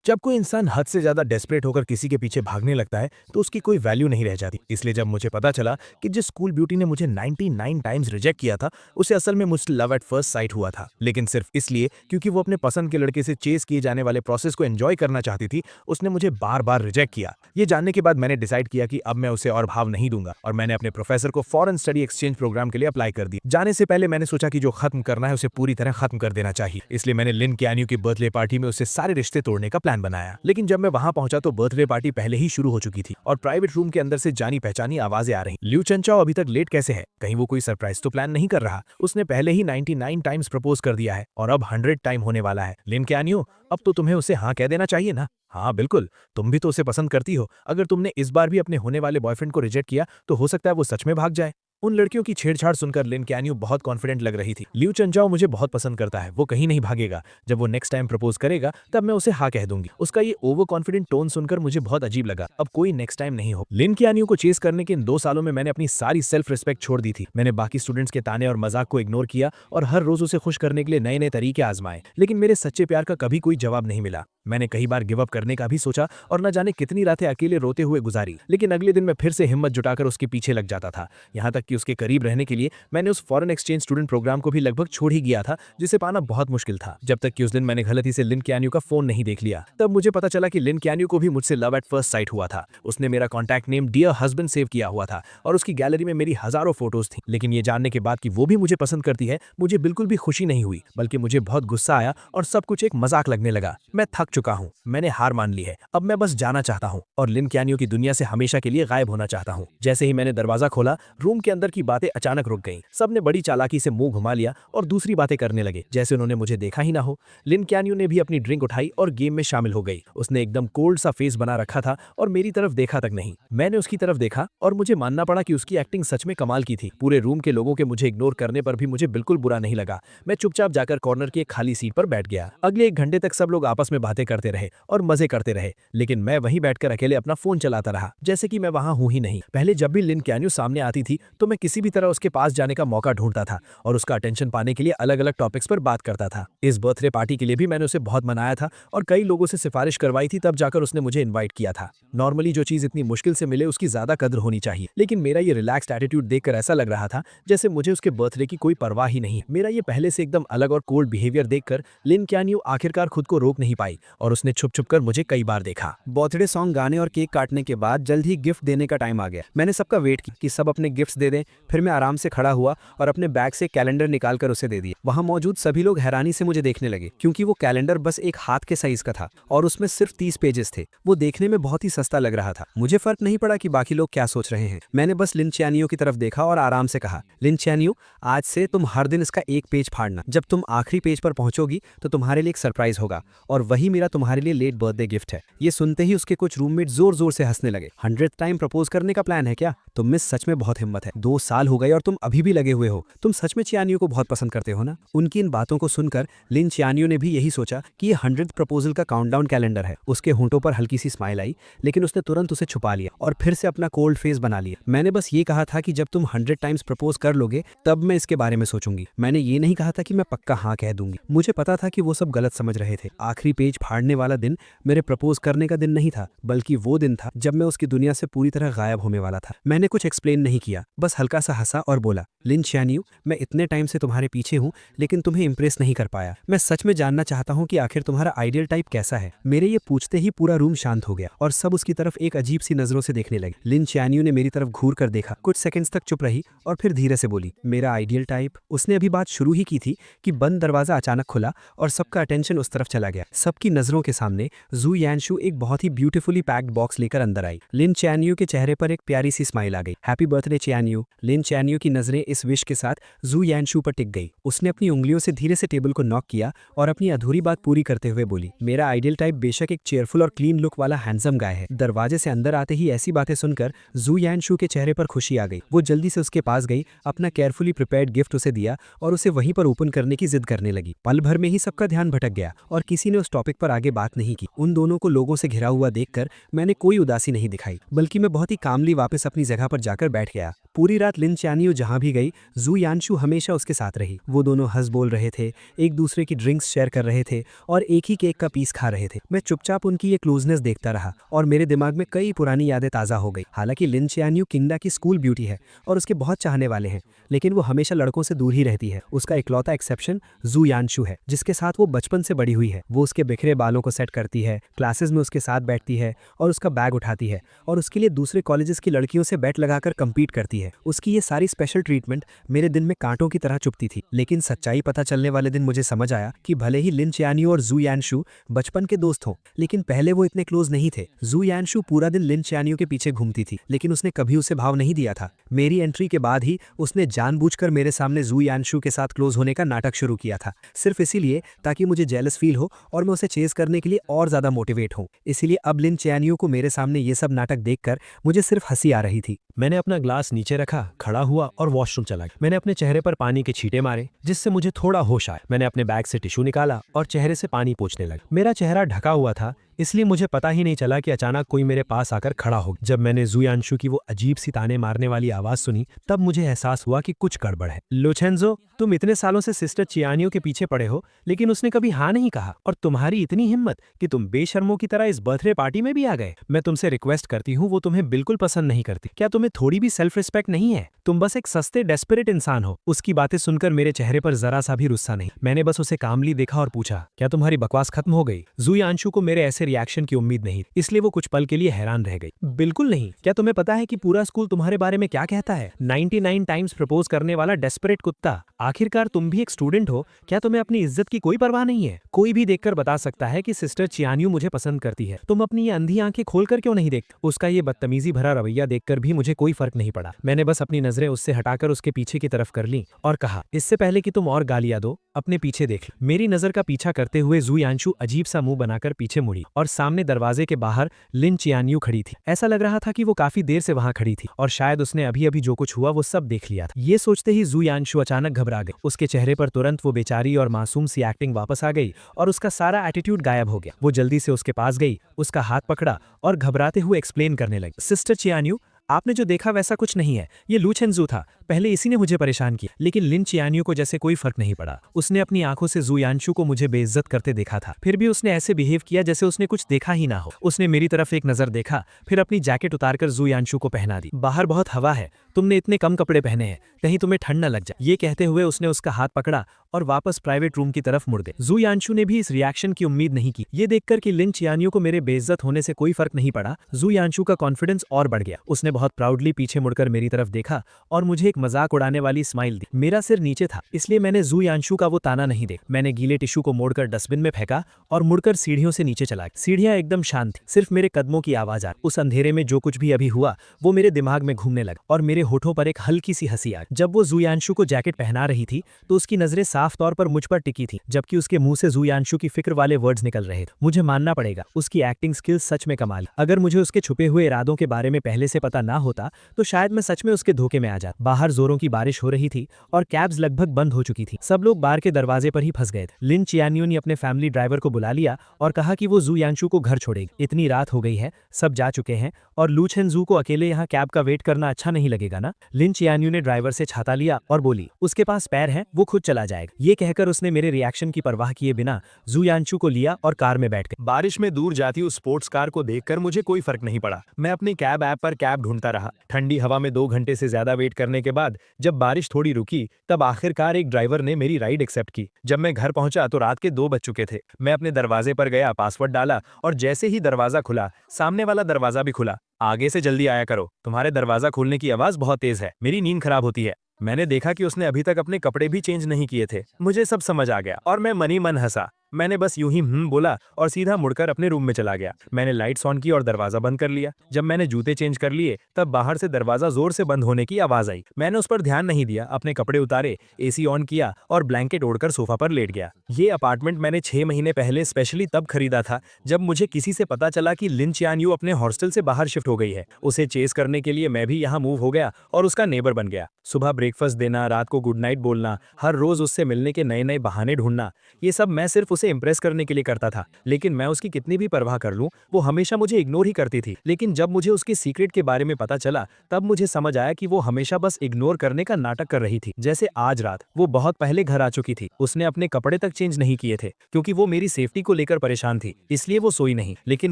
जब कोई इंसान हद से ज्यादा डेस्परेट होकर किसी के पीछे भागने लगता है तो उसकी कोई वैल्यू नहीं रह जाती। इसलिए जब मुझे पता चला कि जिस स्कूल ब्यूटी ने मुझे 99 टाइम्स रिजेक्ट किया था उसे असल में मुझसे लव एट फर्स्ट साइट हुआ था, लेकिन सिर्फ इसलिए क्योंकि वो अपने पसंद के लड़के से चेस किए जाने वाले प्रोसेस को एंजॉय करना चाहती थी, उसने मुझे बार बार रिजेक्ट किया। ये जानने के बाद मैंने डिसाइड किया कि अब मैं उसे और भाव नहीं दूंगा और मैंने अपने प्रोफेसर को फॉरेन स्टडी एक्सचेंज प्रोग्राम के लिए अप्लाई कर दिया। जाने से पहले मैंने सोचा कि जो खत्म करना है उसे पूरी तरह खत्म कर देना चाहिए। इसलिए मैंने लिन कैन्यू की बर्थडे पार्टी में उससे सारे रिश्ते तोड़ने का प्लान बनाया। लेकिन जब मैं वहां पहुंचा तो बर्थडे पार्टी पहले ही शुरू हो चुकी थी और प्राइवेट रूम के अंदर से जानी पहचानी आवाजें आ रही। ल्यू चंचाओ अभी तक लेट कैसे है? कहीं वो कोई सरप्राइज तो प्लान नहीं कर रहा? उसने पहले ही 99 टाइम्स प्रपोज कर दिया है और अब 100 टाइम होने वाला है। लिन कैन्यू, अब तो तुम्हें उसे हाँ कह देना चाहिए ना। हाँ बिल्कुल, तुम भी तो उसे पसंद करती हो। अगर तुमने इस बार भी अपने होने वाले बॉयफ्रेंड को रिजेक्ट किया तो हो सकता है वो सच में भाग जाए। उन लड़कियों की छेड़छाड़ सुनकर लिन कैन्यू बहुत कॉन्फिडेंट लग रही थी। ल्यू चंचाओ मुझे बहुत पसंद करता है, वो कहीं नहीं भागेगा। जब वो नेक्स्ट टाइम प्रपोज करेगा तब मैं उसे हाँ कह दूंगी। उसका ये ओवर कॉन्फिडेंट टोन सुनकर मुझे बहुत अजीब लगा। अब कोई नेक्स्ट टाइम नहीं हो। लिन कैन्यू को चेस करने के इन 2 सालों में मैंने अपनी सारी सेल्फ रिस्पेक्ट छोड़ दी थी। मैंने बाकी स्टूडेंट्स के ताने और मजाक को इग्नोर किया और हर रोज उसे खुश करने के लिए नए नए तरीके आजमाए, लेकिन मेरे सच्चे प्यार का कभी कोई जवाब नहीं मिला। मैंने कई बार गिव अप करने का भी सोचा और न जाने कितनी रातें अकेले रोते हुए गुजारी, लेकिन अगले दिन मैं फिर से हिम्मत जुटाकर उसके पीछे लग जाता था। यहाँ तक कि उसके करीब रहने के लिए मैंने उस फॉरेन एक्सचेंज स्टूडेंट प्रोग्राम को भी लगभग छोड़ ही गया था, जिसे पाना बहुत मुश्किल था। जब तक कि उस दिन मैंने गलती से लिन कैन्यू का फोन नहीं देख लिया। तब मुझे पता चला कि लिन कैन्यू को भी मुझसे लव एट फर्स्ट साइट हुआ था। उसने मेरा contact name dear husband save किया हुआ था और उसकी गैलरी में मेरी हजारों फोटोज थी। लेकिन ये जानने के बाद कि वो भी मुझे पसंद करती है, मुझे बिल्कुल भी खुशी नहीं हुई, बल्कि मुझे बहुत गुस्सा आया और सब कुछ एक मजाक लगने लगा। मैं थक चुका हूँ, मैंने हार मान ली है। अब मैं बस जाना चाहता हूँ और लिन कैन्यू की दुनिया से हमेशा के लिए गायब होना चाहता हूँ। जैसे ही मैंने दरवाजा खोला, रूम के अंदर की बातें अचानक रुक गईं। सबने बड़ी चालाकी से मुंह घुमा लिया और दूसरी बातें करने लगे, जैसे उन्होंने मुझे देखा ही ना हो। लिन कैन्यू ने भी अपनी ड्रिंक उठाई और गेम में शामिल हो गई। उसने एकदम कोल्ड सा फेस बना रखा था और मेरी तरफ देखा तक नहीं। मैंने उसकी तरफ देखा और मुझे मानना पड़ा कि उसकी एक्टिंग सच में कमाल की थी। पूरे रूम के लोगों के मुझे इग्नोर करने पर भी मुझे बिल्कुल बुरा नहीं लगा। मैं चुपचाप जाकर कॉर्नर की एक खाली सीट पर बैठ गया। अगले 1 घंटे तक सब लोग आपस में बातें करते रहे और मजे करते रहे, लेकिन मैं वहीं बैठकर अकेले अपना फोन चलाता रहा, जैसे कि मैं वहां हूं ही नहीं। पहले जब भी लिन कैन्यू सामने आती थी तो मैं किसी भी तरह उसके पास जाने का मौका ढूंढता था और उसका अटेंशन पाने के लिए अलग अलग टॉपिक्स पर बात करता था। इस बर्थडे पार्टी के लिए भी मैंने उसे बहुत मनाया था और कई लोगों से सिफारिश करवाई थी, तब जाकर उसने मुझे इन्वाइट किया था। नॉर्मली जो चीज इतनी मुश्किल से मिले उसकी ज्यादा कद्र होनी चाहिए, लेकिन मेरा ये रिलैक्स्ड एटीट्यूड देखकर ऐसा लग रहा था जैसे मुझे उसके बर्थडे की कोई परवाह ही नहीं। मेरा ये पहले से एकदम अलग और कोल्ड बिहेवियर देखकर लिन कैन्यू आखिरकार खुद को रोक नहीं पाई और उसने छुप छुप कर मुझे कई बार देखा। बर्थडे सॉन्ग गाने और केक काटने के बाद जल्द ही गिफ्ट देने का टाइम आ गया। मैंने सबका वेट किया कि सब अपने गिफ्ट्स दे दें। फिर मैं आराम से खड़ा हुआ और अपने बैग से कैलेंडर निकालकर उसे दे दिया। वहां मौजूद सभी लोग हैरानी से मुझे देखने लगे, क्योंकि वो कैलेंडर बस एक हाथ के साइज का था और उसमें सिर्फ 30 पेजेस थे। वो देखने में बहुत ही सस्ता लग रहा था। मुझे फर्क नहीं पड़ा कि बाकी लोग क्या सोच रहे हैं। मैंने बस लिन चैनियो की तरफ देखा और आराम से कहा, लिन चैनियो, आज से तुम हर दिन इसका एक पेज फाड़ना। जब तुम आखिरी पेज पर पहुंचोगी तो तुम्हारे लिए एक सरप्राइज होगा और वही मेरा तुम्हारे लिए लेट बर्थडे गिफ्ट है। ये सुनते ही उसके कुछ रूममेट जोर जोर से हंसने लगे। 100th टाइम प्रपोज करने का प्लान है क्या? तुम में सच में बहुत हिम्मत है। 2 साल हो गए और तुम अभी भी लगे हुए हो। तुम सच में चियानियो को बहुत पसंद करते हो ना? उनकी इन बातों को सुनकर लिन चियानियो ने भी यही सोचा कि ये 100th प्रपोजल का काउंटडाउन कैलेंडर है। उसके होंठों पर हल्की सी स्माइल आई, लेकिन उसने तुरंत उसे छुपा लिया और फिर से अपना कोल्ड फेस बना लिया। मैंने बस ये कहा था कि जब तुम 100 टाइम्स प्रपोज कर लोगे तब मैं इसके बारे में सोचूंगी। मैंने ये नहीं कहा था कि मैं पक्का हाँ कह दूंगी। मुझे पता था कि वो सब गलत समझ रहे थे। आखिरी पेज फाड़ने वाला दिन मेरे प्रपोज करने का दिन नहीं था, बल्कि वो दिन था जब मैं उसकी दुनिया से पूरी तरह गायब होने वाला था। मैंने कुछ एक्सप्लेन नहीं किया, बस हल्का सा हंसा और बोला, लिन चियानियो, मैं इतने टाइम से तुम्हारे पीछे हूँ लेकिन तुम्हें इंप्रेस नहीं कर पाया। मैं सच में जानना चाहता हूँ कि आखिर तुम्हारा आइडियल टाइप कैसा है। मेरे ये पूछते ही पूरा रूम शांत हो गया और सब उसकी तरफ एक अजीब सी नजरों से देखने लगे। लिन चियानियो ने मेरी तरफ घूर कर देखा, कुछ सेकंड्स तक चुप रही और फिर धीरे से बोली, मेरा आइडियल टाइप। उसने अभी बात शुरू ही की थी कि बंद दरवाजा अचानक खुला और सबका अटेंशन उस तरफ चला गया। सबकी नजरों के सामने जू यानशु एक बहुत ही ब्यूटीफुली पैक्ड बॉक्स लेकर अंदर आई। लिन चियानियो के चेहरे पर एक प्यारी सी स्माइल आ गई। Happy birthday चियानियो। लिन चियानियो की नजरें इस विश के साथ जू यानशु पर टिक गई। उसने अपनी उंगलियों से धीरे से टेबल को नॉक किया और अपनी अधूरी बात पूरी करते हुए बोली, मेरा आइडियल टाइप बेशक एक चेयरफुल और क्लीन लुक वाला हैंडसम गाय है। दरवाजे से अंदर आते ही ऐसी बातें सुनकर जू यानशु के चेहरे पर खुशी आ गई। वो जल्दी से उसके पास गई, अपना केयरफुली प्रिपेयर्ड गिफ्ट उसे दिया और उसे वहीं पर ओपन करने की जिद करने लगी। पल भर में ही सबका ध्यान भटक गया और किसी ने उस टॉपिक पर आगे बात नहीं की। उन दोनों को लोगों से घिरा हुआ देखकर मैंने कोई उदासी नहीं दिखाई, बल्कि मैं बहुत ही कामली वापस अपनी जगह पर जाकर बैठ गया। पूरी रात लिन च्यानियो जहाँ भी गई, जू यानशु हमेशा उसके साथ रही। वो दोनों हंस बोल रहे थे, एक दूसरे की ड्रिंक्स शेयर कर रहे थे और एक ही केक का पीस खा रहे थे। मैं चुपचाप उनकी ये क्लोजनेस देखता रहा और मेरे दिमाग में कई पुरानी यादें ताज़ा हो गई। हालांकि लिन च्यानियो किंगडा की स्कूल ब्यूटी है और उसके बहुत चाहने वाले हैं, लेकिन वो हमेशा लड़कों से दूर ही रहती है। उसका इकलौता एक्सेप्शन जू यानशु है, जिसके साथ वो बचपन से बड़ी हुई है। वो उसके बिखरे बालों को सेट करती है, क्लासेस में उसके साथ बैठती है और उसका बैग उठाती है और उसके लिए दूसरे कॉलेजेस की लड़कियों से बैट लगाकर compete करती है। उसकी ये सारी स्पेशल ट्रीटमेंट मेरे दिन में कांटों की तरह चुभती थी। लेकिन सच्चाई पता चलने वाले दिन मुझे समझ आया कि भले ही लिन च्यानियो और जू यानशु बचपन के दोस्त हों, लेकिन पहले वो इतने क्लोज नहीं थे। जू यानशु पूरा दिन लिन च्यानियो के पीछे घूमती थी, लेकिन उसने कभी उसे भाव नहीं दिया था। मेरी एंट्री के बाद ही उसने जानबूझकर मेरे सामने जू यानशु के साथ क्लोज होने का नाटक शुरू किया था, सिर्फ इसीलिए ताकि मुझे जेलस फील हो और मैं उसे चेज करने के लिए और ज्यादा मोटिवेट हूँ। इसीलिए अब लिन च्यानियो को मेरे सामने ये सब नाटक देखकर मुझे सिर्फ हंसी आ रही थी। मैंने अपना ग्लास नीचे रखा, खड़ा हुआ और वॉशरूम चला गया। मैंने अपने चेहरे पर पानी के छींटे मारे, जिससे मुझे थोड़ा होश आया। मैंने अपने बैग से टिश्यू निकाला और चेहरे से पानी पोंछने लगा। मेरा चेहरा ढका हुआ था, इसलिए मुझे पता ही नहीं चला कि अचानक कोई मेरे पास आकर खड़ा हो गया। जब मैंने जू यानशु की वो अजीब सी ताने मारने वाली आवाज सुनी, तब मुझे एहसास हुआ कि कुछ गड़बड़ है। लोचेंजो, तुम इतने सालों से सिस्टर चियानियो के पीछे पड़े हो, लेकिन उसने कभी हाँ नहीं कहा, और तुम्हारी इतनी हिम्मत कि तुम बेशर्मों की तरह इस बर्थडे पार्टी में भी आ गए। मैं तुमसे रिक्वेस्ट करती हूँ, वो तुम्हें बिल्कुल पसंद नहीं करती। क्या तुम्हें थोड़ी भी सेल्फ रिस्पेक्ट नहीं है? तुम बस एक सस्ते डेस्परेट इंसान हो। उसकी बातें सुनकर मेरे चेहरे पर जरा सा भी गुस्सा नहीं। मैंने बस उसे कामली देखा और पूछा, क्या तुम्हारी बकवास खत्म हो गई? जू यानशु को मेरे ऐसे रिएक्शन की उम्मीद नहीं, इसलिए वो कुछ पल के लिए हैरान रह गई। बिल्कुल नहीं। क्या तुम्हें पता है कि पूरा स्कूल तुम्हारे बारे में क्या कहता है? 99 टाइम्स प्रपोज करने वाला डेस्परेट कुत्ता। आखिरकार तुम भी एक स्टूडेंट हो, क्या तुम्हें अपनी इज्जत की कोई परवाह नहीं है? कोई भी देखकर बता सकता है कि सिस्टर चियानियो मुझे पसंद करती है। तुम अपनी ये अंधी आंखें खोलकर क्यों नहीं देखते? उसका ये बदतमीजी भरा रवैया देखकर भी मुझे कोई फर्क नहीं पड़ा। मैंने बस अपनी नजरें उससे हटाकर उसके पीछे की तरफ कर ली और कहा, इससे पहले कि तुम और गालियां दो, अपने पीछे देख लो। मेरी नजर का पीछा करते हुए जू यानशु अजीब सा मुंह बनाकर पीछे मुड़ी और सामने दरवाजे के बाहर लिन चियानियो खड़ी थी। ऐसा लग रहा था कि वो काफी देर से वहां खड़ी थी और शायद उसने अभी अभी जो कुछ हुआ वो सब देख लिया था। ये सोचते ही जू यानशु अचानक घबरा गई। उसके चेहरे पर तुरंत वो बेचारी और मासूम सी एक्टिंग वापस आ गई और उसका सारा एटीट्यूड गायब हो गया। वो जल्दी से उसके पास गई, उसका हाथ पकड़ा और घबराते हुए एक्सप्लेन करने लगी, सिस्टर चियानियो, आपने जो देखा वैसा कुछ नहीं है। ये लूचेंजू था। पहले इसी ने मुझे परेशान किया, लेकिन लिन चियानियो को जैसे कोई फर्क नहीं पड़ा। उसने अपनी आंखों से जू यानशु को मुझे बेइज्जत करते देखा था, फिर भी उसने ऐसे बिहेव किया जैसे उसने कुछ देखा ही ना हो। उसने मेरी तरफ एक नजर देखा, फिर अपनी जैकेट उतारकर जू यानशु को पहना दी। बाहर बहुत हवा है, तुमने इतने कम कपड़े पहने हैं, कहीं तुम्हें ठंड न लग जाए। ये कहते हुए उसने उसका हाथ पकड़ा और वापस प्राइवेट रूम की तरफ मुड़ गए। जू यानशु ने भी इस रिएक्शन की उम्मीद नहीं की। ये देखकर कि लिन चियानियो को मेरे बेइज्जत होने से कोई फर्क नहीं पड़ा, जू यानशु का कॉन्फिडेंस और बढ़ गया। उसने बहुत प्राउडली पीछे मुड़कर मेरी तरफ देखा और मुझे एक मजाक उड़ाने वाली स्माइल दी। मेरा सिर नीचे था, इसलिए मैंने जू यानशु का वो ताना नहीं देखा। मैंने गीले टिश्यू को मोड़कर डस्टबिन में फेंका और मुड़कर सीढ़ियों से नीचे चला गया। सीढ़ियां एकदम शांत थी, सिर्फ मेरे कदमों की आवाज आ रही। उस अंधेरे में जो कुछ भी अभी हुआ वो मेरे दिमाग में घूमने लगा और मेरे होठों पर एक हल्की सी हंसी आ गई। जब वो जू यानशु को जैकेट पहना रही थी तो उसकी नजरें साफ तौर पर मुझ पर टिकी थी, जबकि उसके मुंह से जू यानशु की फिक्र वाले वर्ड्स निकल रहे थे। मुझे मानना पड़ेगा, उसकी एक्टिंग स्किल्स सच में कमाल। अगर मुझे उसके छुपे हुए इरादों के बारे में पहले से पता ना होता तो शायद मैं सच में उसके धोखे में आ जाता। बाहर जोरों की बारिश हो रही थी और कैब्स लगभग बंद हो चुकी थी। सब लोग बार के दरवाजे पर ही फंस गए थे। लिन चियानियो ने अपने फैमिली ड्राइवर को बुला लिया और कहा कि वो जू यानशु को घर छोड़ेगी। इतनी रात हो गई है, सब जा चुके हैं और लूचेंजू को अकेले यहाँ कैब का वेट करना अच्छा नहीं लगेगा ना। लिन चियानियो ने ड्राइवर से छाता लिया और बोली, उसके पास पैर है, वो खुद चला जाएगा। ये कहकर उसने मेरे रिएक्शन की परवाह किए बिना जू यानशु को लिया और कार में बैठ गए। बारिश में दूर जाती उस स्पोर्ट्स कार को देखकर मुझे कोई फर्क नहीं पड़ा। मैं अपनी कैब ऐप पर कैब ढूंढता रहा। ठंडी हवा में 2 घंटे से ज्यादा वेट करने के बाद जब बारिश थोड़ी रुकी तब आखिरकार एक ड्राइवर ने मेरी राइड एक्सेप्ट की। जब मैं घर पहुंचा तो रात के 2 बज चुके थे। मैं अपने दरवाजे पर गया, पासवर्ड डाला और जैसे ही दरवाजा खुला, सामने वाला दरवाजा भी खुला। आगे से जल्दी आया करो, तुम्हारे दरवाजा खोलने की आवाज बहुत तेज है, मेरी नींद खराब होती है। मैंने देखा कि उसने अभी तक अपने कपड़े भी चेंज नहीं किए थे। मुझे सब समझ आ गया और मैं मन ही मन हंसा। मैंने बस यूं ही बोला और सीधा मुड़कर अपने रूम में चला गया। मैंने लाइट्स ऑन की और दरवाजा बंद कर लिया। जब मैंने जूते चेंज कर लिए तब बाहर से दरवाजा जोर से बंद होने की आवाज आई। मैंने उस पर ध्यान नहीं दिया, अपने कपड़े उतारे, एसी ऑन किया और ब्लैंकेट ओढ़कर सोफा पर लेट गया। ये अपार्टमेंट मैंने 6 महीने पहले स्पेशली तब खरीदा था जब मुझे किसी से पता चला कि लिन चियानियो अपने हॉस्टल से बाहर शिफ्ट हो गई है। उसे चेस करने के लिए मैं भी यहाँ मूव हो गया और उसका नेबर बन गया। सुबह ब्रेकफास्ट देना, रात को गुड नाइट बोलना, हर रोज उससे मिलने के नए नए बहाने ढूंढना, ये सब मैं सिर्फ उसे इम्प्रेस करने के लिए करता था, लेकिन मैं उसकी कितनी भी परवाह कर लूं, वो हमेशा मुझे इग्नोर ही करती थी। लेकिन जब मुझे उसके सीक्रेट के बारे में पता चला, तब मुझे समझ आया कि वो हमेशा बस इग्नोर करने का नाटक कर रही थी। जैसे आज रात वो बहुत पहले घर आ चुकी थी, उसने अपने कपड़े तक चेंज नहीं किए थे क्योंकि वो मेरी सेफ्टी को लेकर परेशान थी, इसलिए वो सोई नहीं। लेकिन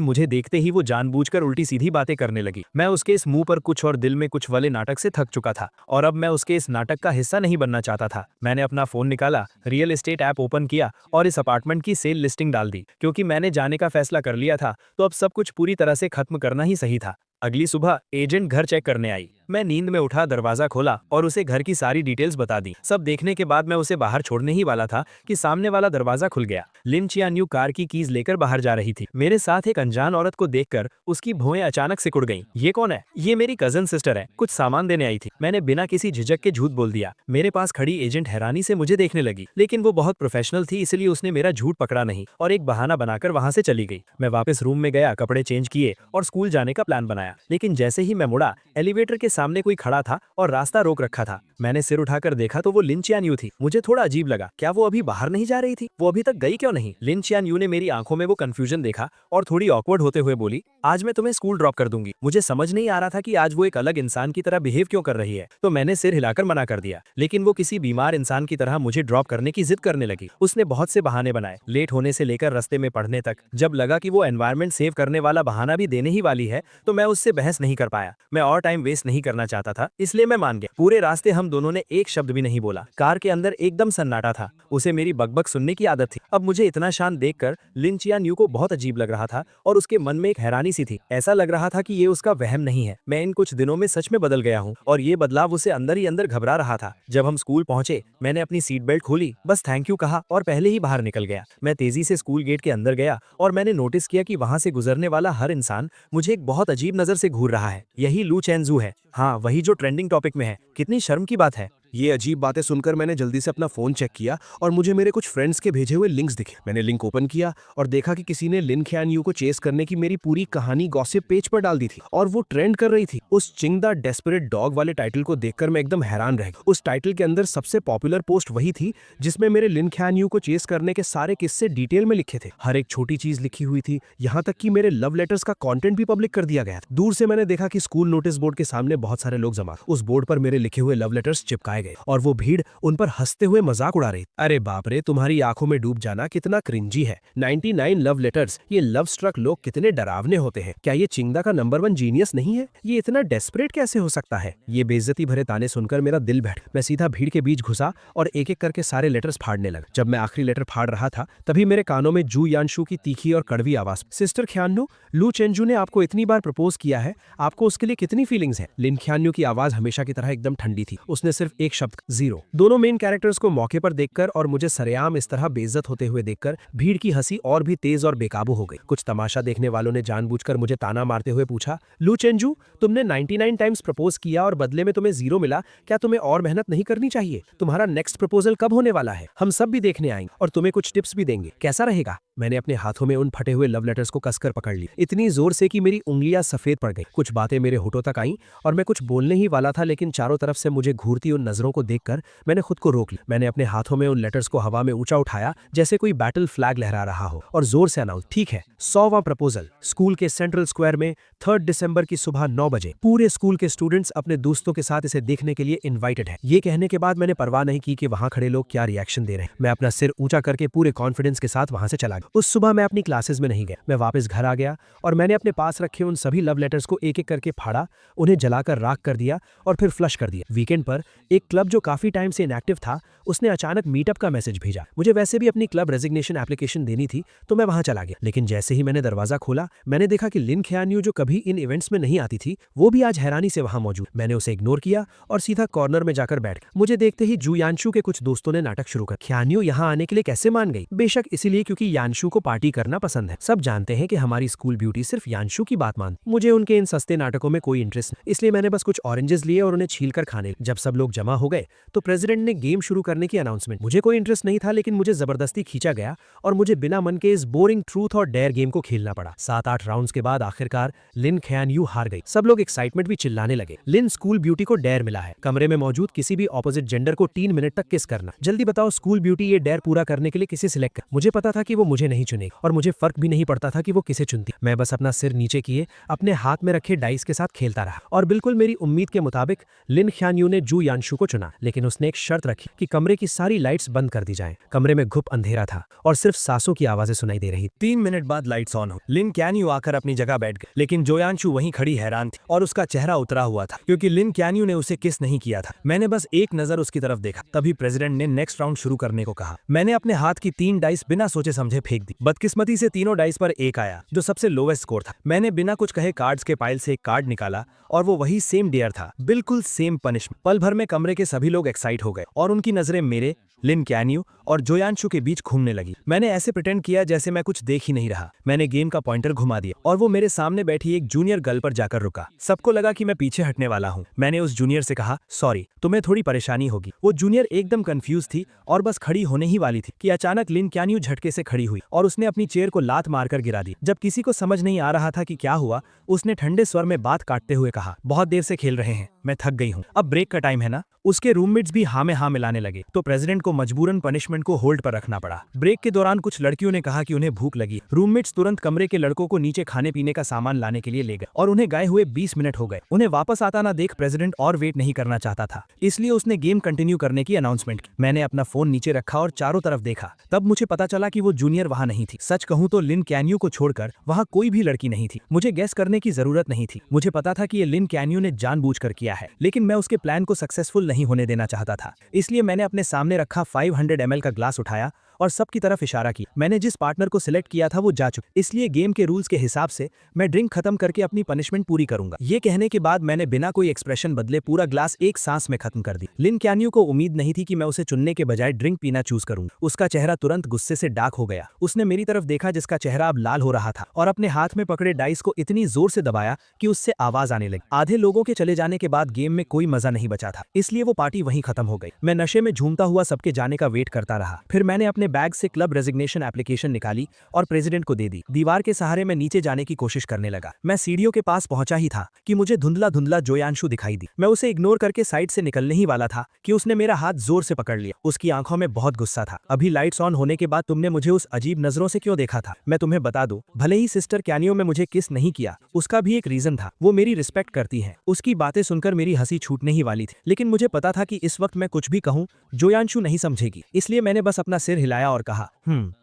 मुझे देखते ही वो जानबूझकर उल्टी सीधी बातें करने लगी। मैं उसके इस मुंह पर कुछ और दिल में कुछ वाले नाटक से थक चुका था और अब मैं उसके इस नाटक का हिस्सा नहीं बनना चाहता था। मैंने अपना फोन निकाला, रियल एस्टेट ऐप ओपन किया और इस अपार्टमेंट की सेल लिस्टिंग डाल दी। क्योंकि मैंने जाने का फैसला कर लिया था, तो अब सब कुछ पूरी तरह से खत्म करना ही सही था। अगली सुबह एजेंट घर चेक करने आई। मैं नींद में उठा, दरवाजा खोला और उसे घर की सारी डिटेल्स बता दी। सब देखने के बाद मैं उसे बाहर छोड़ने ही वाला था कि सामने वाला दरवाजा खुल गया। लिन चियान्यू कार की कीज लेकर बाहर जा रही थी। मेरे साथ एक अनजान औरत को देखकर उसकी भौएं अचानक सिकुड़ गईं। ये कौन है? ये मेरी कजन सिस्टर है, कुछ सामान देने आई थी। मैंने बिना किसी झिझक के झूठ बोल दिया। मेरे पास खड़ी एजेंट हैरानी से मुझे देखने लगी, लेकिन वो बहुत प्रोफेशनल थी, इसलिए उसने मेरा झूठ पकड़ा नहीं और एक बहाना बनाकर वहां से चली गई। मैं वापस रूम में गया, कपड़े चेंज किए और स्कूल जाने का प्लान बनाया। लेकिन जैसे ही मैं मुड़ा, एलिवेटर के सामने कोई खड़ा था और रास्ता रोक रखा था। मैंने सिर उठाकर देखा तो वो लिन चियान्यू थी। मुझे थोड़ा अजीब लगा, क्या वो अभी बाहर नहीं जा रही थी? वो अभी तक गई क्यों नहीं? लिन चियान्यू ने मेरी आंखों में वो कंफ्यूजन देखा और थोड़ी ऑकवर्ड होते हुए बोली, आज मैं तुम्हें स्कूल ड्रॉप कर दूंगी। मुझे समझ नहीं आ रहा था कि आज वो एक अलग इंसान की तरह बिहेव क्यों कर रही है, तो मैंने सिर हिलाकर मना कर दिया। लेकिन वो किसी बीमार इंसान की तरह मुझे ड्रॉप करने की जिद करने लगी। उसने बहुत से बहाने बनाए, लेट होने से लेकर रास्ते में पढ़ने तक। जब लगा कि वो एनवायरनमेंट सेव करने वाला बहाना भी देने ही वाली है, तो मैं उससे बहस नहीं कर पाया। मैं और टाइम वेस्ट नहीं करना चाहता था, इसलिए मैं मान गया। पूरे रास्ते हम दोनों ने एक शब्द भी नहीं बोला। कार के अंदर एकदम सन्नाटा था। उसे मेरी बकबक सुनने की आदत थी। अब मुझे इतना शांत देखकर लिन चियान्यू को बहुत अजीब लग रहा था और उसके मन में एक हैरानी सी थी। ऐसा लग रहा था कि ये उसका वहम नहीं है, मैं इन कुछ दिनों में सच में बदल गया हूँ और ये बदलाव उसे अंदर ही अंदर घबरा रहा था। जब हम स्कूल पहुंचे, मैंने अपनी सीट बेल्ट खोली, बस थैंक यू कहा और पहले ही बाहर निकल गया। मैं तेजी से स्कूल गेट के अंदर गया और मैंने नोटिस किया कि वहां से गुजरने वाला हर इंसान मुझे एक बहुत अजीब नजर से घूर रहा है। यही लू चेंजू है, हाँ वही जो ट्रेंडिंग टॉपिक में है। कितनी शर्म की बात है। ये अजीब बातें सुनकर मैंने जल्दी से अपना फोन चेक किया और मुझे मेरे कुछ फ्रेंड्स के भेजे हुए लिंक्स दिखे। मैंने लिंक ओपन किया और देखा कि किसी ने लिन ख्यान को चेस करने की मेरी पूरी कहानी गॉसिप पेज पर डाल दी थी और वो ट्रेंड कर रही थी। उस चिंग द डेस्परेट डॉग वाले टाइटल को देखकर मैं एकदम हैरान रह गया। उस टाइटल के अंदर सबसे पॉपुलर पोस्ट वही थी जिसमें मेरे लिन ख्यान को चेस करने के सारे किस्से डिटेल में लिखे थे। हर एक छोटी चीज लिखी हुई थी, यहाँ तक कि मेरे लव लेटर्स का कंटेंट भी पब्लिक कर दिया गया था। दूर से मैंने देखा कि स्कूल नोटिस बोर्ड के सामने बहुत सारे लोग जमा। उस बोर्ड पर मेरे लिखे हुए लव लेटर्स चिपकाए गए और वो भीड़ उन पर हंसते हुए मजाक उड़ा रही। अरे बाप रे, तुम्हारी आंखों में डूब जाना कितना क्रिंजी है। 99 लव लेटर्स, ये लव स्ट्रक लोग कितने डरावने होते हैं। क्या ये चिंगदा का नंबर 1 जीनियस नहीं है? ये इतना डेस्परेट कैसे हो सकता है? ये बेइज्जती भरे ताने सुनकर मेरा दिल बैठ। मैं सीधा भीड़ के बीच घुसा और एक एक करके सारे लेटर्स फाड़ने लगा। जब मैं आखिरी लेटर फाड़ रहा था, तभी मेरे कानों में जू यानशु की तीखी और कड़वी आवाज, सिस्टर ख्यान्नू, लू चेंजू ने आपको इतनी बार प्रपोज किया है, आपको उसके लिए कितनी फीलिंग्स हैं? लिन ख्यान्नू की आवाज हमेशा की तरह एकदम ठंडी थी। उसने सिर्फ एक शब्द, जीरो। दोनों मेन कैरेक्टर्स को मौके पर देखकर और मुझे सरेआम इस तरह बेइज्जत होते हुए देखकर भीड़ की हंसी और भी तेज और बेकाबू हो गई। कुछ तमाशा देखने वालों ने जानबूझकर मुझे ताना मारते हुए पूछा, लू चेंजू, तुमने 99 टाइम्स प्रपोज किया और बदले में तुम्हें जीरो मिला, क्या तुम्हें और मेहनत नहीं करनी चाहिए? तुम्हारा नेक्स्ट प्रपोजल कब होने वाला है? हम सब भी देखने आएंगे और तुम्हें कुछ टिप्स भी देंगे, कैसा रहेगा? मैंने अपने हाथों में उन फटे हुए लव लेटर्स को कसकर पकड़ ली, इतनी जोर से कि मेरी उंगलियां सफेद पड़ गई। कुछ बातें मेरे होठों तक आईं और मैं कुछ बोलने ही वाला था, लेकिन चारों तरफ से मुझे घूरती उन नजरों को देखकर मैंने खुद को रोक लिया। मैंने अपने हाथों में उन लेटर्स को हवा में ऊंचा उठाया जैसे कोई बैटल फ्लैग लहरा रहा हो और जोर से अनाउंस, ठीक है, 100वां प्रपोजल। स्कूल के सेंट्रल स्क्वायर में 3 दिसंबर की सुबह 9 बजे पूरे स्कूल के स्टूडेंट्स अपने दोस्तों के साथ इसे देखने के लिए इन्वाइटेड है। ये कहने के बाद मैंने परवाह नहीं की कि वहां खड़े लोग क्या रिएक्शन दे रहे हैं। मैं अपना सिर ऊंचा करके पूरे कॉन्फिडेंस के साथ वहां से चला गया। उस सुबह मैं अपनी क्लासेस में नहीं गया। मैं वापस घर आ गया और मैंने अपने पास रखे उन सभी लव लेटर्स को एक एक करके फाड़ा, उन्हें जलाकर राख कर दिया और फिर फ्लश कर दिया। वीकेंड पर एक क्लब जो काफी टाइम से इनएक्टिव था, उसने अचानक मीटअप का मैसेज भेजा। मुझे वैसे भी अपनी क्लब रेजिग्नेशन एप्लीकेशन देनी थी, तो मैं वहां चला गया। लेकिन जैसे ही मैंने दरवाजा खोला, मैंने देखा कि लिन ख्यान्यू, जो कभी इन इवेंट्स में नहीं आती थी, वो भी आज हैरानी से वहां मौजूद। मैंने उसे इग्नोर किया और सीधा कॉर्नर में जाकर बैठ गया। मुझे देखते ही जू यानशु के कुछ दोस्तों ने नाटक शुरू कर, ख्यान्यू यहाँ आने के लिए कैसे मान गई? बेशक इसीलिए क्योंकि यानशु यांशु को पार्टी करना पसंद है। सब जानते हैं कि हमारी स्कूल ब्यूटी सिर्फ यांशु की बात मानती। मुझे उनके इन सस्ते नाटकों में कोई इंटरेस्ट नहीं, इसलिए मैंने बस कुछ ऑरेंजेस लिए और उन्हें छीलकर खाने। जब सब लोग जमा हो गए तो प्रेसिडेंट ने गेम शुरू करने की अनाउंसमेंट। मुझे कोई इंटरेस्ट नहीं था, लेकिन मुझे जबरदस्ती खींचा गया और मुझे बिना मन के इस बोरिंग ट्रूथ और डेयर गेम को खेलना पड़ा। 7-8 राउंड्स के बाद आखिरकार लिन ख्यानयू हार गई। सब लोग एक्साइटमेंट भी चिल्लाने लगे। लिन स्कूल ब्यूटी को डेयर मिला है, कमरे में मौजूद किसी भी ऑपोजिट जेंडर को 3 मिनट तक किस करना। जल्दी बताओ स्कूल ब्यूटी ये डेयर पूरा करने के लिए किसे सिलेक्ट कर। मुझे पता था कि वो मुझे नहीं चुनेगी और मुझे फर्क भी नहीं पड़ता था कि वो किसे चुनती। मैं बस अपना सिर नीचे किए अपने हाथ में रखे डाइस के साथ खेलता रहा और बिल्कुल मेरी उम्मीद के मुताबिक लिन ख्यानयू ने जू यांशु को चुना। लेकिन उसने एक शर्त रखी कि कमरे की सारी लाइट्स बंद कर दी जाएं। कमरे में घुप अंधेरा था और सिर्फ सांसों की आवाजें सुनाई दे रही। 3 मिनट बाद लाइट्स ऑन हो। लिन कैन्यू आकर अपनी जगह बैठ गई, लेकिन जोयांशु वहीं खड़ी हैरान थी और उसका चेहरा उतरा हुआ था क्योंकि लिन कैन्यू ने उसे किस नहीं किया था। मैंने बस एक नजर उसकी तरफ देखा, तभी प्रेसिडेंट ने नेक्स्ट राउंड शुरू करने को कहा। मैंने अपने हाथ की 3 डाइस बिना सोचे समझे फेंक दी। बदकिस्मती से तीनों डाइस पर एक आया, जो सबसे लोवेस्ट स्कोर था। मैंने बिना कुछ कहे कार्ड्स के पाइल से एक कार्ड निकाला और वो वही सेम डेयर था, बिल्कुल सेम पनिशमेंट। पल भर में कमरे के सभी लोग एक्साइट हो गए और उनकी नजरें मेरे, लिन कैन्यू और जोयांशु के बीच घूमने लगी। मैंने ऐसे प्रिटेंड किया जैसे मैं कुछ देख ही नहीं रहा। मैंने गेम का पॉइंटर घुमा दिया और वो मेरे सामने बैठी एक जूनियर गर्ल पर जाकर रुका। सबको लगा कि मैं पीछे हटने वाला हूँ। मैंने उस जूनियर से कहा, सॉरी, तुम्हें थोड़ी परेशानी होगी। वो जूनियर एकदम कंफ्यूज थी और बस खड़ी होने ही वाली थी कि अचानक लिन कैन्यू झटके से खड़ी हुई और उसने अपनी चेयर को लात मारकर गिरा दी। जब किसी को समझ नहीं आ रहा था कि क्या हुआ, उसने ठंडे स्वर में बात काटते हुए कहा, बहुत देर से खेल रहे हैं, मैं थक गई हूँ, अब ब्रेक का टाइम है ना। उसके रूममेट्स भी हाँ में हाँ मिलाने लगे तो प्रेसिडेंट को मजबूरन पनिशमेंट को होल्ड पर रखना पड़ा। ब्रेक के दौरान कुछ लड़कियों ने कहा कि उन्हें भूख लगी। रूममेट्स तुरंत कमरे के लड़कों को नीचे खाने पीने का सामान लाने के लिए ले गए और उन्हें गए हुए 20 मिनट हो गए। उन्हें वापस आता ना देख प्रेसिडेंट और वेट नहीं करना चाहता था, इसलिए उसने गेम कंटिन्यू करने की अनाउंसमेंट की। मैंने अपना फोन नीचे रखा और चारों तरफ देखा। तब मुझे पता चला कि वो जूनियर वहां नहीं थी। सच कहूं तो लिन कैन्यू को छोड़कर वहां कोई भी लड़की नहीं थी। मुझे गैस करने की जरूरत नहीं थी। मुझे पता था कि ये लिन कैन्यू ने जानबूझकर किया है, लेकिन मैं उसके प्लान को सक्सेसफुल नहीं होने देना चाहता था। इसलिए मैंने अपने सामने रखा 500 ml का ग्लास उठाया और सबकी तरफ इशारा किया। मैंने जिस पार्टनर को सिलेक्ट किया था वो जा चुका, इसलिए गेम के रूल्स के हिसाब से मैं ड्रिंक खत्म करके अपनी पनिशमेंट पूरी करूंगा। ये कहने के बाद मैंने बिना कोई एक्सप्रेशन बदले पूरा ग्लास एक सांस में खत्म कर दी। लिन कैन्यू को उम्मीद नहीं थी कि मैं उसे चुनने के बजाय ड्रिंक पीना चूज करूंगा। उसका चेहरा तुरंत गुस्से से डार्क हो गया। उसने मेरी तरफ देखा जिसका चेहरा अब लाल हो रहा था और अपने हाथ में पकड़े डाइस को इतनी जोर से दबाया कि उससे आवाज आने लगी। आधे लोगों के चले जाने के बाद गेम में कोई मजा नहीं बचा था, इसलिए वो पार्टी वहीं खत्म हो गई। मैं नशे में झूमता हुआ सबके जाने का वेट करता रहा। फिर मैंने अपने बैग से क्लब रेजिग्नेशन एप्लीकेशन निकाली और प्रेसिडेंट को दे दी। दीवार के सहारे मैं नीचे जाने की कोशिश करने लगा। मैं सीढ़ियों के पास पहुंचा ही था कि मुझे धुंधला धुंधला जोयांशु दिखाई दी। मैं उसे इग्नोर करके साइड से निकलने ही वाला था कि उसने मेरा हाथ जोर से पकड़ लिया। उसकी आंखों में बहुत गुस्सा था। अभी लाइट्स ऑन होने के बाद तुमने मुझे उस अजीब नजरों से क्यों देखा था? मैं तुम्हें बता दूं, भले ही सिस्टर कैनियो में मुझे किस नहीं किया, उसका भी एक रीजन था। वो मेरी रिस्पेक्ट करती है। उसकी बातें सुनकर मेरी हंसी छूटने ही वाली थी, लेकिन मुझे पता था कि इस वक्त मैं कुछ भी कहूं जोयांशु नहीं समझेगी, इसलिए मैंने बस अपना सिर हिलाया और कहा,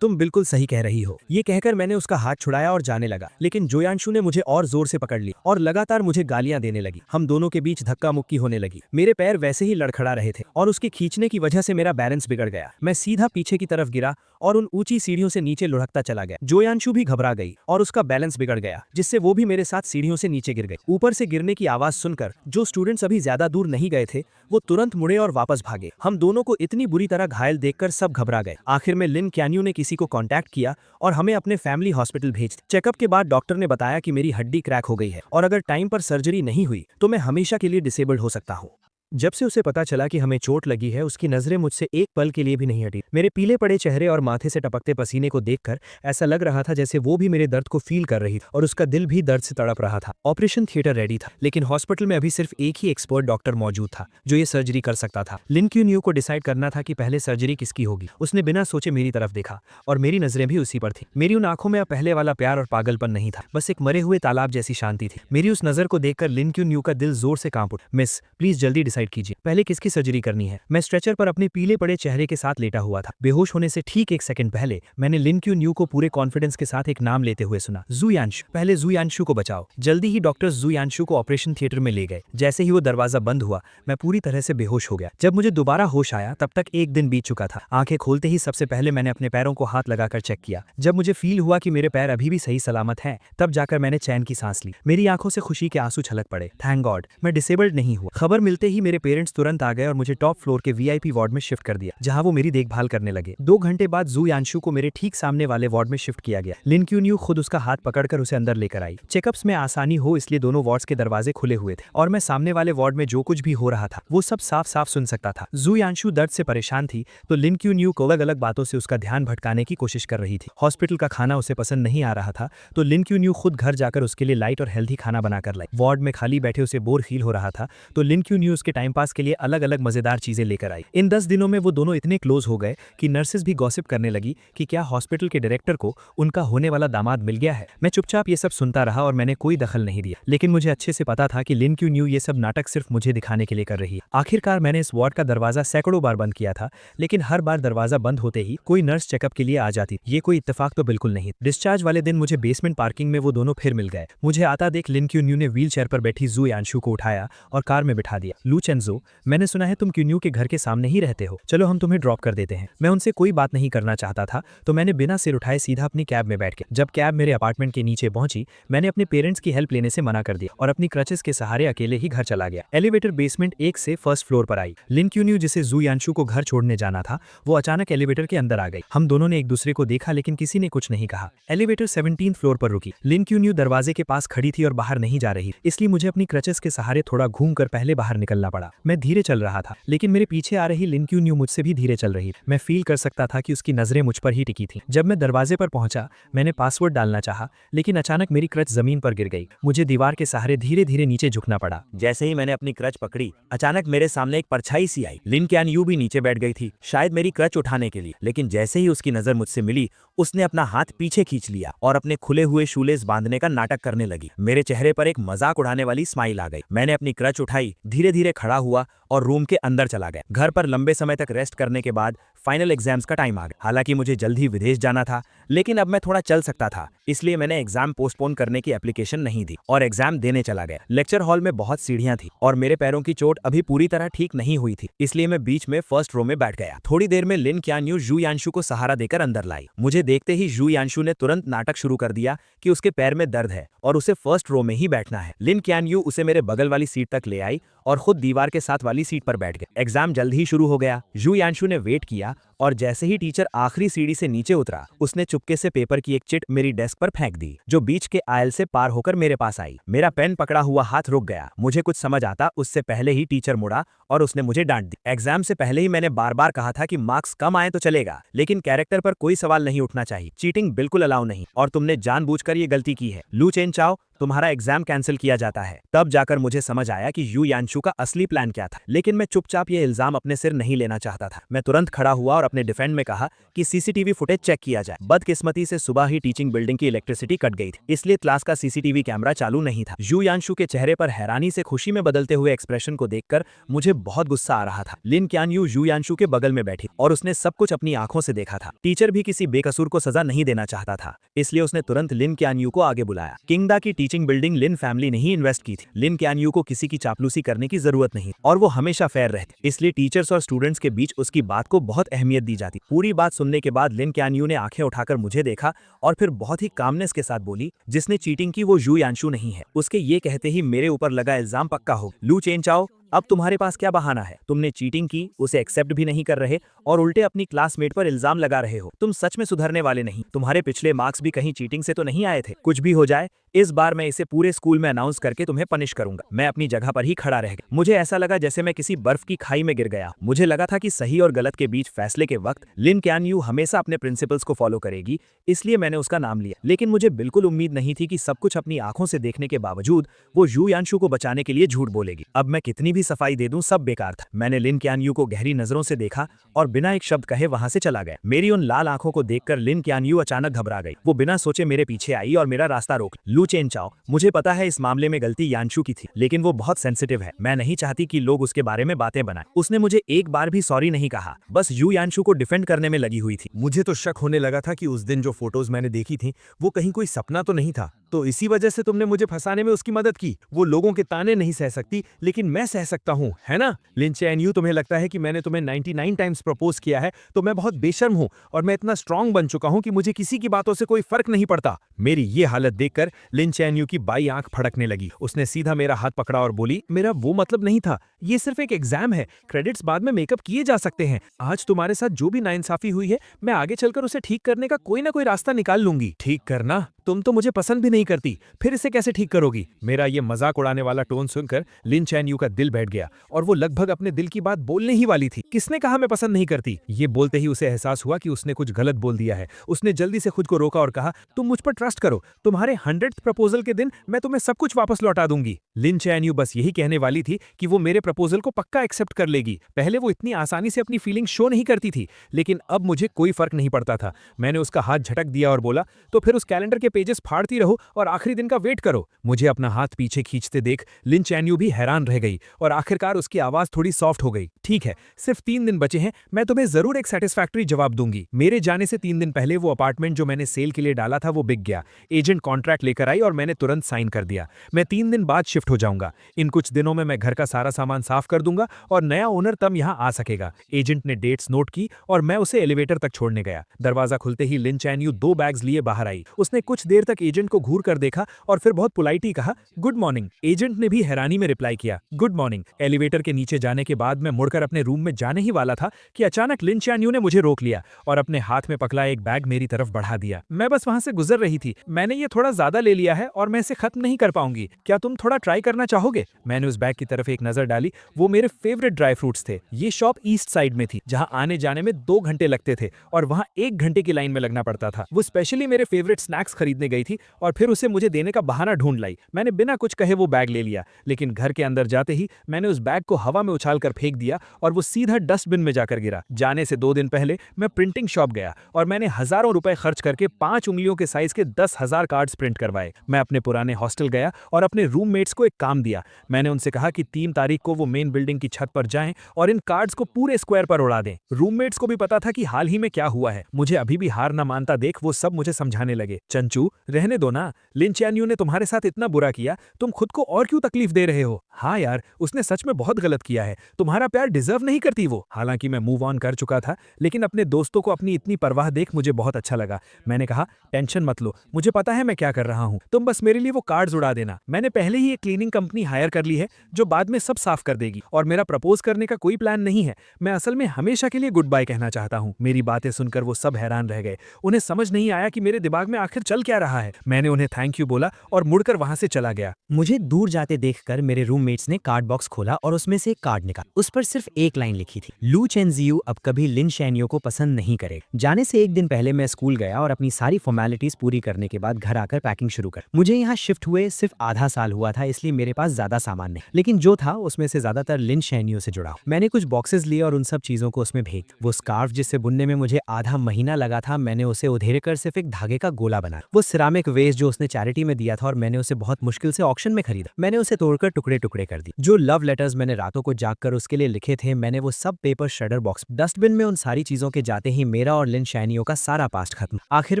तुम बिल्कुल सही कह रही हो। ये कहकर मैंने उसका हाथ छुड़ाया और जाने लगा, लेकिन जोयांशु ने मुझे और जोर से पकड़ लिया और लगातार मुझे गालियां देने लगी। हम दोनों के बीच धक्का मुक्की होने लगी। मेरे पैर वैसे ही लड़खड़ा रहे थे और उसके खींचने की वजह से मेरा बैलेंस बिगड़ गया। मैं सीधा पीछे की तरफ गिरा और उन ऊंची सीढ़ियों से नीचे लुढ़कता चला गया। जोयांशु भी घबरा गई और उसका बैलेंस बिगड़ गया, जिससे वो भी मेरे साथ सीढ़ियों से नीचे गिर गई। ऊपर से गिरने की आवाज सुनकर जो स्टूडेंट्स अभी ज्यादा दूर नहीं गए थे वो तुरंत मुड़े और वापस भागे। हम दोनों को इतनी बुरी तरह घायल देखकर सब घबरा गए। आखिर में लिन कैन्यू ने किसी को कॉन्टैक्ट किया और हमें अपने फैमिली हॉस्पिटल भेज दिया। चेकअप के बाद डॉक्टर ने बताया कि मेरी हड्डी क्रैक हो गई है और अगर टाइम पर सर्जरी नहीं हुई तो मैं हमेशा के लिए डिसेबल्ड हो सकता हूँ। जब से उसे पता चला कि हमें चोट लगी है, उसकी नजरें मुझसे एक पल के लिए भी नहीं हटी। मेरे पीले पड़े चेहरे और माथे से टपकते पसीने को देखकर ऐसा लग रहा था जैसे वो भी मेरे दर्द को फील कर रही थी और उसका दिल भी दर्द से तड़प रहा था। ऑपरेशन थिएटर रेडी था, लेकिन हॉस्पिटल में अभी सिर्फ एक ही एक्सपर्ट डॉक्टर मौजूद था जो ये सर्जरी कर सकता था। लिन क्यून्यू को डिसाइड करना था कि पहले सर्जरी किसकी होगी। उसने बिना सोचे मेरी तरफ देखा और मेरी नजरें भी उसी पर थी। मेरी उन आंखों में अब पहले वाला प्यार और पागलपन नहीं था, बस एक मरे हुए तालाब जैसी शांति थी। मेरी उस नजर को देखकर लिन क्यून्यू का दिल जोर से कांप उठा। मिस, प्लीज जल्दी डिसाइड कीजिए, पहले किसकी सर्जरी करनी है? मैं स्ट्रेचर पर अपने पीले पड़े चेहरे के साथ लेटा हुआ था। बेहोश होने से ठीक एक सेकंड पहले मैंने लिन क्यून्यू को पूरे कॉन्फिडेंस के साथ एक नाम लेते हुए सुना, जुयांशु। पहले जुयांशु को बचाओ। जल्दी ही डॉक्टर्स जुयांशु को ऑपरेशन थिएटर में ले गए। जैसे ही वो दरवाजा बंद हुआ मैं पूरी तरह से बेहोश हो गया। जब मुझे दोबारा होश आया तब तक एक दिन बीत चुका था। आंखें खोलते ही सबसे पहले मैंने अपने पैरों को हाथ लगाकर चेक किया। जब मुझे फील हुआ कि मेरे पैर अभी भी सही सलामत हैं, तब जाकर मैंने चैन की सांस ली। मेरी आंखों से खुशी के आंसू छलक पड़े। थैंक गॉड, मैं डिसेबल्ड नहीं हुआ। खबर मिलते ही मेरे पेरेंट्स तुरंत आ गए और मुझे टॉप फ्लोर के वीआईपी वार्ड में शिफ्ट कर दिया, जहां वो मेरी देखभाल करने लगे। 2 घंटे बाद जू यांशु को मेरे ठीक सामने वाले वार्ड में शिफ्ट किया गया। लिन क्यून्यू खुद उसका हाथ पकड़कर उसे अंदर लेकर आई। चेकअप्स में आसानी हो इसलिए दोनों वार्ड्स के दरवाजे खुले हुए थे और मैं सामने वाले वार्ड में जो कुछ भी हो रहा था वो सब साफ साफ सुन सकता था। जू यांशु दर्द से परेशान थी तो लिन क्यून्यू को अलग अलग बातों से उसका ध्यान भटकाने की कोशिश कर रही थी। हॉस्पिटल का खाना उसे पसंद नहीं आ रहा था तो लिन क्यून्यू खुद घर जाकर उसके लिए लाइट और हेल्दी खाना बनाकर लाई। वार्ड में खाली बैठे उसे बोर फील हो रहा था तो लिन क्यून्यू उसके टाइम पास के लिए अलग अलग मजेदार चीजें लेकर आई। इन 10 दिनों में वो दोनों इतने क्लोज हो गए कि नर्सेज भी गॉसिप करने लगी कि क्या हॉस्पिटल के डायरेक्टर को उनका होने वाला दामाद मिल गया है। मैं चुपचाप ये सब सुनता रहा और मैंने कोई दखल नहीं दिया, लेकिन मुझे अच्छे से पता था कि लिन क्यून्यू ये सब नाटक सिर्फ मुझे दिखाने के लिए कर रही है। आखिरकार मैंने इस वार्ड का दरवाजा सैकड़ों बार बंद किया था, लेकिन हर बार दरवाजा बंद होते ही कोई नर्स चेकअप के लिए आ जाती। ये कोई इत्तेफाक तो बिल्कुल नहीं। डिस्चार्ज वाले दिन मुझे बेसमेंट पार्किंग में वो दोनों फिर मिल गए। मुझे आता देख लिन क्यून्यू ने व्हील चेयर पर बैठी जू यांशु को उठाया और कार में बिठा दिया। लू चेंजो, मैंने सुना है तुम क्यून्यू के घर के सामने ही रहते हो, चलो हम तुम्हें ड्रॉप कर देते हैं। मैं उनसे कोई बात नहीं करना चाहता था तो मैंने बिना सिर उठाए सीधा अपनी कैब में बैठ गया। जब कैब मेरे अपार्टमेंट के नीचे पहुंची मैंने अपने पेरेंट्स की हेल्प लेने से मना कर दिया और अपनी क्रचेस के सहारे अकेले ही घर चला गया। एलिवेटर बेसमेंट 1 से फर्स्ट फ्लोर पर आई। लिन क्यून्यू जिसे जू यांशु को घर छोड़ने जाना था वो अचानक एलिवेटर के अंदर आ गई। हम दोनों ने एक दूसरे को देखा लेकिन किसी ने कुछ नहीं कहा। एलिवेटर 17 फ्लोर पर रुकी। लिन क्यून्यू दरवाजे के पास खड़ी थी और बाहर नहीं जा रही, इसलिए मुझे अपनी क्रचेस के सहारे थोड़ा घूमकर पहले बाहर निकलना पड़ा। मैं धीरे चल रहा था लेकिन मेरे पीछे आ रही लिन क्यून्यू मुझसे भी धीरे चल रही। मैं फील कर सकता था कि उसकी नजरें मुझ पर ही टिकी थी। जब मैं दरवाजे पर पहुंचा मैंने पासवर्ड डालना चाहा लेकिन अचानक मेरी क्रच जमीन पर गिर गई। मुझे दीवार के सहारे धीरे धीरे नीचे झुकना पड़ा। जैसे ही मैंने अपनी क्रच पकड़ी अचानक मेरे सामने एक परछाई सी आई। लिन क्यान भी नीचे बैठ गई थी, शायद मेरी क्रच उठाने के लिए, लेकिन जैसे ही उसकी नजर मुझसे मिली उसने अपना हाथ पीछे खींच लिया और अपने खुले हुए शूलेस बांधने का नाटक करने लगी। मेरे चेहरे पर एक मजाक उड़ाने वाली स्माइल आ गई। मैंने अपनी क्रच उठाई, धीरे धीरे खड़ा हुआ और रूम के अंदर चला गया। घर पर लंबे समय तक रेस्ट करने के बाद फाइनल एग्जाम्स का टाइम आ गया। हालांकि मुझे जल्द ही विदेश जाना था लेकिन अब मैं थोड़ा चल सकता था, इसलिए मैंने एग्जाम पोस्टपोन करने की एप्लीकेशन नहीं दी और एग्जाम देने चला गया। लेक्चर हॉल में बहुत सीढ़ियां थी और मेरे पैरों की चोट अभी पूरी तरह ठीक नहीं हुई थी, इसलिए मैं बीच में फर्स्ट रो में बैठ गया। थोड़ी देर में लिन क्यान जू यांशु को सहारा देकर अंदर लाई। मुझे देखते ही जू यांशु ने तुरंत नाटक शुरू कर दिया कि उसके पैर में दर्द है और उसे फर्स्ट रो में ही बैठना है। लिन क्यान उसे मेरे बगल वाली सीट तक ले आई और खुद दीवार के साथ वाली सीट पर बैठ गए। एग्जाम जल्द ही शुरू हो गया। जू यांशु ने वेट किया और जैसे ही टीचर आखिरी सीढ़ी से नीचे उतरा उसने चुपके से पेपर की एक चिट मेरी डेस्क पर फेंक दी जो बीच के आयल से पार होकर मेरे पास आई। मेरा पेन पकड़ा हुआ हाथ रुक गया। मुझे कुछ समझ आता उससे पहले ही टीचर मुड़ा और उसने मुझे डांट दी। एग्जाम से पहले ही मैंने बार बार कहा था कि मार्क्स कम आए तो चलेगा लेकिन कैरेक्टर पर कोई सवाल नहीं उठना चाहिए। चीटिंग बिल्कुल अलाउ नहीं और तुमने जानबूझकर ये गलती की है। लू चेन चाओ, तुम्हारा एग्जाम कैंसिल किया जाता है। तब जाकर मुझे समझ आया कि यू यांशु का असली प्लान क्या था, लेकिन मैं चुपचाप ये इल्जाम अपने सिर नहीं लेना चाहता था। मैं तुरंत खड़ा हुआ और अपने डिफेंड में कहा कि सीसीटीवी फुटेज चेक किया जाए। बदकिस्मती से सुबह ही टीचिंग बिल्डिंग की इलेक्ट्रिसिटी कट गई थी, इसलिए क्लास का सीसीटीवी कैमरा चालू नहीं था। यू यांशु के चेहरे पर हैरानी से खुशी में बदलते हुए एक्सप्रेशन को देखकर मुझे बहुत गुस्सा आ रहा था। लिन क्यान यू यांशु के बगल में बैठी और उसने सब कुछ अपनी आंखों से देखा था। टीचर भी किसी बेकसूर को सजा नहीं देना चाहता था, इसलिए उसने तुरंत लिन क्यान को आगे बुलाया। किंगडा की टीचिंग बिल्डिंग लिन फैमिली ने ही इन्वेस्ट की थी। लिन क्यान को किसी की चापलूसी करने की जरूरत नहीं और वो हमेशा फेयर रहती, इसलिए टीचर्स और स्टूडेंट्स के बीच उसकी बात को बहुत अहमियत दी जाती। पूरी बात सुनने के बाद लिन क्यान ने आंखें उठाकर मुझे देखा और फिर बहुत ही कामनेस के साथ बोली, जिसने चीटिंग की वो यू यांशु नहीं है। उसके ये कहते ही मेरे ऊपर लगा इल्जाम पक्का हो। लू चेन चाओ, अब तुम्हारे पास क्या बहाना है? तुमने चीटिंग की, उसे एक्सेप्ट भी नहीं कर रहे और उल्टे अपनी क्लासमेट पर इल्जाम लगा रहे हो। तुम सच में सुधरने वाले नहीं। तुम्हारे पिछले मार्क्स भी कहीं चीटिंग से तो नहीं आए थे? कुछ भी हो जाए इस बार मैं इसे पूरे स्कूल में अनाउंस करके तुम्हें पनिश करूंगा। मैं अपनी जगह पर ही खड़ा रह गया। मुझे ऐसा लगा जैसे मैं किसी बर्फ की खाई में गिर गया। मुझे लगा था कि सही और गलत के बीच फैसले के वक्त लिन क्यान हमेशा अपने प्रिंसिपल्स को फॉलो करेगी, इसलिए मैंने उसका नाम लिया। लेकिन मुझे बिल्कुल उम्मीद नहीं थी कि सब कुछ अपनी आंखों से देखने के बावजूद वो यू यांशु को बचाने के लिए झूठ बोलेगी। अब मैं कितनी भी सफाई दे दूं सब बेकार था। मैंने लिन क्यान को गहरी नजरों से देखा और बिना एक शब्द कहे वहां से चला गया। मेरी उन लाल आंखों को देखकर लिन क्यान अचानक घबरा गई। वो बिना सोचे मेरे पीछे आई और मेरा रास्ता रोक। लू चेन चाओ, मुझे पता है इस मामले में गलती यांशु की थी, लेकिन वो बहुत सेंसिटिव है। मैं नहीं चाहती कि लोग उसके बारे में बातें बनाएं। उसने मुझे एक बार भी सॉरी नहीं कहा, बस यू यांशु को डिफेंड करने में लगी हुई थी। मुझे तो शक होने लगा था कि उस दिन जो फोटोज मैंने देखी थी वो कहीं कोई सपना तो नहीं था, तो इसी वजह से तुमने मुझे फंसाने में उसकी मदद की। वो लोगों के ताने नहीं सह सकती, लेकिन मैं सह सकता हूँ, है ना? लिन चैन यू, तुम्हें लगता है कि मैंने तुम्हें 99 टाइम्स प्रपोज किया है तो मैं बहुत बेशर्म हूँ और मैं इतना स्ट्रांग बन चुका हूँ कि मुझे किसी की बातों से कोई फर्क नहीं पड़ता। मेरी ये हालत देखकर लिन चैन यू की बाई आंख फड़कने लगी। उसने सीधा मेरा हाथ पकड़ा और बोली, मेरा वो मतलब नहीं था, ये सिर्फ एक एग्जाम है, क्रेडिट्स बाद में मेकअप किए जा सकते हैं। आज तुम्हारे साथ जो भी नाइंसाफी हुई है, मैं आगे चलकर उसे ठीक करने का कोई ना कोई रास्ता निकाल लूंगी। ठीक करना? तुम तो मुझे पसंद भी नहीं करती, फिर इसे कैसे ठीक करोगी? मेरा ये मजाक उड़ाने वाला टोन सुनकर लिन चैन यू का दिल बैठ गया और वो लगभग अपने दिल की बात बोलने ही वाली थी। किसने कहा मैं पसंद नहीं करती? ये बोलते ही उसे एहसास हुआ कि उसने कुछ गलत बोल दिया है। उसने जल्दी से खुद को रोका और कहा, तुम मुझ पर ट्रस्ट करो, तुम्हारे 100th प्रपोजल के दिन मैं तुम्हें सब कुछ वापस लौटा दूंगी। लिन चैन यू बस यही कहने वाली थी कि वो मेरे प्रपोजल को पक्का एक्सेप्ट कर लेगी। पहले वो इतनी आसानी से अपनी फीलिंग शो नहीं करती थी, लेकिन अब मुझे कोई फर्क नहीं पड़ता था। मैंने उसका हाथ झटक दिया और बोला, तो फिर उस कैलेंडर के पेजेस फाड़ती रहो और आखिरी दिन का वेट करो। मुझे अपना हाथ पीछे खींचते देख लिन चैन यू भी हैरान रह गई और आखिरकार उसकी आवाज थोड़ी सॉफ्ट हो गई। ठीक है, सिर्फ 3 दिन बचे हैं, मैं तुम्हें जरूर एक सेटिस्फैक्टरी जवाब दूंगी। मेरे जाने से 3 दिन पहले वो अपार्टमेंट जो मैंने सेल के लिए डाला था वो बिक गया। एजेंट कॉन्ट्रैक्ट लेकर आई और मैंने तुरंत साइन कर दिया। मैं 3 दिन बाद शिफ्ट हो जाऊंगा। इन कुछ दिनों में मैं घर का सारा सामान साफ कर दूंगा और नया ओनर तब यहाँ आ सकेगा। एजेंट ने डेट्स नोट की और मैं उसे एलिवेटर तक छोड़ने गया। दरवाजा खुलते ही लिन चैन यू 2 बैग्स लिए बाहर आई। उसने कुछ देर तक एजेंट को घूर कर देखा और फिर बहुत पोलाइटली कहा, गुड मॉर्निंग। एजेंट ने भी हैरानी में रिप्लाई किया, गुड मॉर्निंग। एलिवेटर के नीचे जाने के बाद मैं मुड़कर अपने रूम में जाने ही वाला था कि अचानक लिन चैन यू ने मुझे रोक लिया और अपने हाथ में पकड़ा एक बैग मेरी तरफ बढ़ा दिया। मैं बस वहां से गुजर रही थी, मैंने ये थोड़ा ज्यादा ले लिया है और मैं इसे खत्म नहीं कर पाऊंगी, क्या तुम थोड़ा ट्राई करना चाहोगे? मैंने उस बैग की तरफ एक नजर डाली। वो मेरे फेवरेट ड्राई फ्रूट्स थे। ये शॉप ईस्ट साइड में थी जहां आने जाने में 2 घंटे लगते थे और वहां 1 घंटे की लाइन में लगना पड़ता था। वो स्पेशली मेरे फेवरेट स्नैक्स खरीदने गई थी और फिर उसे मुझे देने का बहाना ढूंढ लाई। मैंने बिना कुछ कहे वो बैग ले लिया, लेकिन घर के अंदर जाते ही मैंने उस बैग को हवा में उछाल कर फेंक दिया और वो सीधा डस्टबिन में जाकर गिरा। जाने से 2 दिन पहले मैं प्रिंटिंग शॉप गया और मैंने हजारों रुपए खर्च करके 5 उंगलियों के साइज के 10,000 कार्ड्स प्रिंट करवाए। मैं अपने पुराने हॉस्टल गया और अपने रूममेट्स को एक काम दिया। मैंने उनसे कहा कि 3 तारीख को वो मेन बिल्डिंग की छत पर जाएं और इन कार्ड्स को पूरे स्क्वायर पर उड़ा दें। रूममेट्स को भी पता था कि हाल ही में क्या हुआ है। मुझे अभी भी हार न मानता देख वो सब मुझे समझाने लगे, चंचू रहने दो ना, लिन चैन यू ने तुम्हारे साथ इतना बुरा किया, तुम खुद को और क्यों तकलीफ दे रहे हो? हाँ यार, उसने सच में बहुत गलत किया है, तुम्हारा प्यार डिजर्व नहीं करती वो। हालांकि मैं मूव ऑन कर चुका था, लेकिन अपने दोस्तों को अपनी इतनी परवाह देख मुझे बहुत अच्छा लगा। मैंने कहा, टेंशन मत लो, मुझे पता है मैं क्या कर रहा हूँ, तुम बस मेरे लिए वो कार्ड्स उड़ा देना। मैंने पहले ही एक क्लीनिंग कंपनी हायर कर ली है जो बाद में सब साफ कर देगी और मेरा प्रपोज करने का कोई प्लान नहीं है। मैं असल में हमेशा के लिए गुड बाय कहना चाहता हूँ। मेरी बातें सुनकर वो सब हैरान रह गए। उन्हें समझ नहीं आया कि मेरे दिमाग में आखिर चल क्या रहा है। मैंने उन्हें थैंक यू बोला और मुड़कर वहां से चला गया। मुझे दूर जाते देखकर मेरे रूममेट्स ने कार्ड बॉक्स खोला और उसमें से एक कार्ड निकाला। उस पर सिर्फ एक लाइन लिखी थी, लू चेनजियू अब कभी लिन शैनियो को पसंद नहीं करेगा। जाने से 1 दिन पहले मैं स्कूल गया और अपनी सारी फॉर्मेलिटीज पूरी करने के बाद घर आकर पैकिंग शुरू कर। मुझे यहाँ शिफ्ट हुए सिर्फ आधा साल हुआ था, इसलिए मेरे पास ज्यादा सामान नहीं, लेकिन जो था उसमें से ज्यादातर लिन शैनियो से जुड़ा। मैंने कुछ बॉक्सेस लिए और उन सब चीजों को उसमें भेज। वो स्कार्फ जिससे बुनने में मुझे आधा महीना लगा था, मैंने उसे उधेड़ कर सिर्फ एक धागे का गोला बनाया। वो सिरामिक वेस्ट जो उसने चैरिटी में दिया था और मैंने उसे बहुत मुश्किल से ऑक्शन में खरीदा। मैंने उसे तोड़कर टुकड़े टुकड़े कर दी। जो लव लेटर्स मैंने रातों को जागकर उसके लिए लिखे थे, मैंने वो सब पेपर श्रेडर बॉक्स डस्टबिन में। उन सारी चीजों के जाते ही मेरा और लिन शैनियो का सारा पास्ट खत्म। आखिर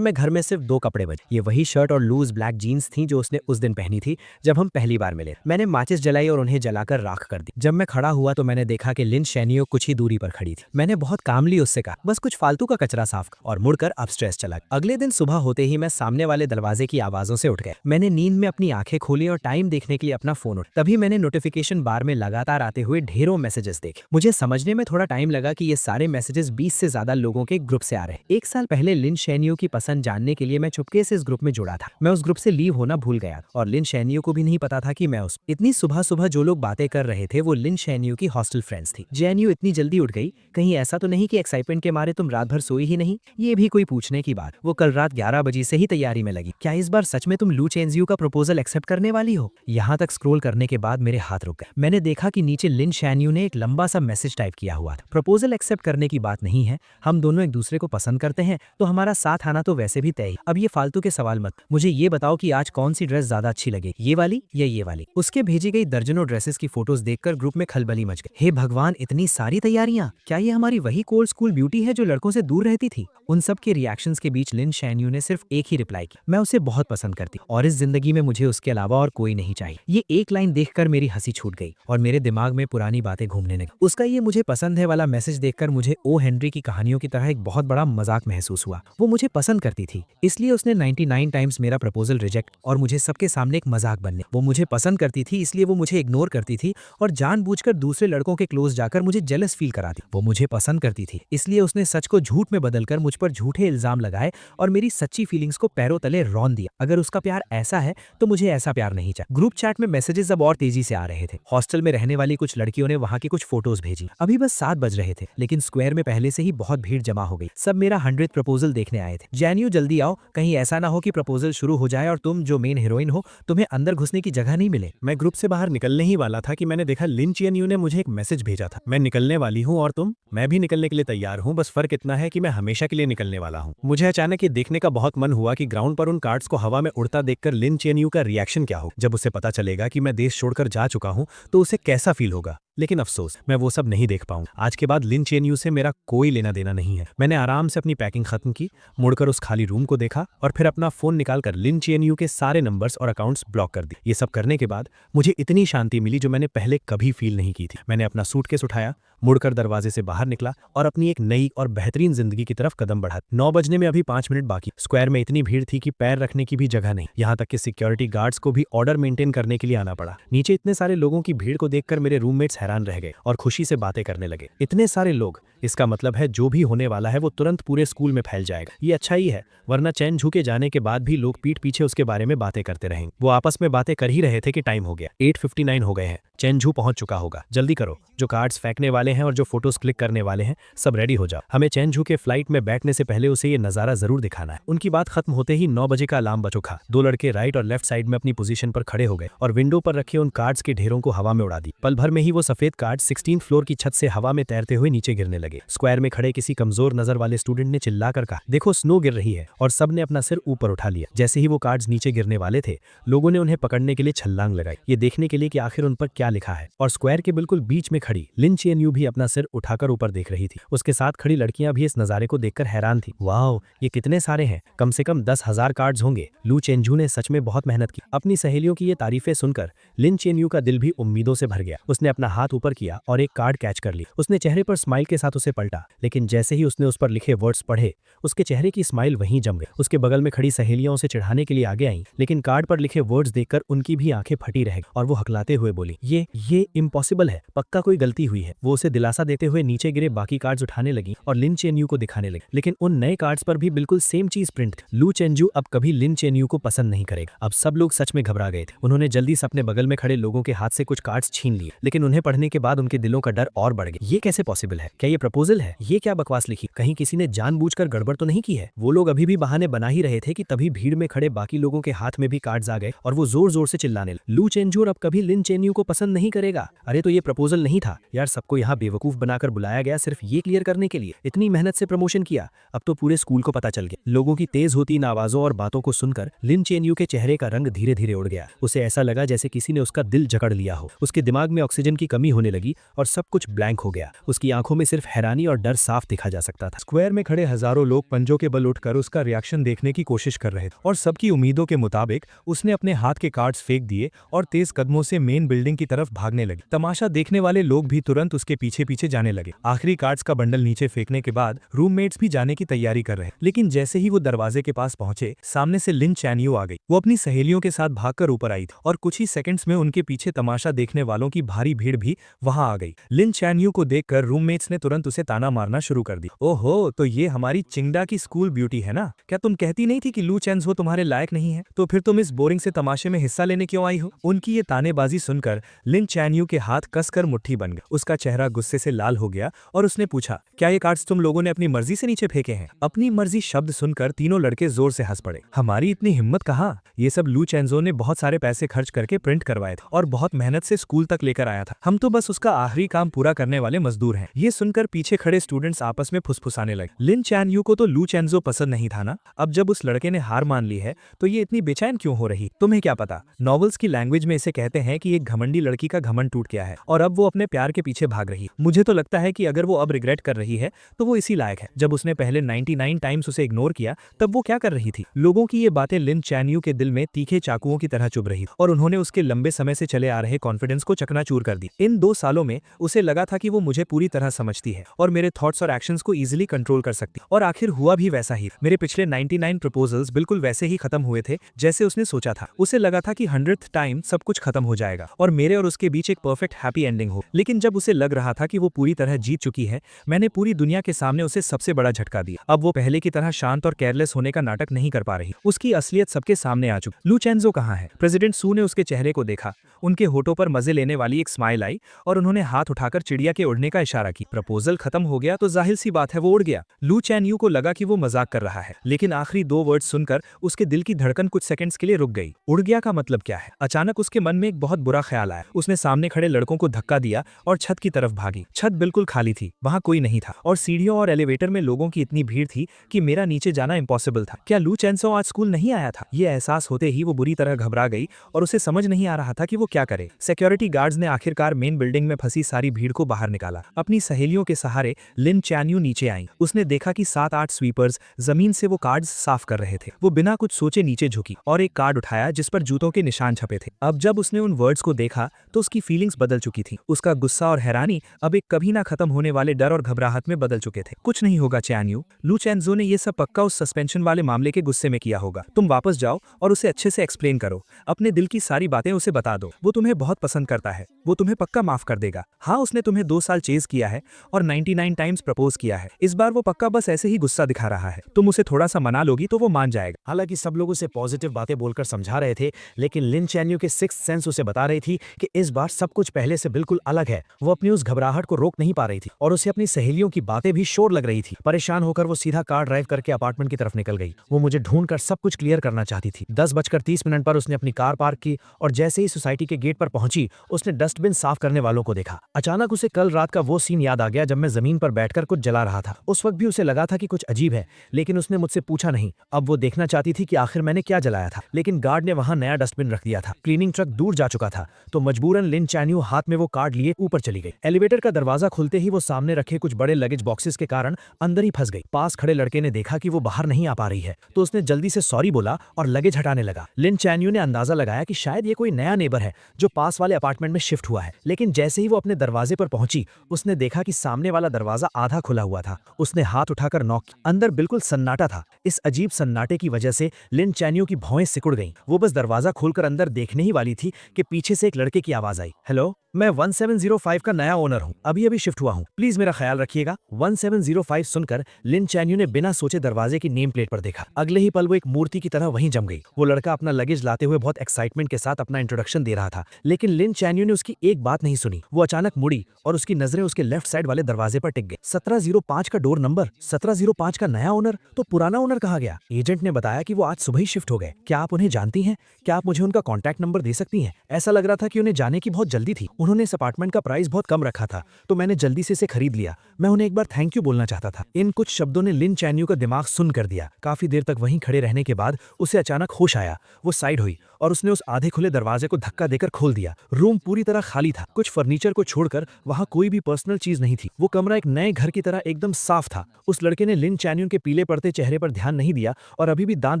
में घर में सिर्फ 2 कपड़े बचे। ये वही शर्ट और लूज ब्लैक जीन्स थी जो उसने उस दिन पहनी थी जब हम पहली बार मिले। मैंने माचिस जलाई और उन्हें जलाकर राख कर दी। जब मैं खड़ा हुआ तो मैंने देखा कि लिन शैनियो कुछ ही दूरी पर खड़ी थी। मैंने बहुत कामली उससे कहा, बस कुछ फालतू का कचरा साफ कर, और मुड़कर अपस्टेयर्स चला गया। अगले दिन सुबह होते ही मैं सामने वाले दरवाजे की आवाजों से उठ गया। मैंने नींद में अपनी आंखें खोली और टाइम देखने के लिए अपना फोन उठाया। तभी मैंने नोटिफिकेशन बार में लगातार आते हुए ढेरों मैसेजेस देखे। मुझे समझने में थोड़ा टाइम लगा कि ये सारे मैसेजेस 20 से ज्यादा लोगों के ग्रुप से आ रहे हैं। 1 साल पहले लिन शैनियो की पसंद जानने के लिए मैं चुपके से इस ग्रुप में जुड़ा था। मैं उस ग्रुप से लीव होना भूल गया और लिन शैनियो को भी नहीं पता था कि मैं उस इतनी सुबह सुबह जो लोग बातें कर रहे थे वो लिन शैनियो की हॉस्टल फ्रेंड्स थी। जैनियो इतनी जल्दी उठ गई, कहीं ऐसा तो नहीं कि एक्साइटमेंट के मारे तुम रात भर सोई ही नहीं? ये भी कोई पूछने की बात। वो कल रात 11 बजे से ही तैयारी में लगी। क्या इस बार सच में तुम लू चेनजियू का प्रपोजल एक्सेप्ट करने वाली हो? यहाँ तक स्क्रॉल करने के बाद मेरे हाथ रुक गए। मैंने देखा कि नीचे लिन शैनियो ने एक लंबा सा मैसेज टाइप किया हुआ था। प्रपोजल एक्सेप्ट करने की बात नहीं है, हम दोनों एक दूसरे को पसंद करते हैं तो हमारा साथ आना तो वैसे भी तय। अब ये फालतू के सवाल मत, मुझे ये बताओ कि आज कौन सी ड्रेस ज्यादा अच्छी लगे, ये वाली या ये वाली? उसके भेजी गई दर्जनों ड्रेसेस की फोटोज देखकर ग्रुप में खलबली मच गई। हे भगवान, इतनी सारी तैयारियां! क्या ये हमारी वही कोल्ड स्कूल ब्यूटी है जो लड़कों से दूर रहती थी? उन सब के रिएक्शंस के बीच लिन शैनियो ने सिर्फ एक ही रिप्लाई रिप्लाई की, मैं उसे बहुत पसंद करती और इस जिंदगी में मुझे उसके अलावा और कोई नहीं चाहिए। ये एक लाइन देखकर मेरी हंसी छूट गई और मेरे दिमाग में पुरानी बातें घूमने लगी। उसका ये मुझे पसंद है वाला मैसेज देखकर मुझे ओ हेनरी की कहानियों की तरह एक बहुत बड़ा मजाक महसूस हुआ। वो मुझे पसंद करती थी, इसलिए उसने 99 टाइम्स मेरा प्रपोजल रिजेक्ट और मुझे सबके सामने एक मजाक बनने। वो मुझे पसंद करती थी, इसलिए वो मुझे इग्नोर करती थी और जानबूझकर दूसरे लड़कों के क्लोज जाकर मुझे जेलस फील कराती। वो मुझे पसंद करती थी, इसलिए उसने सच को झूठ में बदलकर मुझ पर झूठे इल्जाम लगाए और मेरी सच्ची फीलिंग्स को पैरों तले रौंद दिया। अगर उसका प्यार ऐसा है तो मुझे ऐसा प्यार नहीं चाहिए। ग्रुप चैट में मैसेजेस अब और तेजी से आ रहे थे। हॉस्टल में रहने वाली कुछ लड़कियों ने वहां की कुछ फोटोज भेजी। अभी बस 7 बज रहे थे, लेकिन स्क्वायर में पहले से ही बहुत भीड़ जमा हो गई। सब मेरा 100th प्रपोजल देखने आए थे। जैन्यू जल्दी आओ, कहीं ऐसा ना हो कि प्रपोजल शुरू हो जाए और तुम जो मेन हीरोइन हो तुम्हें अंदर घुसने की जगह नहीं मिले। मैं ग्रुप से बाहर निकलने ही वाला था कि मैंने देखा लिन चियन ने मुझे एक मैसेज भेजा था, मैं निकलने वाली हूँ और तुम। मैं भी निकलने के लिए तैयार हूँ, बस फर्क इतना है कि मैं हमेशा के लिए निकलने वाला हूँ। मुझे अचानक ये देखने का बहुत मन हुआ कि ग्राउंड पर उन कार्ड्स को हवा में उड़ता देखकर लिन चियन का रिएक्शन क्या हो। जब उसे पता चलेगा कि मैं देश छोड़कर जा चुका हूँ तो उसे कैसा फील होगा। लेकिन अफसोस, मैं वो सब नहीं देख पाऊंगा। आज के बाद लिन चियन से मेरा कोई लेना देना नहीं है। मैंने आराम से अपनी पैकिंग खत्म की, मुड़कर उस खाली रूम को देखा और फिर अपना फोन निकालकर लिन चियन के सारे नंबर्स और अकाउंट्स ब्लॉक कर दिए। ये सब करने के बाद मुझे इतनी शांति मिली जो मैंने पहले कभी फील नहीं की थी। मैंने अपना सूटकेस उठाया, मुड़कर दरवाजे से बाहर निकला और अपनी एक नई और बेहतरीन जिंदगी की तरफ कदम बढ़ा। 9 बजने में अभी 5 मिनट बाकी। स्क्वायर में इतनी भीड़ थी कि पैर रखने की भी जगह नहीं। यहाँ तक कि सिक्योरिटी गार्ड्स को भी ऑर्डर मेंटेन करने के लिए आना पड़ा। नीचे इतने सारे लोगों की भीड़ को देखकर मेरे रूममेट्स हैरान रह गए और खुशी से बातें करने लगे। इतने सारे लोग, इसका मतलब है जो भी होने वाला है वो तुरंत पूरे स्कूल में फैल जाएगा। ये अच्छा ही है, वरना चैन झू के जाने के बाद भी लोग पीठ पीछे उसके बारे में बातें करते रहेंगे। वो आपस में बातें कर ही रहे थे कि टाइम हो गया। 8:59 हो गए हैं। चैन झू पहुंच चुका होगा। जल्दी करो, जो कार्ड्स फेंकने वाले हैं और जो फोटोज क्लिक करने वाले हैं सब रेडी हो जाओ। हमें चैन झू के फ्लाइट में बैठने से पहले उसे ये नजारा जरूर दिखाना है। उनकी बात खत्म होते ही 9 बजे का अलार्म बज उठा। 2 लड़के राइट और लेफ्ट साइड में अपनी पोजीशन पर खड़े हो गए और विंडो पर रखे उन कार्ड्स के ढेरों को हवा में उड़ा दी। पल भर में ही वो सफेद कार्ड 16th फ्लोर की छत से हवा में तैरते हुए नीचे गिरने लगे। स्क्वायर में खड़े किसी कमजोर नजर वाले स्टूडेंट ने चिल्लाकर कहा, देखो स्नो गिर रही है, और सबने अपना सिर ऊपर उठा लिया। जैसे ही वो कार्ड्स नीचे गिरने वाले थे, लोगों ने उन्हें पकड़ने के लिए छलांग लगाई, ये देखने के लिए कि आखिर उन पर क्या लिखा है। और स्क्वायर के बिल्कुल बीच में खड़ी लिन चियन भी अपना सिर उठाकर ऊपर देख रही थी। उसके साथ खड़ी लड़कियां भी इस नजारे को देखकर हैरान थी। वाओ, ये कितने सारे हैं, कम से कम 10,000 कार्ड्स होंगे। लू चेंजू ने सच में बहुत मेहनत की। अपनी सहेलियों की ये तारीफें सुनकर लिन चियन का दिल भी उम्मीदों से भर गया। उसने अपना हाथ ऊपर किया और एक कार्ड कैच कर ली। उसने चेहरे पर स्माइल के साथ उसे पलटा, लेकिन जैसे ही उसने उस पर लिखे वर्ड्स पढ़े, उसके चेहरे की स्माइल वहीं जम गई। उसके बगल में खड़ी सहेलियां उसे चिढ़ाने के लिए आगे आईं, लेकिन कार्ड पर लिखे वर्ड्स देखकर उनकी भी आंखें फटी रह गई और वो हकलाते हुए बोली, ये इम्पॉसिबल है, पक्का कोई गलती हुई है। वो उसे दिलासा देते हुए नीचे गिरे बाकी कार्ड्स उठाने लगी और लिन चेन्यू को दिखाने लगी, लेकिन उन नए कार्ड्स पर भी बिल्कुल सेम चीज प्रिंट थी। लू चेंजू अब कभी लिन चेन्यू को पसंद नहीं करेगा। अब सब लोग सच में घबरा गए थे। उन्होंने जल्दी से अपने बगल में खड़े लोगों के हाथ से कुछ कार्ड्स छीन लिए, लेकिन उन्हें पढ़ने के बाद उनके दिलों का डर और बढ़ गया। ये कैसे पॉसिबल है? क्या ये प्रपोजल है? ये क्या बकवास लिखी? कहीं किसी ने जानबूझकर गड़बड़ तो नहीं की है? वो लोग अभी भी बहाने बना ही रहे थे कि तभी भीड़ में खड़े बाकी लोगों के हाथ में भी कार्ड्स आ गए और वो जोर जोर से चिल्लाने लगे, लू चेंजू अब कभी लिन चेन्यू को पसंद नहीं करेगा। अरे तो ये प्रपोजल नहीं था यार, सबको यहाँ बेवकूफ बनाकर बुलाया गया सिर्फ ये क्लियर करने के लिए। इतनी मेहनत से प्रमोशन किया, अब तो पूरे स्कूल को पता चल गया। लोगों की तेज होती इन आवाजों और बातों को सुनकर लिन चेन्यू के चेहरे का रंग धीरे धीरे उड़ गया। उसे ऐसा लगा जैसे किसी ने उसका दिल जकड़ लिया हो। उसके दिमाग में ऑक्सीजन की कमी होने लगी और सब कुछ ब्लैंक हो गया। उसकी आंखों में सिर्फ हैरानी और डर साफ दिखा जा सकता था। स्क्वायर में खड़े हजारों लोग पंजों के बल उठकर उसका रिएक्शन देखने की कोशिश कर रहे थे और सबकी उम्मीदों के मुताबिक उसने अपने हाथ के कार्ड्स फेंक दिए और तेज कदमों से मेन बिल्डिंग की तरफ भागने लगी। तमाशा देखने वाले लोग भी तुरंत उसके पीछे पीछे जाने लगे। आखिरी कार्ड्स का बंडल नीचे फेंकने के बाद रूममेट्स भी जाने की तैयारी कर रहे, लेकिन जैसे ही वो दरवाजे के पास पहुंचे, सामने से लिन चैन्यू आ गई। वो अपनी सहेलियों के साथ भागकर ऊपर आई और कुछ ही सेकंड्स में उनके पीछे तमाशा देखने वालों की भारी भीड़ भी वहां आ गई। लिन चैन्यू को देखकर रूममेट्स ने तुरंत उसे ताना मारना शुरू कर दी। ओहो, तो ये हमारी चिंगडा की स्कूल ब्यूटी है ना? क्या तुम कहती नहीं थी कि लू चेंजू तुम्हारे लायक नहीं है? तो फिर तुम इस बोरिंग से तमाशे में हिस्सा लेने क्यों आई हो? उनकी ये तानेबाजी सुनकर लिन चैन्यू के हाथ कसकर मुट्ठी बन गए। उसका चेहरा गुस्से से लाल हो गया और उसने पूछा, क्या ये कार्ड्स तुम लोगों ने अपनी मर्जी से नीचे फेंके हैं? अपनी मर्जी शब्द सुनकर तीनों लड़के जोर से हंस पड़े। हमारी इतनी हिम्मत कहाँ? ये सब लू चेंजो ने बहुत सारे पैसे खर्च करके प्रिंट करवाए थे और बहुत मेहनत से स्कूल तक लेकर आया था। हम तो बस उसका आखिरी काम पूरा करने वाले मजदूर हैं। ये सुनकर पीछे खड़े स्टूडेंट्स आपस में फुसफुसाने लगे। लिन चैन्यू को तो लू चेंजो पसंद नहीं था ना? अब जब उस लड़के ने हार मान ली है तो ये इतनी बेचैन क्यों हो रही? तुम्हें क्या पता, नॉवेल्स की लैंग्वेज में इसे कहते हैं कि एक घमंडी लड़की का घमंड टूट गया है और अब वो अपने प्यार के पीछे भाग रही है। जाएगी। मुझे तो लगता है कि अगर वो अब रिग्रेट कर रही है तो वो इसी लायक है। जब उसने पहले 99 टाइम्स उसे इग्नोर किया तब वो क्या कर रही थी? लोगों की ये बातें लिन चैनयू के दिल में तीखे चाकुओं की तरह चुभ रही और उन्होंने उसके लंबे समय से चले आ रहे कॉन्फिडेंस को चकनाचूर कर दी। इन 2 सालों में उसे लगा था कि वो मुझे पूरी तरह समझती है और मेरे थॉट्स और एक्शंस को इजीली कंट्रोल कर सकती, और आखिर हुआ भी वैसा ही। मेरे पिछले 99 प्रपोजल्स बिल्कुल वैसे ही खत्म हुए थे जैसे उसने सोचा था। उसे लगा था कि 100th टाइम सब कुछ खत्म हो जाएगा और मेरे और उसके बीच एक परफेक्ट हैप्पी एंडिंग हो। लेकिन जब उसे लग रहा था कि वो पूरी तरह जीत चुकी है, मैंने पूरी दुनिया के सामने उसे सबसे बड़ा झटका दिया। अब वो पहले की तरह शांत और केयरलेस होने का नाटक नहीं कर पा रही। उसकी असलियत सबके सामने आ चुकी। लू चेंजो कहाँ है? प्रेसिडेंट सू ने उसके चेहरे को देखा। उनके होठों पर मजे लेने वाली एक स्माइल आई और उन्होंने हाथ उठाकर चिड़िया के उड़ने का इशारा की। प्रपोजल खत्म हो गया तो जाहिर सी बात है वो उड़ गया। लू चैनयू को लगा कि वो मजाक कर रहा है, लेकिन आखिरी 2 वर्ड सुनकर उसके दिल की धड़कन कुछ सेकंड्स के लिए रुक गई। उड़ गया का मतलब क्या है? अचानक उसके मन में एक बहुत बुरा ख्याल आया। उसने सामने खड़े लड़कों को धक्का दिया और छत की तरफ भागी। छत बिल्कुल खाली थी, वहां कोई नहीं था और सीढ़ियों और एलिवेटर में लोगों की इतनी भीड़ थी कि मेरा नीचे जाना इम्पॉसिबल था। क्या लू चेंसो आज स्कूल नहीं आया था? ये एहसास होते ही वो बुरी तरह घबरा गई और उसे समझ नहीं आ रहा था कि वो क्या करे। सिक्योरिटी गार्ड्स ने आखिरकार मेन बिल्डिंग में फंसी सारी भीड़ को बाहर निकाला। अपनी सहेलियों के सहारे लिन चैनयू नीचे आई। उसने देखा कि 7-8 स्वीपर्स जमीन से वो कार्ड्स साफ कर रहे थे। वो बिना कुछ सोचे नीचे झुकी और एक कार्ड उठाया जिस पर जूतों के निशान छपे थे। अब जब उसने उन वर्ड्स को देखा तो उसकी फीलिंग्स बदल चुकी थी। उसका गुस्सा और हैरानी अब एक कभी ना खत्म होने वाले डर और घबराहट में बदल चुके थे। कुछ नहीं होगा चैनयू, लू चेंजो ने ये सब पक्का उस सस्पेंशन वाले मामले के गुस्से में किया होगा। तुम वापस जाओ और उसे अच्छे से एक्सप्लेन करो। अपने दिल की सारी बातें उसे बता दो। वो तुम्हें बहुत पसंद करता है, वो तुम्हें पक्का माफ कर देगा। हाँ, उसने तुम्हें 2 साल चेज किया है और 99 टाइम्स प्रपोज किया है। इस बार वो पक्का बस ऐसे ही गुस्सा दिखा रहा है। तुम उसे थोड़ा सा मना लोगी तो वो मान जाएगा। हालांकि सब लोग उसे पॉजिटिव बातें बोलकर समझा रहे थे, लेकिन लिन चैनयू के सिक्स्थ सेंस उसे बता रही थी कि इस बार सब कुछ पहले से बिल्कुल अलग है। वो अपनी उस घबराहट को रोक नहीं पा रही थी और उसे अपनी सहेलियों की बातें भी शोर लग रही थी। परेशान होकर वो सीधा कार ड्राइव करके अपार्टमेंट की तरफ निकल गई। वो मुझे ढूंढकर सब कुछ क्लियर करना चाहती थी। 10:30 पर उसने अपनी कार पार्क की और जैसे ही सोसाइटी के गेट पर पहुंची, उसने डस्टबिन साफ करने वालों को देखा। अचानक उसे कल रात का वो सीन याद आ गया जब मैं जमीन पर बैठकर कुछ जला रहा था। उस वक्त भी उसे लगा था कि कुछ अजीब है, लेकिन उसने मुझसे पूछा नहीं। अब वो देखना चाहती थी कि आखिर मैंने क्या जलाया था, लेकिन गार्ड ने वहां नया डस्टबिन रख दिया था। क्लीनिंग ट्रक दूर जा चुका था, तो मजबूरन लिन चैनयू हाथ में वो कार्ड लिए ऊपर चली गई। एलिवेटर का दरवाजा खुलते ही वो सामने रखे कुछ बड़े लगेज बॉक्सेस के कारण अंदर ही फंस गई। पास खड़े लड़के ने देखा कि वो बाहर नहीं आ पा रही है, तो उसने जल्दी से सॉरी बोला और लगेज हटाने लगा। लिन चैनयू ने अंदाजा लगाया कि शायद ये कोई नया नेबर है जो पास वाले अपार्टमेंट में शिफ्ट हुआ है, लेकिन जैसे ही वो अपने दरवाजे पर पहुंची, उसने देखा कि सामने वाला दरवाजा आधा खुला हुआ था। उसने हाथ उठाकर नॉक किया। अंदर बिल्कुल सन्नाटा था। इस अजीब सन्नाटे की वजह से लिन चैनयू की भौएं सिकुड़ गईं। वो बस दरवाजा खोलकर अंदर देखने ही वाली थी कि पीछे से एक लड़के की आवाज आई, हेलो, मैं 1705 का नया ओनर हूँ, अभी शिफ्ट हुआ हूँ, प्लीज मेरा ख्याल रखिएगा। 1705 सुनकर लिन चैनयू ने बिना सोचे दरवाजे की नेम प्लेट पर देखा। अगले ही पल वो एक मूर्ति की तरह वहीं जम गई। वो लड़का अपना लगेज लाते हुए बहुत एक्साइटमेंट के साथ अपना इंट्रोडक्शन दे रहा था, लेकिन लिन चैनयू ने उसकी एक बात नहीं सुनी। वो अचानक मुड़ी और उसकी नजरें उसके लेफ्ट साइड वाले दरवाजे पर टिक गई। 1705 का डोर नंबर, 1705 का नया ओनर, तो पुराना ओनर कहाँ गया? एजेंट ने बताया कि वो आज सुबह ही शिफ्ट हो गए। क्या आप उन्हें जानती हैं? क्या आप मुझे उनका कॉन्टैक्ट नंबर दे सकती हैं? ऐसा लग रहा था कि उन्हें जाने की बहुत जल्दी थी। उन्होंने इस अपार्टमेंट का प्राइस बहुत कम रखा था, तो मैंने जल्दी से इसे खरीद लिया। मैं उन्हें एक बार थैंक यू बोलना चाहता था। इन कुछ शब्दों ने लिन चैनयू का दिमाग सुन कर दिया। काफी देर तक वहीं खड़े रहने के बाद उसे अचानक होश आया। वो साइड हुई और उसने उस आधे खुले दरवाजे को धक्का देकर खोल दिया। रूम पूरी तरह खाली था। कुछ फर्नीचर को छोड़कर वहां कोई भी पर्सनल चीज नहीं थी। वो कमरा एक नए घर की तरह एकदम साफ था। उस लड़के ने लिन चैनयू के पीले पड़ते चेहरे पर ध्यान नहीं दिया और अभी भी दांत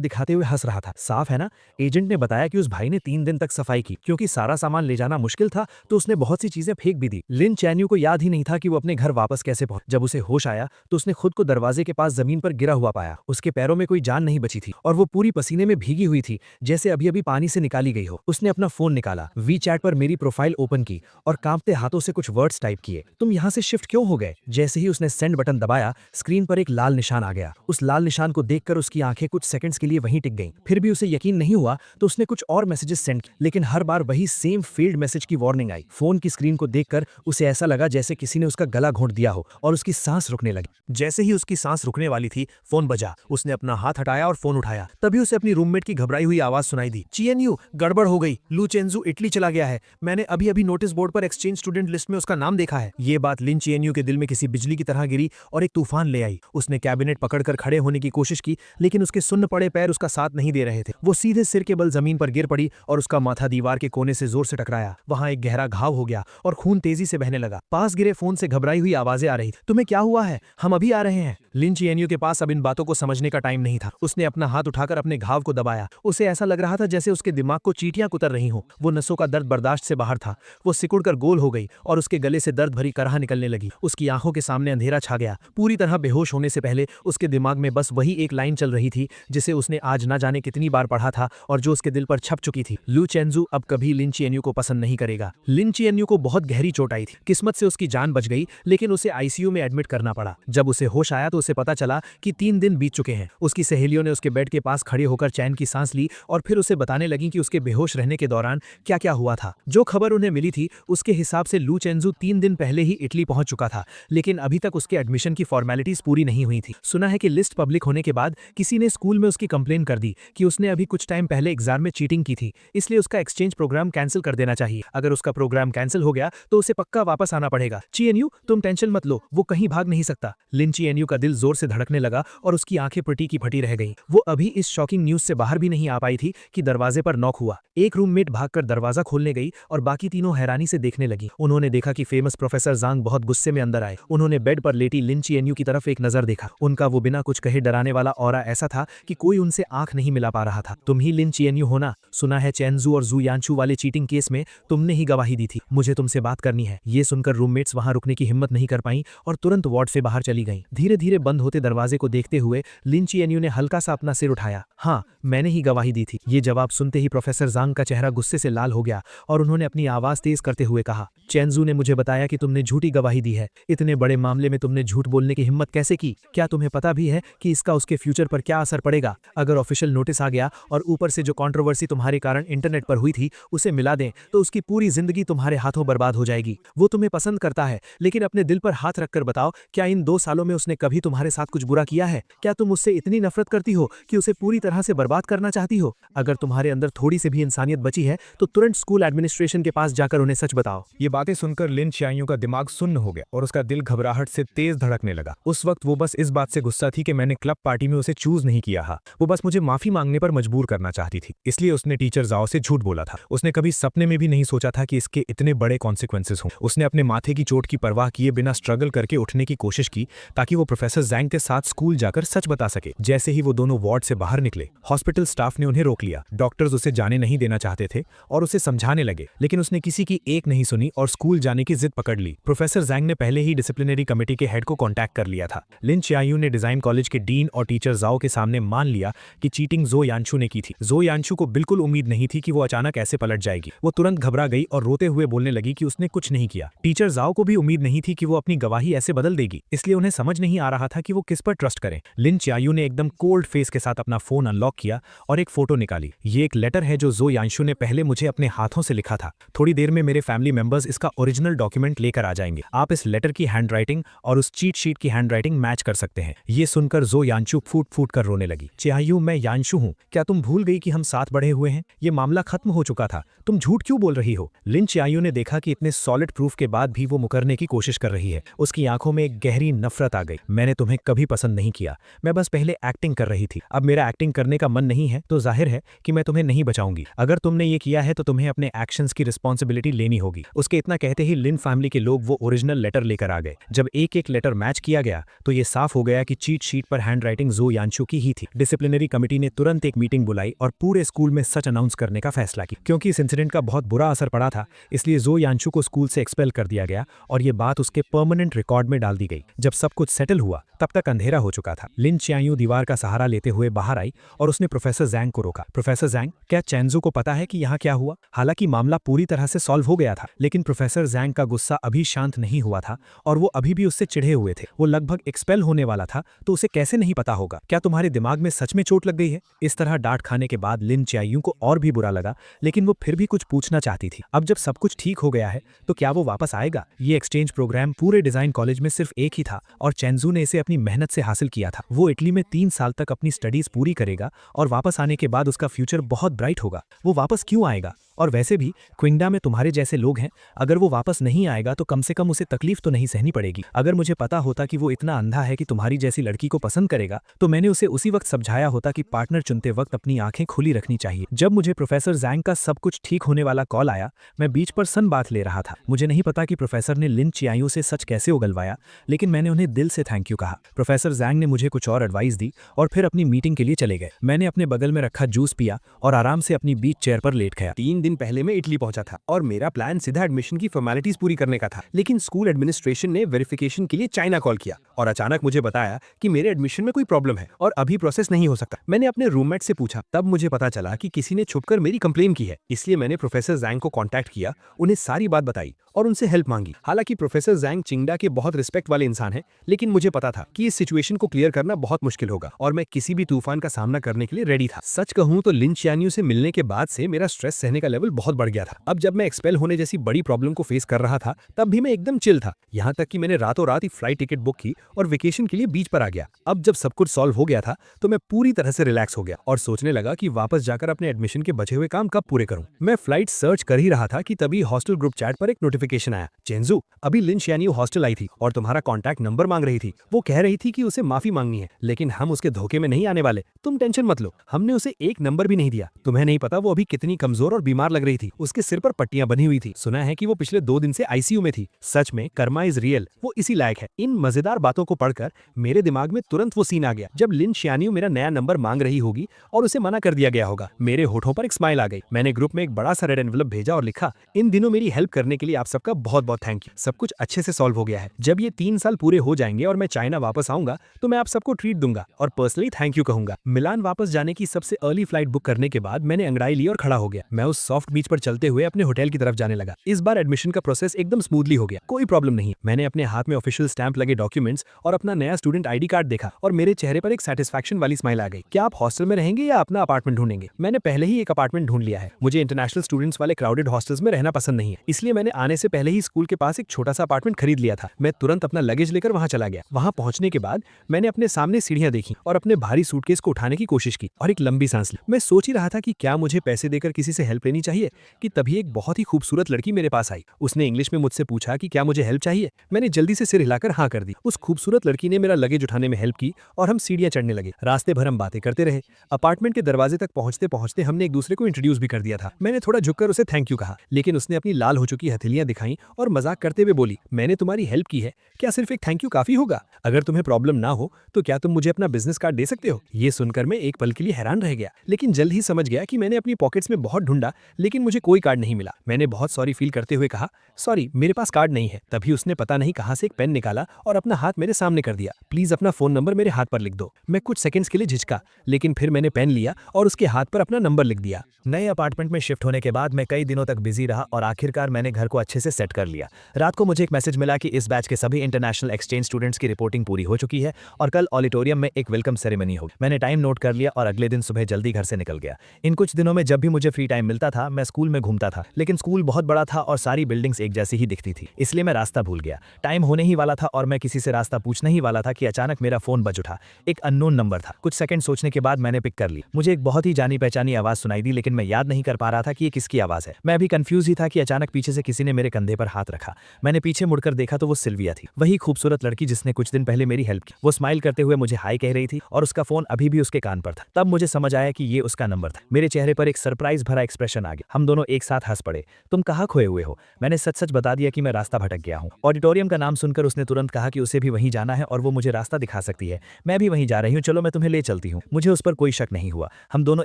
दिखाते हुए हंस रहा था। साफ है ना? एजेंट ने बताया कि उस भाई ने 3 दिन तक सफाई की, क्योंकि सारा सामान ले जाना मुश्किल था, तो उसने बहुत सी चीजें फेंक भी दी। लिन चैनयू को याद ही नहीं था कि वो अपने घर वापस कैसे पहुंचा। जब उसे होश आया तो उसने खुद को दरवाजे के पास जमीन पर गिरा हुआ पाया। उसके पैरों में कोई जान नहीं बची थी और वो पूरी पसीने में भीगी हुई थी, जैसे अभी अभी पानी से निकाली गई हो। उसने अपना फोन निकाला, वी चैट पर मेरी प्रोफाइल ओपन की और कांपते हाथों से कुछ वर्ड्स टाइप किए। तुम यहाँ से शिफ्ट क्यों हो गए? जैसे ही उसने सेंड बटन दबाया, स्क्रीन पर एक लाल निशान आ गया। उस लाल निशान को देखकर उसकी आंखें कुछ सेकंड्स के लिए वहीं टिक गईं। फिर भी उसे यकीन नहीं हुआ तो उसने कुछ और मैसेजेस सेंड किए, लेकिन हर बार वही सेम फेल्ड मैसेज की वार्निंग आई। फोन की स्क्रीन को देखकर उसे ऐसा लगा जैसे किसी ने उसका गला घोंट दिया हो और उसकी सांस रुकने लगी। जैसे ही उसकी सांस रुकने वाली थी, फोन बजा। उसने अपना हाथ हटाया और फोन उठाया। तभी उसे अपनी रूममेट की घबराई हुई आवाज सुनाई दी, चियन चिएनयू, गड़बड़ हो गई। लू चेंजू इटली चला गया है। मैंने अभी अभी नोटिस बोर्ड पर एक्सचेंज स्टूडेंट लिस्ट में उसका नाम देखा है। ये बात लिन चिएनयू के दिल में किसी बिजली की तरह गिरी और एक तूफान ले आई। उसने कैबिनेट पकड़कर खड़े होने की कोशिश की, लेकिन उसके सुन्न पड़े पैर उसका साथ नहीं दे रहे थे। वो सीधे सिर के बल जमीन पर गिर पड़ी और उसका माथा दीवार के कोने से जोर से टकराया। वहां एक गहरा घाव हो गया और खून तेजी से बहने लगा। पास गिरे फोन से घबराई हुई आवाजें आ रही थी। तुम्हें क्या हुआ है? हम अभी आ रहे हैं। लिन चिएनयू के पास अब इन बातों को समझने का टाइम नहीं था। उसने अपना हाथ उठाकर अपने घाव को दबाया। उसे ऐसा लग रहा था जैसे उसके दिमाग को चींटियां कुतर रही हों। वो नसों का दर्द बर्दाश्त से बाहर था। वो सिकुड़कर गोल हो गई और उसके गले से दर्द भरी कराह निकलने लगी। उसकी आंखों के सामने अंधेरा छा गया। पूरी तरह बेहोश होने से पहले उसके दिमाग में बस वही एक लाइन चल रही थी जिसे उसने आज ना जाने कितनी बार पढ़ा था और जो उसके दिल पर छप चुकी थी। लू चेंजू अब कभी लिन चिएनयू को पसंद नहीं करेगा। लिन चिएनयू को बहुत गहरी चोट आई थी। किस्मत से उसकी जान बच गई, लेकिन उसे आईसीयू में एडमिट करना पड़ा। जब उसे होश आया तो उसे पता चला कि 3 दिन बीत चुके हैं। उसकी सहेलियों ने उसके बेड के पास खड़े होकर चैन की सांस ली और फिर उसे बताने लगी कि उसके बेहोश रहने के दौरान क्या क्या हुआ था। जो खबर उन्हें मिली थी उसके हिसाब से लू चेंजू 3 दिन पहले ही इटली पहुंच चुका था, लेकिन अभी तक उसके एडमिशन की फॉर्मेलिटीज पूरी नहीं हुई थी। सुना है कि लिस्ट पब्लिक होने के बाद किसी ने स्कूल में उसकी कंप्लेन कर दी कि उसने अभी कुछ टाइम पहले एग्जाम में चीटिंग की थी, इसलिए उसका एक्सचेंज प्रोग्राम कैंसिल कर देना चाहिए। अगर उसका प्रोग्राम कैंसिल हो गया तो उसे पक्का वापस आना पड़ेगा। चिएनयू, तुम टेंशन मत लो, वो कहीं भाग नहीं सकता। लिन चिएनयू का दिल जोर से धड़कने लगा और उसकी आंखें फटी की फटी रह गईं। वो अभी इस शॉकिंग न्यूज से बाहर भी नहीं आ पाई थी कि दरवाजे पर नॉक हुआ। एक रूममेट भागकर दरवाजा खोलने गई और बाकी तीनों हैरानी से देखने लगी। उन्होंने देखा कि फेमस प्रोफेसर जांग बहुत गुस्से में अंदर आए। उन्होंने बेड पर लेटी लिन चिएनयू की तरफ एक नजर देखा। उनका वो बिना कुछ कहे डराने वाला ऑरा ऐसा था कि कोई उनसे आंख नहीं मिला पा रहा था। तुम ही लिन चिएनयू हो ना? सुना है चेंजू और जू यानचू वाले चीटिंग केस में तुमने ही गवाही दी थी। मुझे तुमसे बात करनी है। ये सुनकर रूममेट्स वहां रुकने की हिम्मत नहीं कर पाई और तुरंत वार्ड से बाहर चली गईं। धीरे धीरे बंद होते दरवाजे को देखते हुए लिन चिएनयू ने हल्का सा अपना सिर उठाया। हाँ, मैंने ही गवाही दी थी। ये जवाब सुनते ही प्रोफेसर जांग का चेहरा गुस्से से लाल हो गया और उन्होंने अपनी आवाज तेज करते हुए कहा, चेंजू ने मुझे बताया कि तुमने झूठी गवाही दी है। इतने बड़े मामले में तुमने झूठ बोलने की हिम्मत कैसे की? क्या तुम्हें पता भी है कि इसका उसके फ्यूचर पर क्या असर पड़ेगा? अगर ऑफिशियल नोटिस आ गया और ऊपर से जो कंट्रोवर्सी तुम्हारे कारण इंटरनेट पर हुई थी उसे मिला दें तो उसकी पूरी जिंदगी तुम्हारे हाथों बर्बाद हो जाएगी। वो तुम्हें पसंद करता है, लेकिन अपने दिल पर हाथ रखकर बताओ, क्या इन 2 सालों में उसने कभी तुम्हारे साथ कुछ बुरा किया है? क्या तुम उससे इतनी नफरत करती हो कि उसे पूरी तरह से बर्बाद करना चाहती हो? अगर तुम्हारे अंदर थोड़ी सी भी इंसानियत बची है तो तुरंत स्कूल एडमिनिस्ट्रेशन के पास जाकर उन्हें सच बताओ। ये बातें सुनकर लिन चिएनयू का दिमाग सुन्न हो गया और उसका दिल घबराहट से तेज धड़कने लगा। उस वक्त वो बस इस बात से गुस्सा थी कि मैंने क्लब पार्टी में उसे चूज नहीं किया था। वो बस मुझे माफी मांगने पर मजबूर करना चाहती थी, इसलिए उसने टीचर जाओ से झूठ बोला था। उसने कभी सपने में भी नहीं सोचा था कि इसके इतने बड़े कॉन्सिक्वेंसेस हों। उसने अपने माथे की चोट की परवाह किए बिना स्ट्रगल करके उठने की कोशिश की ताकि वो प्रोफेसर जैंग के साथ स्कूल जाकर सच बता सके। जैसे ही वो दोनों वार्ड से बाहर निकले, हॉस्पिटल स्टाफ ने उन्हें रोक लिया। डॉक्टर्स उसे जाने नहीं देना चाहते थे और उसे समझाने लगे, लेकिन उसने किसी की एक नहीं सुनी और स्कूल जाने की जिद पकड़ ली। प्रोफेसर जैंग ने पहले ही डिसिप्लिनरी कमेटी के हेड को कांटेक्ट कर लिया था। लिन चिएनयू ने डिजाइन कॉलेज के डीन और टीचर जाओ के सामने मान लिया कि चीटिंग जो यानचू ने की थी। जो यानचू को बिल्कुल उम्मीद नहीं थी कि वो अचानक ऐसे पलट जाएगी। वो तुरंत घबरा गई और रोते हुए बोलने लगी कि उसने कुछ नहीं किया। टीचर जाओ को भी उम्मीद नहीं थी कि वो अपनी गवाही ऐसे बदल देगी, इसलिए उन्हें समझ नहीं आ रहा था कि वो किस पर ट्रस्ट करें। लिन चिएनयू ने एकदम कोल्ड फेस के साथ अपना फोन अनलॉक किया और एक फोटो निकाली। ये एक लेटर है जो यानचू ने पहले मुझे अपने हाथों से लिखा था। थोड़ी देर में मेरे फैमिली मेंबर्स इसका ओरिजिनल डॉक्यूमेंट लेकर आ जाएंगे। आप इस लेटर की हैंडराइटिंग और उस चीट शीट की हैंडराइटिंग मैच कर सकते हैं। ये सुनकर जो यानचू फूट फूट कर रोने लगी। चिएनयू, मैं यानचू हूँ। क्या तुम भूल गई कि हम साथ बढ़े हुए हैं? ये मामला खत्म हो चुका था। तुम झूठ क्यों बोल रही हो? लिन चिएनयू ने देखा कि इतने सॉलिड प्रूफ के बाद भी वो मुकरने की कोशिश कर रही है। उसकी आंखों में एक गहरी नफरत आ गई। मैंने तुम्हें कभी पसंद नहीं किया, मैं बस पहले एक्टिंग कर रही थी। अब मेरा एक्टिंग करने का मन नहीं है तो जाहिर है कि मैं तुम्हें नहीं बचाऊंगी। अगर तुमने ये किया है तो तुम्हें अपने एक्शंस की रिस्पॉन्सिबिलिटी लेनी होगी। उसके इतना कहते ही लिन फैमिली के लोग वो ओरिजिनल लेटर लेकर आ गए। जब एक एक लेटर मैच किया गया तो ये साफ हो गया कि चीट शीट पर हैंडराइटिंग जो यानचू की ही थी। डिसिप्लिनरी कमेटी ने तुरंत एक मीटिंग बुलाई और पूरे स्कूल में सच अनाउंस करने का फैसला किया। क्योंकि इस इंसिडेंट का बहुत बुरा असर पड़ा था, इसलिए जो यानचू को स्कूल से एक्सपेल कर दिया गया और ये बात उसके परमानेंट रिकॉर्ड में डाल दी गई। जब सब कुछ सेटल हुआ तब तक अंधेरा हो चुका था। लिन चिएनयू दीवार का सहारा लेते हुए बाहर आई और उसने प्रोफेसर जैंग को रोका। प्रोफेसर जैंग, क्या चेंजू को पता है कि यहाँ क्या हुआ? हालांकि मामला पूरी तरह से सॉल्व हो गया था, लेकिन प्रोफेसर जैंग का गुस्सा अभी शांत नहीं हुआ था और वो अभी भी उससे चिढ़े हुए थे। वो लगभग एक्सपेल होने वाला था, तो उसे कैसे नहीं पता होगा? क्या तुम्हारे दिमाग में सच में चोट लग गई है? इस तरह डांट खाने के बाद लिन चिएनयू को और भी बुरा लगा, लेकिन वो फिर भी कुछ पूछना चाहती थी। अब जब सब कुछ ठीक हो गया है तो क्या वो वापस आएगा? ये एक्सचेंज प्रोग्राम पूरे डिजाइन कॉलेज में सिर्फ एक ही था और चेंजू ने इसे अपनी मेहनत से हासिल किया था। वो इटली में 3 साल तक अपनी स्टडीज पूरी करेगा और वापस आने के बाद उसका फ्यूचर बहुत ब्राइट होगा। वो वापस क्यों आएगा? और वैसे भी क्विंगडा में तुम्हारे जैसे लोग हैं, अगर वो वापस नहीं आएगा तो कम से कम उसे तकलीफ तो नहीं सहनी पड़ेगी। अगर मुझे पता होता कि वो इतना अंधा है कि तुम्हारी जैसी लड़की को पसंद करेगा तो मैंने उसे उसी वक्त समझाया होता कि पार्टनर चुनते वक्त अपनी आंखें खुली रखनी चाहिए। जब मुझे प्रोफेसर जैंग का सब कुछ ठीक होने वाला कॉल आया, मैं बीच पर सन बात ले रहा था। मुझे नहीं पता कि प्रोफेसर ने लिन चियायू से सच कैसे उगलवाया, लेकिन मैंने उन्हें दिल से थैंक यू कहा। प्रोफेसर जैंग ने मुझे कुछ और एडवाइस दी और फिर अपनी मीटिंग के लिए चले गए। मैंने अपने बगल में रखा जूस पिया और आराम से अपनी बीच चेयर पर लेट गया। 3 दिन पहले मैं इटली पहुंचा था और मेरा प्लान सीधा एडमिशन की फॉर्मेलिटीज पूरी करने का था, लेकिन स्कूल एडमिनिस्ट्रेशन ने वेरिफिकेशन के लिए चाइना कॉल किया और अचानक मुझे बताया कि मेरे एडमिशन में कोई प्रॉब्लम है और अभी प्रोसेस नहीं हो सकता। मैंने अपने रूममेट से पूछा, तब मुझे पता चला कि किसी ने छुपकर मेरी कंप्लेन की है। इसलिए मैंने प्रोफेसर जैंग को कांटेक्ट किया, उन्हें सारी बात बताई और उनसे हेल्प मांगी। हालांकि प्रोफेसर जैंग चिंगडा के बहुत रिस्पेक्ट वाले इंसान हैं, लेकिन मुझे पता था कि इस सिचुएशन को क्लियर करना बहुत मुश्किल होगा और मैं किसी भी तूफान का सामना करने के लिए रेडी था। सच कहूं तो लिन चियान्यू से मिलने के बाद से मेरा स्ट्रेस सहने का लेवल बहुत बढ़ गया था। अब जब मैं एक्सपेल होने जैसी बड़ी प्रॉब्लम को फेस कर रहा था तब भी मैं एकदम चिल था, यहाँ तक कि मैंने रातों रात ही फ्लाइट टिकट बुक की और वेकेशन के लिए बीच पर आ गया। अब जब सब कुछ सॉल्व हो गया था तो मैं पूरी तरह से रिलैक्स हो गया और सोचने लगा कि वापस जाकर अपने एडमिशन के बचे हुए काम कब पूरे करूं। मैं फ्लाइट सर्च कर ही रहा था कि तभी हॉस्टल ग्रुप चैट पर एक नोटिफिकेशन आया, चेंजू अभी लिन चियान्यू हॉस्टल आई थी और तुम्हारा कॉन्टैक्ट नंबर मांग रही थी। वो कह रही थी कि उसे माफी मांगनी है, लेकिन हम उसके धोखे में नहीं आने वाले, तुम टेंशन मत लो। हमने उसे एक नंबर भी नहीं दिया। तुम्हें नहीं पता वो अभी कितनी कमजोर और बीमार लग रही थी, उसके सिर पर पट्टियां बनी हुई थी। सुना है कि वो पिछले 2 दिन से आईसीयू में थी। सच में कर्मा इज रियल, वो इसी लायक है। इन मजेदार बातों को पढ़कर मेरे दिमाग में तुरंत वो सीन आ गया जब लिन चियान्यू मेरा नया नंबर मांग रही होगी और उसे मना कर दिया गया होगा। मेरे होठों पर एक स्माइल आ गई। मैंने ग्रुप में एक बड़ा सा रेड एनवलप भेजा और लिखा, इन दिनों मेरी हेल्प करने के लिए आप सबका बहुत बहुत थैंक यू। सब कुछ अच्छे से सॉल्व हो गया है। जब ये 3 साल पूरे हो जाएंगे और मैं चाइना वापस आऊंगा तो मैं आप सबको ट्रीट दूंगा और पर्सनली थैंक यू कहूंगा। मिलान वापस जाने की सबसे अर्ली फ्लाइट बुक करने के बाद मैंने अंगड़ाई ली और खड़ा हो गया। मैं उस सॉफ्ट बीच पर चलते हुए अपने होटल की तरफ जाने लगा। इस बार एडमिशन का प्रोसेस एकदम स्मूथली हो गया, कोई प्रॉब्लम नहीं। मैंने अपने हाथ में ऑफिशियल स्टैंप लगे डॉक्यूमेंट्स और अपना नया स्टूडेंट आईडी कार्ड देखा और मेरे चेहरे पर एक सेटिस्फैक्शन वाली स्माइल आ गई। क्या आप हॉस्टल में रहेंगे या अपना अपार्टमेंट ढूंढेंगे? मैंने पहले ही एक अपार्टमेंट ढूंढ लिया है। मुझे इंटरनेशनल स्टूडेंट्स वाले क्राउडेड हॉस्टल्स में रहना पसंद नहीं है, इसलिए मैंने आने से पहले ही स्कूल के पास एक छोटा सा अपार्टमेंट खरीद लिया था। मैं तुरंत अपना लगेज लेकर वहां चला गया। वहां पहुंचने के बाद मैंने अपने सामने सीढ़ियां देखी और अपने भारी सूटकेस को उठाने की कोशिश की और एक लंबी सांस ली। मैं सोच ही रहा था कि क्या मुझे पैसे देकर किसी से हेल्प लेनी चाहिए कि तभी एक बहुत ही खूबसूरत लड़की मेरे पास आई। उसने इंग्लिश में मुझसे पूछा कि क्या मुझे हेल्प चाहिए। मैंने जल्दी से सिर हिलाकर हाँ कर दी। उस खूबसूरत लड़की ने मेरा लगेज उठाने में हेल्प की और हम सीढ़ियां चढ़ने लगे। रास्ते भर हम बातें करते रहे। अपार्टमेंट के दरवाजे तक पहुंचते पहुंचते हमने एक दूसरे को इंट्रोड्यूस भी कर दिया था। मैंने थोड़ा झुककर उसे थैंक यू कहा, लेकिन उसने अपनी लाल हो चुकी हथेलियां दिखाई और मजाक करते हुए बोली, मैंने तुम्हारी हेल्प की है, क्या सिर्फ एक थैंक यू काफी होगा? अगर तुम्हें प्रॉब्लम ना हो तो क्या तुम मुझे अपना बिजनेस कार्ड दे सकते हो? ये सुनकर मैं एक पल के लिए हैरान रह गया, लेकिन जल्द ही समझ गया कि मैंने अपनी पॉकेट्स में बहुत ढूंढा लेकिन मुझे कोई कार्ड नहीं मिला। मैंने बहुत सॉरी फील करते हुए कहा, सॉरी मेरे पास कार्ड नहीं है। तभी उसने पता नहीं कहां से एक पेन निकाला और अपना हाथ मेरे सामने कर दिया। प्लीज अपना फोन नंबर मेरे हाथ पर लिख दो। मैं कुछ सेकंड्स के लिए झिझका, लेकिन फिर मैंने पेन लिया और उसके हाथ पर अपना नंबर लिख दिया। नए अपार्टमेंट में शिफ्ट होने के बाद मैं कई दिनों तक बिजी रहा और आखिरकार मैंने घर को अच्छे से सेट कर लिया। रात को मुझे एक मैसेज मिला कि इस बैच के सभी इंटरनेशनल एक्सचेंज स्टूडेंट्स की रिपोर्टिंग पूरी हो चुकी है और कल ऑडिटोरियम में एक वेलकम सेरेमनी होगी। मैंने टाइम नोट कर लिया और अगले दिन सुबह जल्दी घर से निकल गया। इन कुछ दिनों में जब भी मुझे फ्री टाइम मिलता था मैं स्कूल में घूमता था, लेकिन स्कूल बहुत बड़ा था और सारी बिल्डिंग्स एक जैसी ही दिखती थी, इसलिए मैं रास्ता भूल गया। टाइम होने ही वाला था और मैं किसी से रास्ता पूछने ही वाला था कि अचानक मेरा फोन बज उठा। एक अननोन नंबर था। कुछ सेकंड सोचने के बाद मैंने पिक कर ली। मुझे एक बहुत ही जानी पहचानी आवाज सुनाई दी, लेकिन मैं याद नहीं कर पा रहा था कि ये किसकी आवाज है। मैं अभी कंफ्यूज ही था कि अचानक पीछे से किसी ने मेरे कंधे पर हाथ रखा। मैंने पीछे मुड़कर देखा तो वो सिल्विया थी, वही खूबसूरत लड़की जिसने कुछ दिन पहले मेरी हेल्प की। वो स्माइल करते हुए मुझे हाय कह रही थी और उसका फोन अभी भी उसके कान पर था। तब मुझे समझ आया कि ये उसका नंबर था। मेरे चेहरे पर एक सरप्राइज भरा एक्सप्रेशन आ गया। हम दोनों एक साथ हंस पड़े। तुम कहाँ खोए हुए हो? मैंने सच सच बता दिया कि मैं रास्ता भटक गया हूँ। ऑडिटोरियम का नाम सुनकर उसने तुरंत कहा कि उसे भी वहीं जाना है और वो मुझे रास्ता दिखा सकती है। मैं भी वहीं जा रही हूँ, चलो मैं तुम्हें ले चलती हूँ। मुझे उस पर कोई शक नहीं हुआ। हम दोनों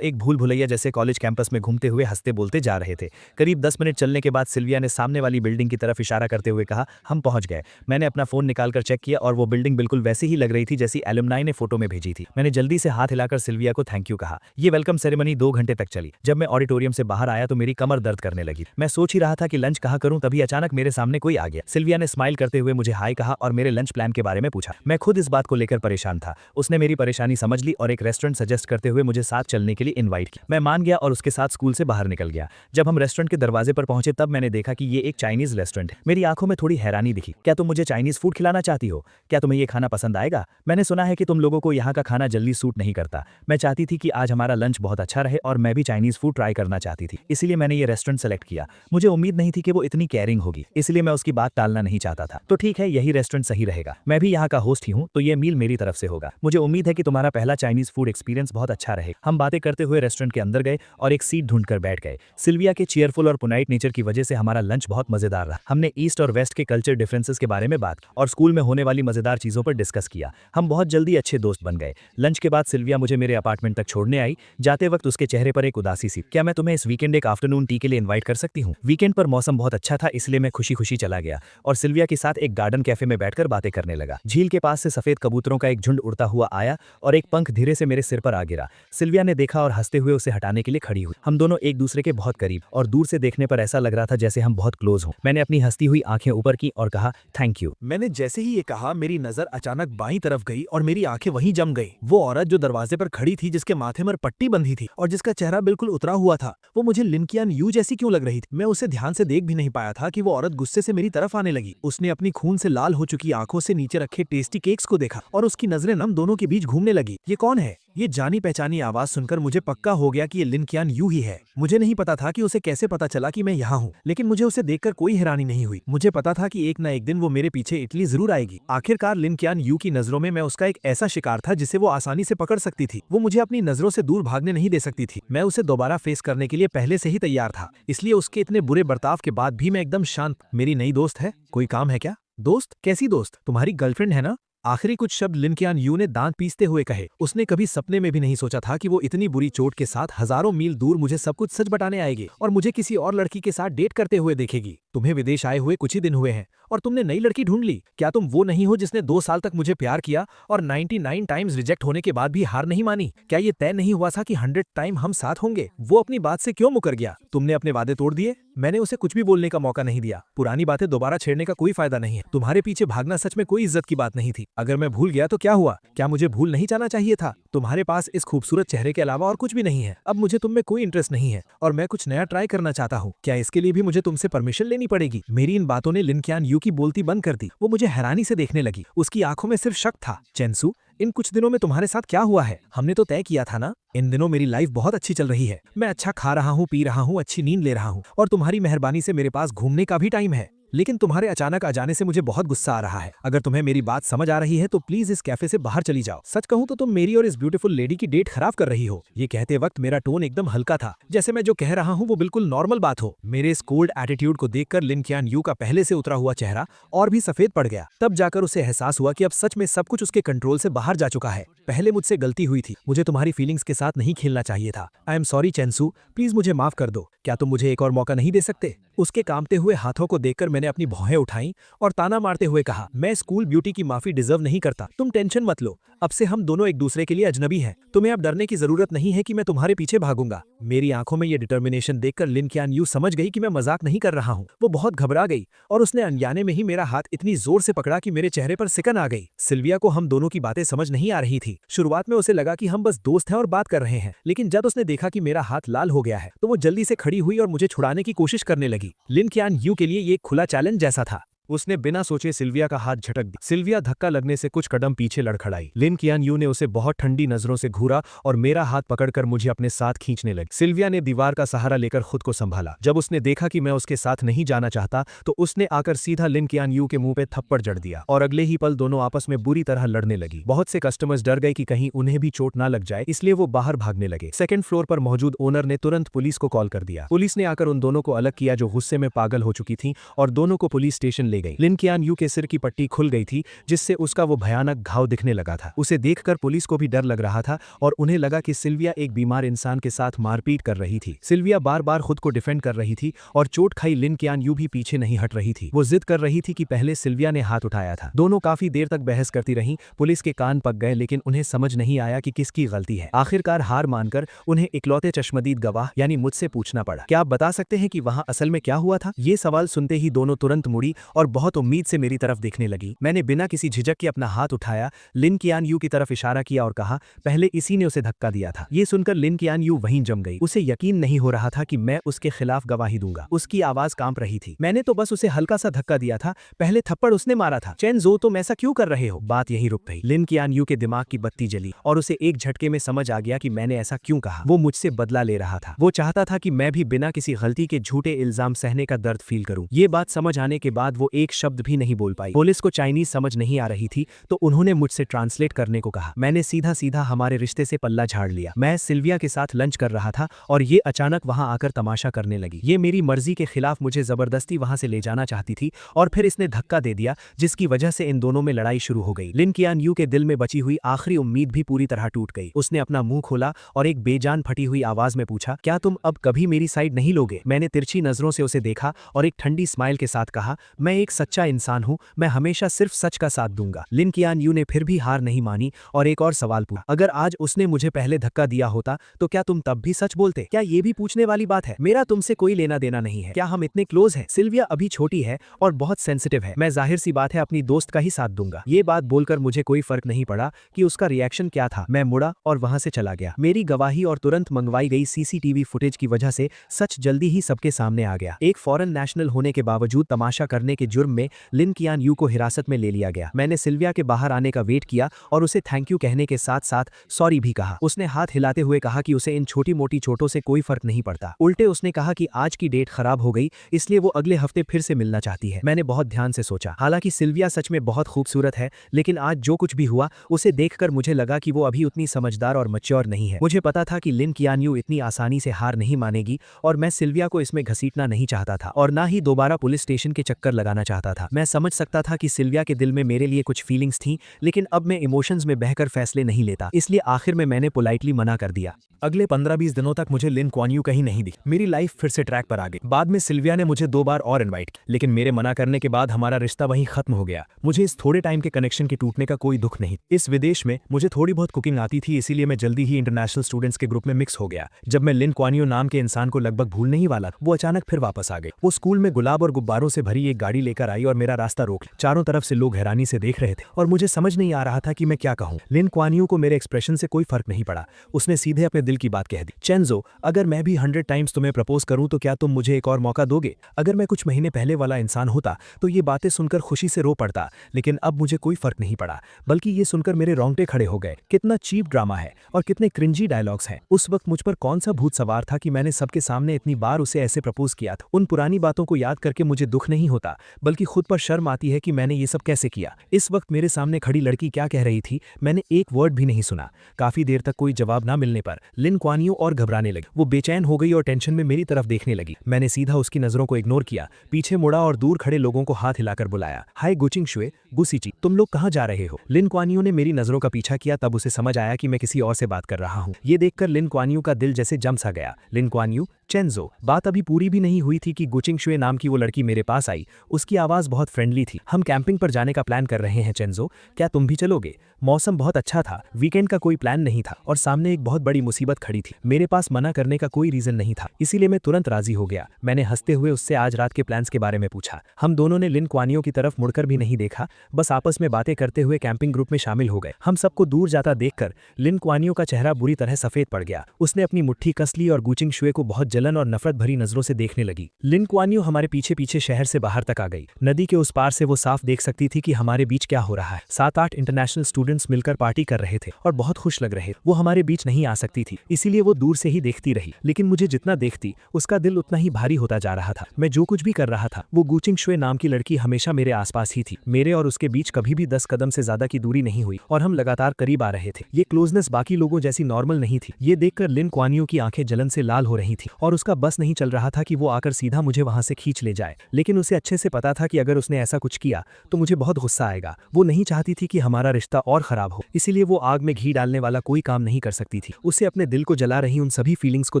एक भूल भुलैया जैसे कॉलेज कैंपस में घूमते हुए हंसते बोलते जा रहे थे। करीब 10 मिनट चलने के बाद सिल्विया ने सामने वाली बिल्डिंग की तरफ इशारा करते हुए कहा, हम पहुंच गए। मैंने अपना फोन निकालकर चेक किया और वो बिल्डिंग बिल्कुल वैसी ही लग रही थी जैसी एलुमनाई ने फोटो में भेजी थी। मैंने जल्दी से हाथ हिलाकर सिल्विया को थैंक यू कहा। ये वेलकम सेरेमनी 2 घंटे तक चली। जब मैं ऑडिटोरियम से बाहर आया तो मेरी कमर दर्द करने लगी। मैं सोच ही रहा था कि लंच कहाँ करूं, तभी अचानक मेरे सामने कोई आ गया। सिल्विया ने स्माइल करते हुए मुझे हाय कहा और मेरे लंच प्लान के बारे में पूछा। मैं खुद इस बात को लेकर परेशान था। उसने मेरी परेशानी समझ ली और एक रेस्टोरेंट सजेस्ट करते हुए मुझे साथ चलने के लिए इन्वाइट किया। मैं मान गया और उसके साथ स्कूल से बाहर निकल गया। जब हम रेस्टोरेंट के दरवाजे पर पहुंचे तब मैंने देखा कि ये एक चाइनीज रेस्टोरेंट है। मेरी आंखों में थोड़ी हैरानी दिखी। क्या तुम मुझे चाइनीज फूड खिलाना चाहती हो? क्या तुम्हें ये खाना पसंद आएगा? मैंने सुना है कि तुम लोगों को यहाँ का खाना जल्दी सूट नहीं करता। मैं चाहती थी कि आज हमारा लंच बहुत अच्छा रहे और मैं भी चाइनीज फूड ट्राई करना चाहती थी, इसीलिए मैंने ये रेस्टोरेंट सेलेक्ट किया। मुझे उम्मीद नहीं थी कि वो इतनी केयरिंग होगी, इसलिए मैं उसकी बात टालना नहीं चाहता था। तो ठीक है, यही रेस्टोरेंट सही रहेगा। मैं भी यहाँ का होस्ट ही हूँ, तो ये मील मेरी तरफ से होगा। मुझे उम्मीद है कि तुम्हारा पहला चाइनीज फूड एक्सपीरियंस बहुत अच्छा रहे। हम बातें करते हुए रेस्टोरेंट के अंदर गए और एक सीट ढूंढकर बैठ गए। सिल्विया के चीयरफुल और पुनाइट नेचर की वजह से हमारा लंच बहुत मजेदार रहा। हमने ईस्ट और वेस्ट के कल्चर डिफरेंसेस के बारे में बात और स्कूल में होने वाली मजेदार चीजों पर डिस्कस किया। हम बहुत जल्दी अच्छे दोस्त बन गए। लंच के बाद सिल्विया मुझे मेरे अपार्टमेंट तक छोड़ने आई। जाते वक्त उसके चेहरे पर एक उदासी सी। क्या मैं तुम्हें इस वीकेंड एक आफ्टरनून टी के लिए इनवाइट कर सकती हूँ? वीकेंड पर मौसम बहुत अच्छा था, इसलिए मैं खुशी खुशी चला गया और सिल्विया के साथ एक गार्डन कैफे में बैठकर बातें करने लगा। झील के पास से सफेद कबूतरों का एक झुंड उड़ता हुआ आया और एक पंख धीरे से मेरे सिर पर आ गिरा। सिल्विया ने देखा और हंसते हुए उसे हटाने के लिए खड़ी हुई। हम दोनों एक दूसरे के बहुत करीब और दूर से देखने पर ऐसा लग रहा था जैसे हम बहुत क्लोज हों। मैंने अपनी हंसती हुई आंखें ऊपर की और कहा थैंक यू। मैंने जैसे ही ये कहा मेरी नजर अचानक बाईं तरफ गई और मेरी आंखें वहीं जम गई। वो औरत जो दरवाजे पर खड़ी थी, जिसके माथे पर पट्टी बंधी थी और जिसका चेहरा बिल्कुल उतरा हुआ था, वो मुझे लिन कियान यू जैसी क्यों लग रही थी? मैं उसे ध्यान से देख भी नहीं पाया था कि वो औरत गुस्से से मेरी तरफ आने लगी। उसने अपनी खून से लाल हो चुकी आंखों से नीचे रखे टेस्टी केक्स को देखा और उसकी नजरें हम दोनों के बीच घूमने लगी। ये कौन है? ये जानी पहचानी आवाज सुनकर मुझे पक्का हो गया कि ये लिन कियान यू ही है। मुझे नहीं पता था कि उसे कैसे पता चला कि मैं यहाँ हूँ, लेकिन मुझे उसे देखकर कोई हैरानी नहीं हुई। मुझे पता था कि एक न एक दिन वो मेरे पीछे इटली जरूर आएगी। आखिरकार लिन कियान यू की नजरों में मैं उसका एक ऐसा शिकार था जिसे वो आसानी से पकड़ सकती थी। वो मुझे अपनी नजरों से दूर भागने नहीं दे सकती थी। मैं उसे दोबारा फेस करने के लिए पहले से ही तैयार था, इसलिए उसके इतने बुरे बर्ताव के बाद भी मैं एकदम शांत। मेरी नई दोस्त है, कोई काम है क्या? दोस्त? कैसी दोस्त? तुम्हारी गर्लफ्रेंड है ना? आखिरी कुछ शब्द लिन कियान यू ने दांत पीसते हुए कहे। उसने कभी सपने में भी नहीं सोचा था कि वो इतनी बुरी चोट के साथ हजारों मील दूर मुझे सब कुछ सच बताने आएगी और मुझे किसी और लड़की के साथ डेट करते हुए देखेगी। तुम्हें विदेश आए हुए कुछ ही दिन हुए हैं और तुमने नई लड़की ढूंढ ली। क्या तुम वो नहीं हो जिसने 2 साल तक मुझे प्यार किया और 99 टाइम्स रिजेक्ट होने के बाद भी हार नहीं मानी? क्या ये तय नहीं हुआ था कि 100 टाइम हम साथ होंगे? वो अपनी बात से क्यों मुकर गया? तुमने अपने वादे तोड़ दिए। मैंने उसे कुछ भी बोलने का मौका नहीं दिया। पुरानी बातें दोबारा छेड़ने का कोई फायदा नहीं है। तुम्हारे पीछे भागना सच में कोई इज्जत की बात नहीं थी। अगर मैं भूल गया तो क्या हुआ? क्या मुझे भूल नहीं जाना चाहिए था? तुम्हारे पास इस खूबसूरत चेहरे के अलावा और कुछ भी नहीं है। अब मुझे तुम में कोई इंटरेस्ट नहीं है और मैं कुछ नया ट्राई करना चाहता हूँ। क्या इसके लिए भी मुझे तुमसे परमिशन लेनी पड़ेगी? मेरी इन बातों ने लिन कियान यू की बोलती बंद कर दी। वो मुझे हैरानी से देखने लगी। उसकी आंखों में सिर्फ शक था। चेंसू, इन कुछ दिनों में तुम्हारे साथ क्या हुआ है? हमने तो तय किया था ना। इन दिनों मेरी लाइफ बहुत अच्छी चल रही है। मैं अच्छा खा रहा हूँ, पी रहा हूँ, अच्छी नींद ले रहा हूँ और तुम्हारी मेहरबानी से मेरे पास घूमने का भी टाइम है। लेकिन तुम्हारे अचानक आ जाने से मुझे बहुत गुस्सा आ रहा है। अगर तुम्हें मेरी बात समझ आ रही है तो प्लीज इस कैफे से बाहर चली जाओ। सच कहूँ तो तुम मेरी और इस ब्यूटीफुल लेडी की डेट खराब कर रही हो। ये कहते वक्त मेरा टोन एकदम हल्का था, जैसे मैं जो कह रहा हूँ वो बिल्कुल नॉर्मल बात हो। मेरे इस कोल्ड एटीट्यूड को देखकर लिन कियान यू का पहले से उतरा हुआ चेहरा और भी सफेद पड़ गया। तब जाकर उसे एहसास हुआ कि अब सच में सब कुछ उसके कंट्रोल से बाहर जा चुका है। पहले मुझसे गलती हुई थी। मुझे तुम्हारी फीलिंग्स के साथ नहीं खेलना चाहिए था। आई एम सॉरी चेंसू, प्लीज मुझे माफ कर दो। क्या तुम मुझे एक और मौका नहीं दे सकते? उसके कांपते हुए हाथों को देखकर मैंने अपनी भौहें उठाई और ताना मारते हुए कहा, मैं स्कूल ब्यूटी की माफी डिजर्व नहीं करता। तुम टेंशन मत लो, अब से हम दोनों एक दूसरे के लिए अजनबी हैं। तुम्हें अब डरने की जरूरत नहीं है कि मैं तुम्हारे पीछे भागूंगा। मेरी आंखों में ये डिटर्मिनेशन देखकर लिन कियान यू समझ गई कि मैं मजाक नहीं कर रहा हूँ। वो बहुत घबरा गई और उसने अनजाने में ही मेरा हाथ इतनी जोर से पकड़ा कि मेरे चेहरे पर सिकन आ गई। सिल्विया को हम दोनों की बातें समझ नहीं आ रही थी। शुरुआत में उसे लगा कि हम बस दोस्त हैं और बात कर रहे हैं, लेकिन जब उसने देखा कि मेरा हाथ लाल हो गया है तो वो जल्दी से खड़ी हुई और मुझे छुड़ाने की कोशिश करने लगी। लिन कियान यू के लिए ये एक खुला चैलेंज जैसा था। उसने बिना सोचे सिल्विया का हाथ झटक दिया। सिल्विया धक्का लगने से कुछ कदम पीछे लड़खड़ाई। लिन कियान यू ने उसे बहुत ठंडी नजरों से घूरा और मेरा हाथ पकड़कर मुझे अपने साथ खींचने लगी। सिल्विया ने दीवार का सहारा लेकर खुद को संभाला। जब उसने देखा कि मैं उसके साथ नहीं जाना चाहता तो उसने आकर सीधा लिन कियान यू के मुंह पे थप्पड़ जड़ दिया और अगले ही पल दोनों आपस में बुरी तरह लड़ने लगी। बहुत से कस्टमर्स डर गए कि कहीं उन्हें भी चोट ना लग जाए, इसलिए वो बाहर भागने लगे। सेकंड फ्लोर पर मौजूद ओनर ने तुरंत पुलिस को कॉल कर दिया। पुलिस ने आकर उन दोनों को अलग किया जो गुस्से में पागल हो चुकी थी और दोनों को पुलिस स्टेशन ले गई। लिन कियान यू के सिर की पट्टी खुल गई थी, जिससे उसका वो भयानक घाव दिखने लगा था। उसे देखकर पुलिस को भी डर लग रहा था और उन्हें लगा कि सिल्विया एक बीमार इंसान के साथ मारपीट कर रही थी। सिल्विया बार बार खुद को डिफेंड कर रही थी और चोट खाई लिन कियान यू भी पीछे नहीं हट रही थी। वो जिद कर रही थी कि पहले सिल्विया ने हाथ उठाया था। दोनों काफी देर तक बहस करती रहीं। पुलिस के कान पक गए, लेकिन उन्हें समझ नहीं आया कि किसकी गलती है। आखिरकार हार मानकर उन्हें इकलौते चश्मदीद गवाह यानी मुझसे पूछना पड़ा, क्या आप बता सकते हैं कि वहां असल में क्या हुआ था? ये सवाल सुनते ही दोनों तुरंत मुड़ी और बहुत उम्मीद से मेरी तरफ देखने लगी। मैंने बिना किसी झिझक के अपना हाथ उठाया, लिन कियान यू की तरफ इशारा किया और कहा, पहले इसी ने उसे धक्का दिया था। ये सुनकर लिन कियान यू वहीं जम गई। उसे यकीन नहीं हो रहा था कि मैं उसके खिलाफ गवाही दूंगा। उसकी आवाज कांप रही थी। मैंने तो बस उसे हल्का सा धक्का दिया था, पहले थप्पड़ उसने मारा था। चेन जो, तुम ऐसा क्यों कर रहे हो? बात यहीं रुक गई। लिन कियान यू के दिमाग की बत्ती जली और उसे एक झटके में समझ आ गया कि मैंने ऐसा क्यों कहा। वो मुझसे बदला ले रहा था। वो चाहता था कि मैं भी बिना किसी गलती के झूठे इल्जाम सहने का दर्द फील करूं। ये बात समझ आने के बाद वो एक शब्द भी नहीं बोल पाई। पुलिस को चाइनीज समझ नहीं आ रही थी, तो उन्होंने मुझसे ट्रांसलेट करने को कहा। मैंने सीधा सीधा हमारे रिश्ते से पल्ला झाड़ लिया। मैं सिल्विया के साथ लंच कर रहा था और ये अचानक वहां आकर तमाशा करने लगी। ये मेरी मर्जी के खिलाफ मुझे जबरदस्ती वहां से ले जाना चाहती थी और फिर इसने धक्का दे दिया, जिसकी वजह से इन दोनों में लड़ाई शुरू हो गई। लिन कियान यू के दिल में बची हुई आखिरी उम्मीद भी पूरी तरह टूट गई। उसने अपना मुंह खोला और एक बेजान फटी हुई आवाज में पूछा, क्या तुम अब कभी मेरी साइड नहीं लोगे? मैंने तिरछी नजरों से उसे देखा और एक ठंडी स्माइल के साथ कहा, मैं एक सच्चा इंसान हूं, मैं हमेशा सिर्फ सच का साथ दूंगा। लिन कियान यू ने फिर भी हार नहीं मानी और एक और सवाल पूछा, अगर आज उसने मुझे पहले धक्का दिया होता तो क्या तुम तब भी सच बोलते? क्या ये भी पूछने वाली बात है? मेरा तुमसे कोई लेना देना नहीं है। क्या हम इतने क्लोज हैं? सिल्विया अभी छोटी है और बहुत सेंसिटिव है। मैं जाहिर सी बात है अपनी दोस्त का ही साथ दूंगा। ये बात बोलकर मुझे कोई फर्क नहीं पड़ा कि उसका रिएक्शन क्या था। मैं मुड़ा और वहां से चला गया। मेरी गवाही और तुरंत मंगवाई गई सीसीटीवी फुटेज की वजह से सच जल्दी ही सबके सामने आ गया। एक फॉरेन नेशनल होने के बावजूद तमाशा करने के जुर्म में लिन कियान यू को हिरासत में ले लिया गया। मैंने सिल्विया के बाहर आने का वेट किया और उसे थैंक यू कहने के साथ साथ सॉरी भी कहा। उसने हाथ हिलाते हुए कहा कि उसे इन छोटी मोटी चोटों से कोई फर्क नहीं पड़ता। उल्टे उसने कहा कि आज की डेट खराब हो गई, इसलिए वो अगले हफ्ते फिर से मिलना चाहती है। मैंने बहुत ध्यान से सोचा। हालांकि सिल्विया सच में बहुत खूबसूरत है, लेकिन आज जो कुछ भी हुआ उसे देखकर मुझे लगा कि वो अभी उतनी समझदार और मैच्योर नहीं है। मुझे पता था कि लिन कियान यू इतनी आसानी से हार नहीं मानेगी और मैं सिल्विया को इसमें घसीटना नहीं चाहता था और ना ही दोबारा पुलिस स्टेशन के चक्कर लगाना चाहता था। मैं समझ सकता था कि सिल्विया के दिल में मेरे लिए कुछ फीलिंग्स थी, लेकिन अब मैं इमोशंस में बहकर फैसले नहीं लेता, इसलिए आखिर में मैंने पोलाइटली मना कर दिया। अगले 15-20 दिनों तक मुझे लिन क्वान यू कहीं नहीं दिखी। मेरी लाइफ फिर से ट्रैक पर आ गई। बाद में सिल्विया ने मुझे 2 बार और इनवाइट किया, लेकिन मेरे मना करने के बाद हमारा रिश्ता वहीं खत्म हो गया। मुझे इस थोड़े टाइम के कनेक्शन के टूटने का कोई दुख नहीं। इस विदेश में मुझे थोड़ी बहुत कुकिंग आती थी, इसीलिए मैं जल्दी ही इंटरनेशनल स्टूडेंट्स के ग्रुप में मिक्स हो गया। जब मैं लिन क्वान यू नाम के इंसान को लगभग भूलने ही वाला, वो अचानक फिर वापस आ गई। वो स्कूल में गुलाब और गुब्बारों से भरी एक गाड़ी लेकर आई और मेरा रास्ता रोक लिया। चारों तरफ से लोग हैरानी से देख रहे थे और मुझे समझ नहीं आ रहा था कि मैं क्या कहूं। लिन क्वान यू को मेरे एक्सप्रेशन से कोई फर्क नहीं पड़ा। उसने सीधे अपने दिल की बात कह दी, चेंजो, अगर मैं भी 100 टाइम्स तुम्हें प्रपोज करूं तो क्या तुम मुझे एक और मौका दोगे? अगर मैं कुछ महीने पहले वाला इंसान होता तो ये बातें सुनकर खुशी से रो पड़ता, लेकिन अब मुझे कोई फर्क नहीं पड़ा, बल्कि ये सुनकर मेरे रोंगटे खड़े हो गए। कितना चीप ड्रामा है और कितने क्रिंजी डायलॉग्स हैं। उस वक्त मुझ पर कौन सा भूत सवार था कि मैंने सबके सामने इतनी बार उसे ऐसे प्रपोज किया था। उन पुरानी बातों को याद करके मुझे दुख नहीं होता, बल्कि खुद पर शर्म आती है कि मैंने ये सब कैसे किया। इस वक्त मेरे सामने खड़ी लड़की क्या कह रही थी, मैंने एक वर्ड भी नहीं सुना। काफी देर तक कोई जवाब ना मिलने पर लिन क्वान यू और घबराने लगी। वो बेचैन हो गई और टेंशन में मेरी तरफ देखने लगी। मैंने सीधा उसकी नजरों को इग्नोर किया, पीछे मुड़ा और दूर खड़े लोगों को हाथ हिलाकर बुलाया, हाय गुचिंग शुए, गुसीची, तुम लोग कहाँ जा रहे हो? लिन क्वान यू ने मेरी नजरों का पीछा किया, तब उसे समझ आया कि मैं किसी और से बात कर रहा हूँ। ये देखकर लिन क्वान यू का दिल जैसे जम सा गया। लिन क्वान यू, चेंजो। बात अभी पूरी भी नहीं हुई थी कि गुचिंग शुए नाम की वो लड़की मेरे पास आई। उसकी आवाज बहुत फ्रेंडली थी। हम कैंपिंग पर जाने का प्लान कर रहे हैं चेंजो, क्या तुम भी चलोगे? मौसम बहुत अच्छा था, वीकेंड का कोई प्लान नहीं था और सामने एक बहुत बड़ी मुसीबत खड़ी थी। मेरे पास मना करने का कोई रीजन नहीं था, इसीलिए मैं तुरंत राजी हो गया। मैंने हंसते हुए उससे आज रात के प्लान्स के बारे में पूछा। हम दोनों ने लिन क्वान यू की तरफ मुड़कर भी नहीं देखा, बस आपस में बातें करते हुए कैंपिंग ग्रुप में शामिल हो गए। हम सबको दूर जाता देखकर लिन क्वान यू का चेहरा बुरी तरह सफेद पड़ गया। उसने अपनी मुट्ठी कस ली और गुचिंग शुए को बहुत जलन और नफरत भरी नजरों से देखने लगी। लिन क्वान यू हमारे पीछे पीछे शहर से बाहर तक आ गई। नदी के उस पार से वो साफ देख सकती थी कि हमारे बीच क्या हो रहा है। 7-8 इंटरनेशनल स्टूडेंट्स मिलकर पार्टी कर रहे थे और बहुत खुश लग रहे। वो हमारे बीच नहीं आ सकती थी, इसीलिए वो दूर से ही देखती रही, लेकिन मुझे जितना देखती उसका दिल उतना ही भारी होता जा रहा था। मैं जो कुछ भी कर रहा था, वो गुचिंग शुए नाम की लड़की हमेशा मेरे आसपास ही थी। मेरे और उसके बीच कभी भी 10 कदम से ज्यादा की दूरी नहीं हुई और हम लगातार करीब आ रहे थे। ये क्लोजनेस बाकी लोगों जैसी नॉर्मल नहीं थी। ये देखकर लिन क्वान यू की आंखें जलन से लाल हो रही थी और और उसका बस नहीं चल रहा था कि वो आकर सीधा मुझे वहां से खींच ले जाए। लेकिन उसे अच्छे से पता था कि अगर उसने ऐसा कुछ किया तो मुझे बहुत गुस्सा आएगा। वो नहीं चाहती थी कि हमारा रिश्ता और खराब हो, इसीलिए वो आग में घी डालने वाला कोई काम नहीं कर सकती थी। उसे अपने दिल को जला रही उन सभी फीलिंग्स को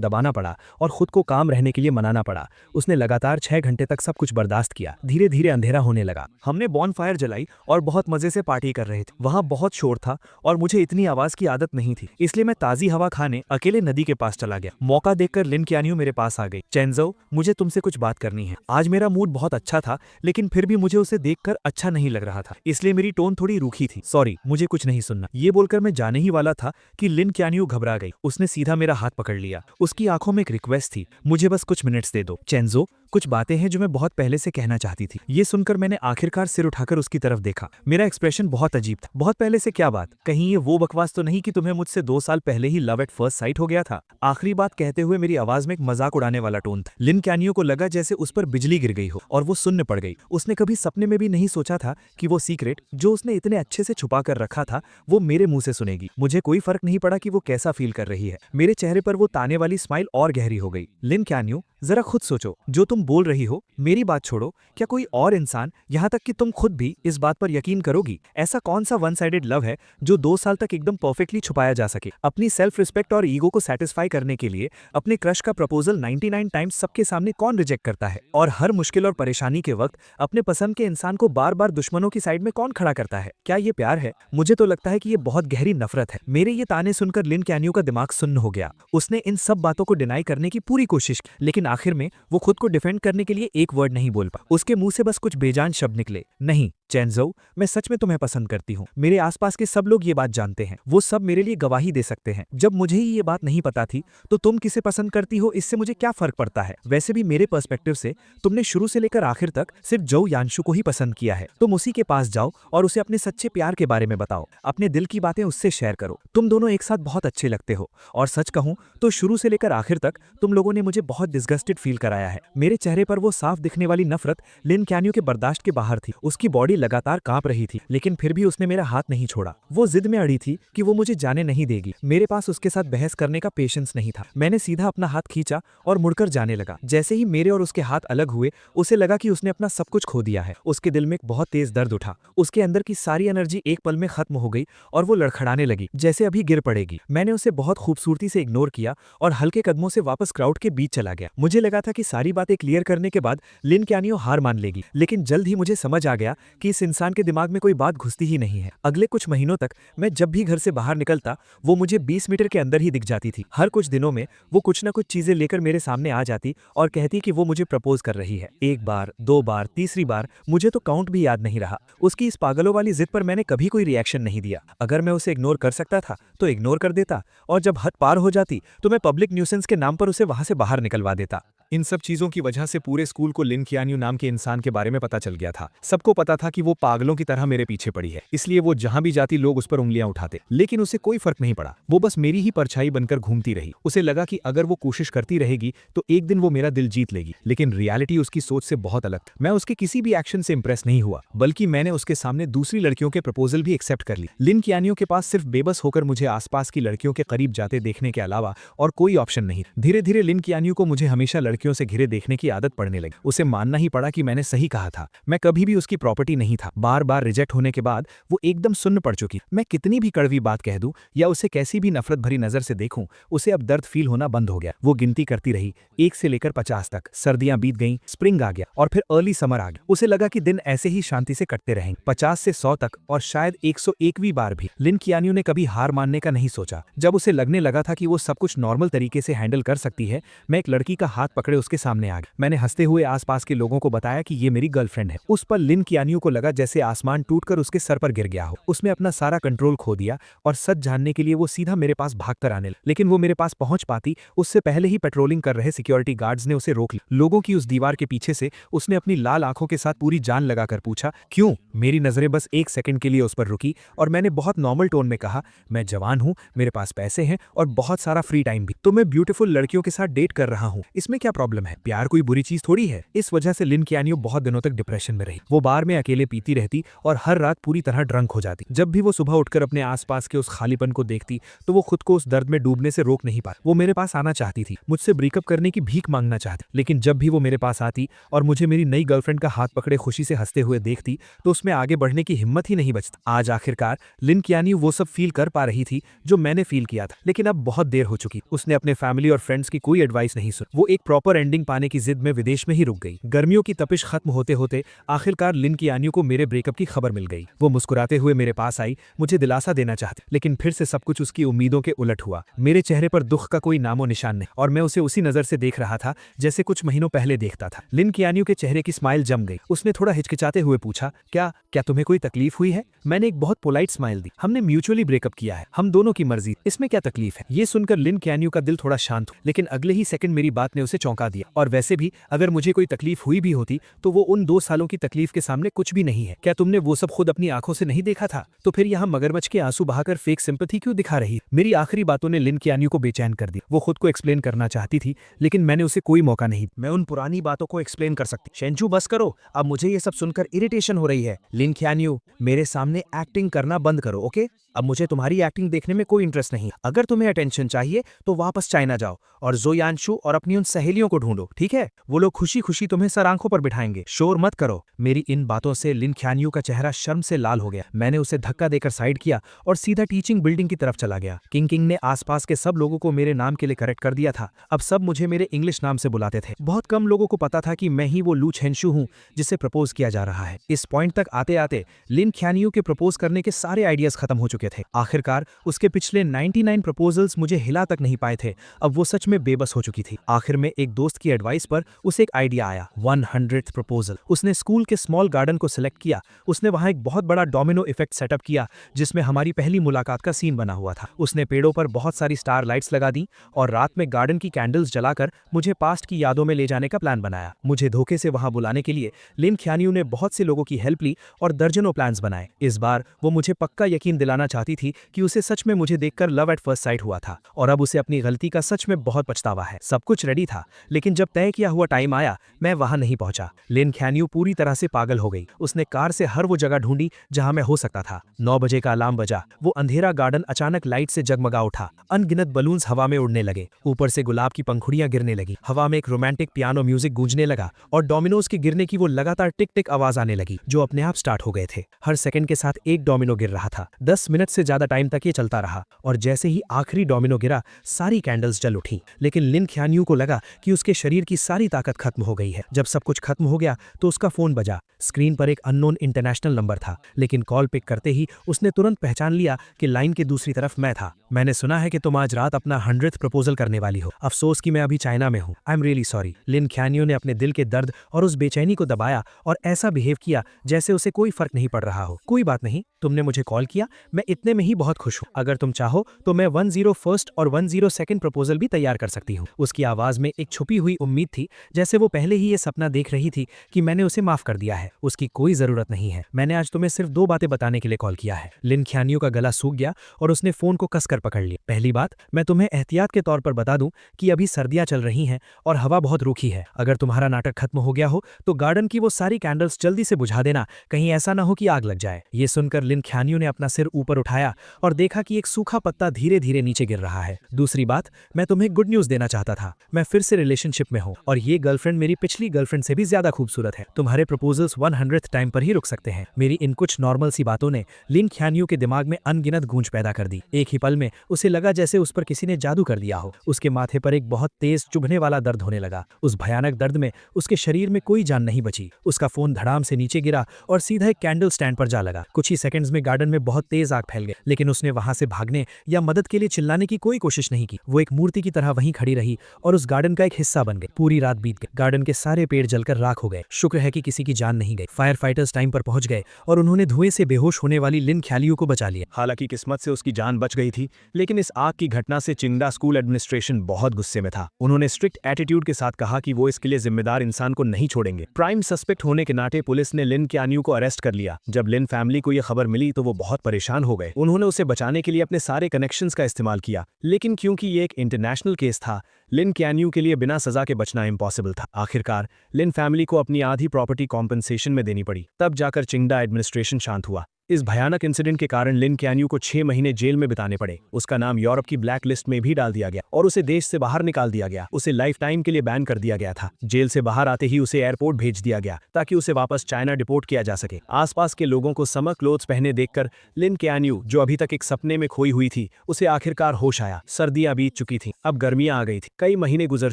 दबाना पड़ा और खुद को काम रहने के लिए मनाना पड़ा। उसने लगातार 6 घंटे तक सब कुछ बर्दाश्त किया। धीरे धीरे अंधेरा होने लगा। हमने बॉनफायर जलाई और बहुत मजे से पार्टी कर रहे थे। वहां बहुत शोर था और मुझे इतनी आवाज की आदत नहीं थी, इसलिए मैं ताजी हवा खाने अकेले नदी के पास चला गया। मौका देखकर लिन क्यानियो मेरे पास आ गई। चेंजो, मुझे तुमसे कुछ बात करनी है। आज मेरा मूड बहुत अच्छा था, लेकिन फिर भी मुझे उसे देखकर अच्छा नहीं लग रहा था, इसलिए मेरी टोन थोड़ी रूखी थी। सॉरी, मुझे कुछ नहीं सुनना। ये बोलकर मैं जाने ही वाला था कि लिन क्यानियो घबरा गई। उसने सीधा मेरा हाथ पकड़ लिया। उसकी आंखों में एक रिक्वेस्ट थी, मुझे बस कुछ मिनट्स दे दो। चेंजो, कुछ बातें हैं जो मैं बहुत पहले से कहना चाहती थी। ये सुनकर मैंने आखिरकार सिर उठाकर उसकी तरफ देखा। मेरा एक्सप्रेशन बहुत अजीब था। बहुत पहले से क्या बात? कहीं ये वो बकवास तो नहीं कि तुम्हें मुझसे 2 साल पहले ही लव एट फर्स्ट साइट हो गया था? आखिरी बात कहते हुए मेरी आवाज में एक मजाक उड़ाने वाला टोन था। लिन क्यानियो को लगा जैसे उस पर बिजली गिर गई हो और वो सुन्न पड़ गई। उसने कभी सपने में भी नहीं सोचा था कि वो सीक्रेट जो उसने इतने अच्छे से छुपा कर रखा था वो मेरे मुंह से सुनेगी। मुझे कोई फर्क नहीं पड़ा कि वो कैसा फील कर रही है। मेरे चेहरे पर वो ताने वाली स्माइल और गहरी हो गई। लिन क्यानियो, जरा खुद सोचो, जो तुम बोल रही हो, मेरी बात छोड़ो, क्या कोई और इंसान, यहाँ तक कि तुम खुद भी इस बात पर यकीन करोगी? ऐसा कौन सा वन साइडेड लव है जो 2 साल तक एकदम परफेक्टली छुपाया जा सके? अपनी सेल्फ रिस्पेक्ट और ईगो को सेटिस्फाई करने के लिए अपने क्रश का प्रपोजल 99 टाइम्स सबके सामने कौन रिजेक्ट करता है? और हर मुश्किल और परेशानी के वक्त अपने पसंद के इंसान को बार बार दुश्मनों की साइड में कौन खड़ा करता है? क्या ये प्यार है? मुझे तो लगता है कि ये बहुत गहरी नफरत है। मेरे ये ताने सुनकर लिन क्यानियो का दिमाग सुन्न हो गया। उसने इन सब बातों को डिनाई करने की पूरी कोशिश की, लेकिन आखिर में वो खुद को डिफेंड करने के लिए एक वर्ड नहीं बोल पा। उसके मुंह से बस कुछ बेजान शब्द निकले, नहीं चेंजो, मैं सच में तुम्हें पसंद करती हूँ। मेरे आसपास के सब लोग ये बात जानते हैं। वो सब मेरे लिए गवाही दे सकते हैं। जब मुझे ही ये बात नहीं पता थी तो तुम किसे पसंद करती हो इससे मुझे क्या फर्क पड़ता है? वैसे भी मेरे पर्सपेक्टिव से तुमने शुरू से लेकर आखिर तक सिर्फ जो यानशु को ही पसंद किया है। तुम उसी के पास जाओ और उसे अपने सच्चे प्यार के बारे में बताओ। अपने दिल की बातें उससे शेयर करो। तुम दोनों एक साथ बहुत अच्छे लगते हो और सच कहूं तो शुरू से लेकर आखिर तक तुम लोगों ने मुझे बहुत डिस्गस्टेड फील कराया है। मेरे चेहरे पर वो साफ दिखने वाली नफरत लिन क्यानियो के बर्दाश्त के बाहर थी। उसकी बॉडी लगातार कांप रही थी, लेकिन फिर भी उसने मेरा हाथ नहीं छोड़ा। वो जिद में अड़ी थी कि वो मुझे जाने नहीं देगी। मेरे पास उसके साथ बहस करने का पेशेंस नहीं था। मैंने सीधा अपना हाथ खींचा और मुड़कर जाने लगा। जैसे ही मेरे और उसके हाथ अलग हुए, उसे लगा कि उसने अपना सब कुछ खो दिया है। उसके दिल में एक बहुत तेज दर्द उठा। उसके अंदर की सारी एनर्जी एक पल में खत्म हो गई और वो लड़खड़ाने लगी जैसे अभी गिर पड़ेगी। मैंने उसे बहुत खूबसूरती से इग्नोर किया और हल्के कदमों से वापस क्राउड के बीच चला गया। मुझे लगा था कि सारी बातें क्लियर करने के बाद लिन क्यानियो हार मान लेगी, लेकिन जल्द ही मुझे समझ आ गया कि इस इंसान के दिमाग में कोई बात घुसती ही नहीं है। अगले कुछ महीनों तक मैं जब भी घर से बाहर निकलता वो मुझे 20 मीटर के अंदर ही दिख जाती थी। हर कुछ दिनों में वो कुछ ना कुछ चीजें लेकर मेरे सामने आ जाती और कहती कि वो मुझे प्रपोज कर रही है। 1 बार, 2 बार, तीसरी बार, मुझे तो काउंट भी याद नहीं रहा। उसकी इस पागलों वाली जिद पर मैंने कभी कोई रिएक्शन नहीं दिया। अगर मैं उसे इग्नोर कर सकता था तो इग्नोर कर देता, और जब हद पार हो जाती तो मैं पब्लिक न्यूसेंस के नाम पर उसे वहां से बाहर निकलवा देता। इन सब चीजों की वजह से पूरे स्कूल को लिन क्यानियो नाम के इंसान के बारे में पता चल गया था। सबको पता था कि वो पागलों की तरह मेरे पीछे पड़ी है, इसलिए वो जहां भी जाती लोग उस पर उंगलियां उठाते, लेकिन उसे कोई फर्क नहीं पड़ा। वो बस मेरी ही परछाई बनकर घूमती रही। उसे लगा कि अगर वो कोशिश करती रहेगी तो एक दिन वो मेरा दिल जीत लेगी, लेकिन रियलिटी उसकी सोच से बहुत अलग। मैं उसके किसी भी एक्शन से इंप्रेस नहीं हुआ, बल्कि मैंने उसके सामने दूसरी लड़कियों के प्रपोजल भी एक्सेप्ट कर ली। लिन क्यानियो के पास सिर्फ बेबस होकर मुझे आसपास की लड़कियों के करीब जाते देखने के अलावा और कोई ऑप्शन नहीं। धीरे धीरे लिन क्यानियो को मुझे हमेशा लड़कियों से घिरे देखने की आदत पड़ने लगी। उसे मानना ही पड़ा कि मैंने सही कहा था। मैं कभी भी उसकी प्रॉपर्टी नहीं था। बार बार रिजेक्ट होने के बाद वो एकदम सुन्न पड़ चुकी। मैं कितनी भी कड़वी बात कह दूं या उसे कैसी भी नफरत भरी नजर से देखूं, उसे अब दर्द फील होना बंद हो गया। वो गिनती करती रही 1 से लेकर 50 तक। सर्दियां बीत गईं, स्प्रिंग आ गया और फिर अर्ली समर आ गया। उसे लगा कि दिन ऐसे ही शांति से कटते रहेंगे, 50 से 100 तक, और शायद 101वीं बार भी। लिन क्यानियो ने कभी हार मानने का नहीं सोचा। जब उसे लगने लगा था कि वो सब कुछ नॉर्मल तरीके से हैंडल कर सकती है, मैं एक लड़की का हाथ पकड़े उसके सामने आ गया। मैंने हंसते हुए आसपास के लोगों को बताया कि ये मेरी गर्लफ्रेंड है। उस पर लिन क्यानियो को लगा जैसे आसमान टूटकर उसके सर पर गिर गया हो। उसने अपना सारा कंट्रोल खो दिया और सच जानने के लिए वो सीधा मेरे पास भागकर आने लगी। लेकिन वो मेरे पास पहुंच पाती उससे पहले ही पेट्रोलिंग कर रहे सिक्योरिटी गार्ड्स ने उसे रोक लिया। लोगों की उस दीवार के पीछे से उसने अपनी लाल आंखों के साथ पूरी जान लगाकर पूछा, क्यों? मेरी नजरें बस 1 सेकंड के लिए उस पर रुकी और मैंने बहुत नॉर्मल टोन में कहा, मैं जवान हूं, मेरे पास पैसे हैं और बहुत सारा फ्री टाइम भी, तो मैं ब्यूटीफुल लड़कियों के साथ डेट कर रहा हूं, इसमें क्या प्रॉब्लम है? प्यार कोई बुरी चीज थोड़ी है। इस वजह से लिन कियानियो बहुत दिनों तक डिप्रेशन में रही। वो बार में अकेले पीती रहती और हर रात पूरी तरह ड्रंक हो जाती। जब भी वो सुबह उठकर अपने आसपास के उस खालीपन को देखती तो वो खुद को उस दर्द में डूबने से रोक नहीं पाती। वो मेरे पास आना चाहती थी, मुझसे ब्रेकअप करने की भीख मांगना चाहती, लेकिन जब भी वो मेरे पास आती और मुझे मेरी नई गर्लफ्रेंड का हाथ पकड़े खुशी से हंसते हुए देखती तो उसमें आगे बढ़ने की हिम्मत ही नहीं बचती। आज आखिरकार लिन कियानियो वो सब फील कर पा रही थी जो मैंने फील किया था, लेकिन अब बहुत देर हो चुकी। उसने अपने फैमिली और फ्रेंड्स की कोई एडवाइस नहीं सुनी। वो एक प्रॉपर एंडिंग पाने की जिद में विदेश में ही रुक गई। गर्मियों की तपिश खत्म होते होते आखिरकार लिन कियानियो को मेरे ब्रेकअप की खबर मिल गई। वो मुस्कुराते हुए मेरे पास आई, मुझे दिलासा देना चाहती, लेकिन फिर से सब कुछ उसकी उम्मीदों के उलट हुआ। मेरे चेहरे पर दुख का कोई नामो निशान नहीं और मैं उसे उसी नजर से देख रहा था जैसे कुछ महीनों पहले देखता था। लिन कियानियो के चेहरे की स्माइल जम गई। उसने थोड़ा हिचकिचाते हुए पूछा, क्या तुम्हें कोई तकलीफ हुई है? मैंने एक बहुत पोलाइट स्माइल दी। हमने म्यूचुअली ब्रेकअप किया है, हम दोनों की मर्जी, इसमें क्या तकलीफ है? ये सुनकर लिन कियानियो का दिल थोड़ा शांत हुआ, लेकिन अगले ही सेकंड मेरी बात ने उसे चौंका दिया। और वैसे भी अगर मुझे कोई तकलीफ हुई भी होती तो वो उन 2 सालों की तकलीफ के सामने कुछ भी नहीं है। क्या तुमने वो सब खुद अपनी आंखों से नहीं देखा था? तो फिर यहाँ मगरमच्छ के आंसू बहाकर फेक सिंपैथी क्यों दिखा रही? मेरी आखिरी बातों ने लिन कियानियो को बेचैन कर दिया। वो खुद को एक्सप्लेन करना चाहती थी, लेकिन मैंने उसे कोई मौका नहीं। मैं उन पुरानी बातों को एक्सप्लेन कर सकती। शेंचू बस करो, अब मुझे ये सब सुनकर इरिटेशन हो रही है। लिन कियानियो, मेरे सामने एक्टिंग करना बंद करो, ओके? अब मुझे तुम्हारी एक्टिंग देखने में कोई इंटरेस्ट नहीं। अगर तुम्हें अटेंशन चाहिए तो वापस चाइना जाओ और जोयांशु और अपनी उन सहेलियों को ढूंढो, ठीक है? वो लोग खुशी खुशी तुम्हें सर आंखों पर बिठाएंगे। शोर मत करो। मेरी इन बातों से लिन कियानियो का चेहरा शर्म से लाल हो गया। मैंने उसे धक्का देकर साइड किया और सीधा टीचिंग बिल्डिंग की तरफ चला गया। किंग ने आसपास के सब लोगों को मेरे नाम के लिए करेक्ट कर दिया था। अब सब मुझे मेरे इंग्लिश नाम से बुलाते थे। बहुत कम लोगों को पता था कि मैं ही वो लू चेंशु हूँ जिसे प्रपोज किया जा रहा है। इस पॉइंट तक आते आते लिन कियानियो के प्रपोज करने के सारे आइडियाज खत्म हो चुके थे। आखिरकार उसके पिछले 99 प्रपोजल्स मुझे हिला तक नहीं पाए थे। अब वो सच में बेबस हो चुकी थी। आखिर में एक दोस्त की एडवाइस पर उसे एक आइडिया आया, 100th प्रपोजल। उसने स्कूल के स्मॉल गार्डन को सिलेक्ट किया। उसने वहां एक बहुत बड़ा डोमिनो इफेक्ट सेटअप किया जिसमें हमारी पहली मुलाकात का सीन बना हुआ था। उसने पेड़ों पर बहुत सारी स्टार लाइट्स लगा दी और रात में गार्डन की कैंडल्स जलाकर मुझे पास्ट की यादों में ले जाने का प्लान बनाया। मुझे धोखे से वहां बुलाने के लिए लिन कियानियो ने बहुत से लोगों की हेल्प ली और दर्जनों प्लान्स बनाए। इस बार वो मुझे पक्का यकीन दिलाना चाहती थी कि उसे सच में मुझे देखकर लव एट फर्स्ट साइट हुआ था और अब उसे अपनी गलती का सच में बहुत पछतावा है। सब कुछ रेडी था, लेकिन जब तय किया हुआ टाइम आया मैं वहां नहीं पहुंचा। लिन कियानियो पूरी तरह से पागल हो गई। उसने कार से हर वो जगह ढूंढी जहां मैं हो सकता था। 9 बजे का अलार्म बजा। वो अंधेरा गार्डन अचानक लाइट से जगमगा उठा। अनगिनत बलून्स हवा में उड़ने लगे। ऊपर से गुलाब की पंखुड़ियां गिरने लगी। हवा में एक रोमांटिक पियानो म्यूजिक गूंजने लगा और डोमिनोज के गिरने की वो लगातार टिक टिक आवाज आने लगी जो अपने आप स्टार्ट हो गए थे। हर सेकंड के साथ एक डोमिनो गिर रहा था। 10 मिनट से ज्यादा टाइम तक ये चलता रहा और जैसे ही आखिरी डोमिनो गिरा सारी कैंडल्स जल उठी। लेकिन लिन कियानियो को लगा कि उसके शरीर की सारी ताकत खत्म हो गई है। जब सब कुछ खत्म हो गया तो उसका फोन बजा। स्क्रीन पर एक अननोन इंटरनेशनल नंबर था, लेकिन कॉल पिक करते ही उसने तुरंत पहचान लिया कि लाइन के दूसरी तरफ मैं था। मैंने सुना है कि तुम आज रात अपना 100th प्रपोजल करने वाली हो। अफसोस कि मैं अभी चाइना में हूँ। I am really sorry. Lin कियानियो ने अपने दिल के दर्द और उस बेचैनी को दबाया और ऐसा बिहेव किया जैसे उसे कोई फर्क नहीं पड़ रहा हो। कोई बात नहीं, तुमने मुझे कॉल किया, मैं इतने में ही बहुत खुश हूँ। अगर तुम चाहो तो मैं 101st और 102nd प्रपोजल भी तैयार कर सकती हूँ। उसकी आवाज में एक छुपी हुई उम्मीद थी, जैसे वो पहले ही ये सपना देख रही थी कि मैंने उसे माफ कर दिया है। उसकी कोई जरूरत नहीं है। मैंने आज तुम्हें सिर्फ 2 बातें बताने के लिए कॉल किया है। लिन कियानियो का गला सूख गया और उसने फोन को कसकर पकड़ लिया। पहली बात, मैं तुम्हें एहतियात के तौर पर बता दूं कि अभी सर्दियां चल रही हैं और हवा बहुत रूखी है। अगर तुम्हारा नाटक खत्म हो गया हो तो गार्डन की वो सारी कैंडल्स जल्दी से बुझा देना, कहीं ऐसा ना हो कि आग लग जाए। ये सुनकर लिन कियानियो ने अपना सिर ऊपर उठाया और देखा कि एक सूखा पत्ता धीरे धीरे नीचे गिर रहा है। दूसरी बात, मैं तुम्हें गुड न्यूज देना चाहता था। मैं फिर से रिलेशनशिप में हूँ और ये गर्लफ्रेंड मेरी पिछली गर्लफ्रेंड से भी ज्यादा खूबसूरत है। तुम्हारे प्रपोजल्स 100th टाइम पर ही रुक सकते हैं। मेरी इन कुछ नॉर्मल सी बातों ने लिन कियानियो के दिमाग में अनगिनत गूंज पैदा कर दी। एक ही पल में उसे लगा जैसे उस पर किसी ने जादू कर दिया हो। उसके माथे पर एक बहुत तेज चुभने वाला दर्द होने लगा। उस भयानक दर्द में उसके शरीर में कोई जान नहीं बची। उसका फोन धड़ाम से नीचे गिरा और सीधा एक कैंडल स्टैंड पर जा लगा। कुछ ही सेकंड्स में गार्डन में बहुत तेज आग फैल गई, लेकिन उसने वहां से भागने या मदद के लिए चिल्लाने की कोई कोशिश नहीं की। वो एक मूर्ति की तरह वहीं खड़ी रही और उस गार्डन का एक हिस्सा बन गई। पूरी रात बीत गई। गार्डन के सारे पेड़ जलकर राख हो गए। शुक्र है कि किसी की जान नहीं गई। फायर फाइटर्स टाइम पर पहुंच गए और उन्होंने धुएं से बेहोश होने वाली लिन कियानियो को बचा लिया। हालांकि किस्मत से उसकी जान बच गई थी, लेकिन इस आग की घटना से चिंगडा स्कूल एडमिनिस्ट्रेशन बहुत गुस्से में था। उन्होंने स्ट्रिक्ट एटीट्यूड के साथ कहा कि वो इसके लिए जिम्मेदार इंसान को नहीं छोड़ेंगे। प्राइम सस्पेक्ट होने के नाते पुलिस ने लिन क्यान्यू को अरेस्ट कर लिया। जब लिन फैमिली को यह खबर मिली तो वो बहुत परेशान हो गए। उन्होंने उसे बचाने के लिए अपने सारे कनेक्शंस का इस्तेमाल किया, लेकिन क्योंकि ये एक इंटरनेशनल केस था, लिन क्यान्यू के लिए बिना सजा के बचना इम्पॉसिबल था। आखिरकार लिन फैमिली को अपनी आधी प्रॉपर्टी कॉम्पनसेशन में देनी पड़ी। तब जाकर चिंगडा एडमिनिस्ट्रेशन शांत हुआ। इस भयानक इंसिडेंट के कारण लिन क्यान्यू को 6 महीने जेल में बिताने पड़े। उसका नाम यूरोप की ब्लैक लिस्ट में भी डाल दिया गया और उसे देश से बाहर निकाल दिया गया। उसे लाइफ टाइम के लिए बैन कर दिया गया था। जेल से बाहर आते ही उसे एयरपोर्ट भेज दिया गया ताकि उसे वापस चाइना डिपोर्ट किया जा सके। आसपास के लोगों को समर क्लोथ्स पहने देखकर लिन क्यान्यू, जो अभी तक एक सपने में खोई हुई थी, उसे आखिरकार होश आया। सर्दियां बीत चुकी थीं, अब गर्मियां आ गई थी। कई महीने गुजर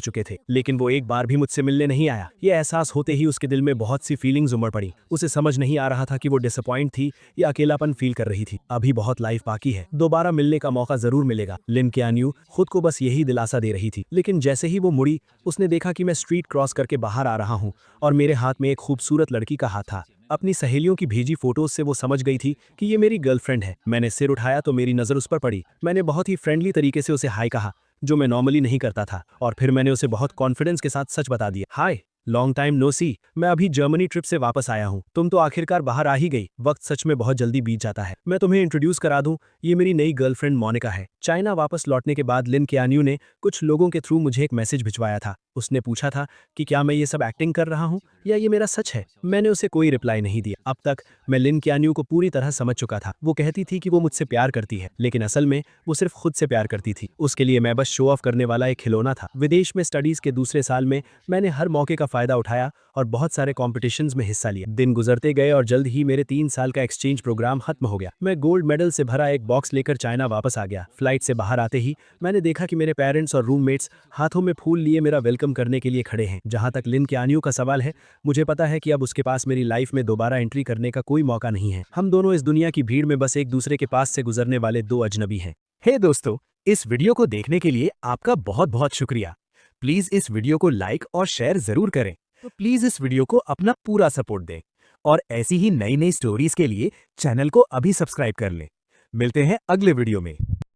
चुके थे, लेकिन वो एक बार भी मुझसे मिलने नहीं आया। ये एहसास होते ही उसके दिल में बहुत सी फीलिंग्स उमड़ पड़ी। उसे समझ नहीं आ रहा था कि वो डिसअपॉइंट थी या अकेलापन फील कर रही थी। अभी बहुत लाइफ बाकी है, दोबारा मिलने का मौका जरूर मिलेगा। लिन क्यान्यू खुद को बस यही दिलासा दे रही थी। लेकिन जैसे ही वो मुड़ी, उसने देखा कि मैं स्ट्रीट क्रॉस करके बाहर आ रहा हूँ और मेरे हाथ में एक खूबसूरत लड़की का हाथ था। अपनी सहेलियों की भेजी फोटोज से वो समझ गई थी कि ये मेरी गर्लफ्रेंड है। मैंने सिर उठाया तो मेरी नजर उस पर पड़ी। मैंने बहुत ही फ्रेंडली तरीके से उसे हाय कहा, जो मैं नॉर्मली नहीं करता था, और फिर मैंने उसे बहुत कॉन्फिडेंस के साथ सच बता दिया। हाय, लॉन्ग टाइम नो सी, मैं अभी जर्मनी ट्रिप से वापस आया हूँ। तुम तो आखिरकार बाहर आ ही गई। वक्त सच में बहुत जल्दी बीत जाता है। मैं तुम्हें इंट्रोड्यूस करा दूं, ये मेरी नई गर्लफ्रेंड मोनिका है। चाइना वापस लौटने के बाद लिन क्यान्यू ने कुछ लोगों के थ्रू मुझे एक मैसेज भिजवाया था। उसने पूछा था कि क्या मैं ये सब एक्टिंग कर रहा हूँ या ये मेरा सच है। मैंने उसे कोई रिप्लाई नहीं दिया। अब तक मैं लिन क्यान्यू को पूरी तरह समझ चुका था। वो कहती थी कि वो मुझसे प्यार करती है, लेकिन असल में वो सिर्फ खुद से प्यार करती थी। उसके लिए मैं बस शो ऑफ करने वाला एक खिलौना था। विदेश में स्टडीज के दूसरे साल में मैंने हर मौके का फायदा उठाया और बहुत सारे कॉम्पिटिशन्स में हिस्सा लिया। दिन गुजरते गए और जल्द ही मेरे 3 साल का एक्सचेंज प्रोग्राम खत्म हो गया। मैं गोल्ड मेडल से भरा एक बॉक्स लेकर चाइना वापस आ गया। फ्लाइट से बाहर आते ही मैंने देखा कि मेरे पेरेंट्स और रूममेट्स हाथों में फूल लिए मेरा वेलकम करने के लिए खड़े हैं। जहां तक लिन क्यान्यू का सवाल है, मुझे पता है कि अब उसके पास मेरी लाइफ में दोबारा एंट्री करने का कोई मौका नहीं है। हम दोनों इस दुनिया की भीड़ में बस एक दूसरे के पास से गुजरने वाले 2 अजनबी हैं। हे दोस्तों, इस वीडियो को देखने के लिए आपका बहुत बहुत शुक्रिया। प्लीज इस वीडियो को लाइक और शेयर जरूर करें। तो प्लीज इस वीडियो को अपना पूरा सपोर्ट दें और ऐसी ही नई नई स्टोरीज के लिए चैनल को अभी सब्सक्राइब कर लें। मिलते हैं अगले वीडियो में।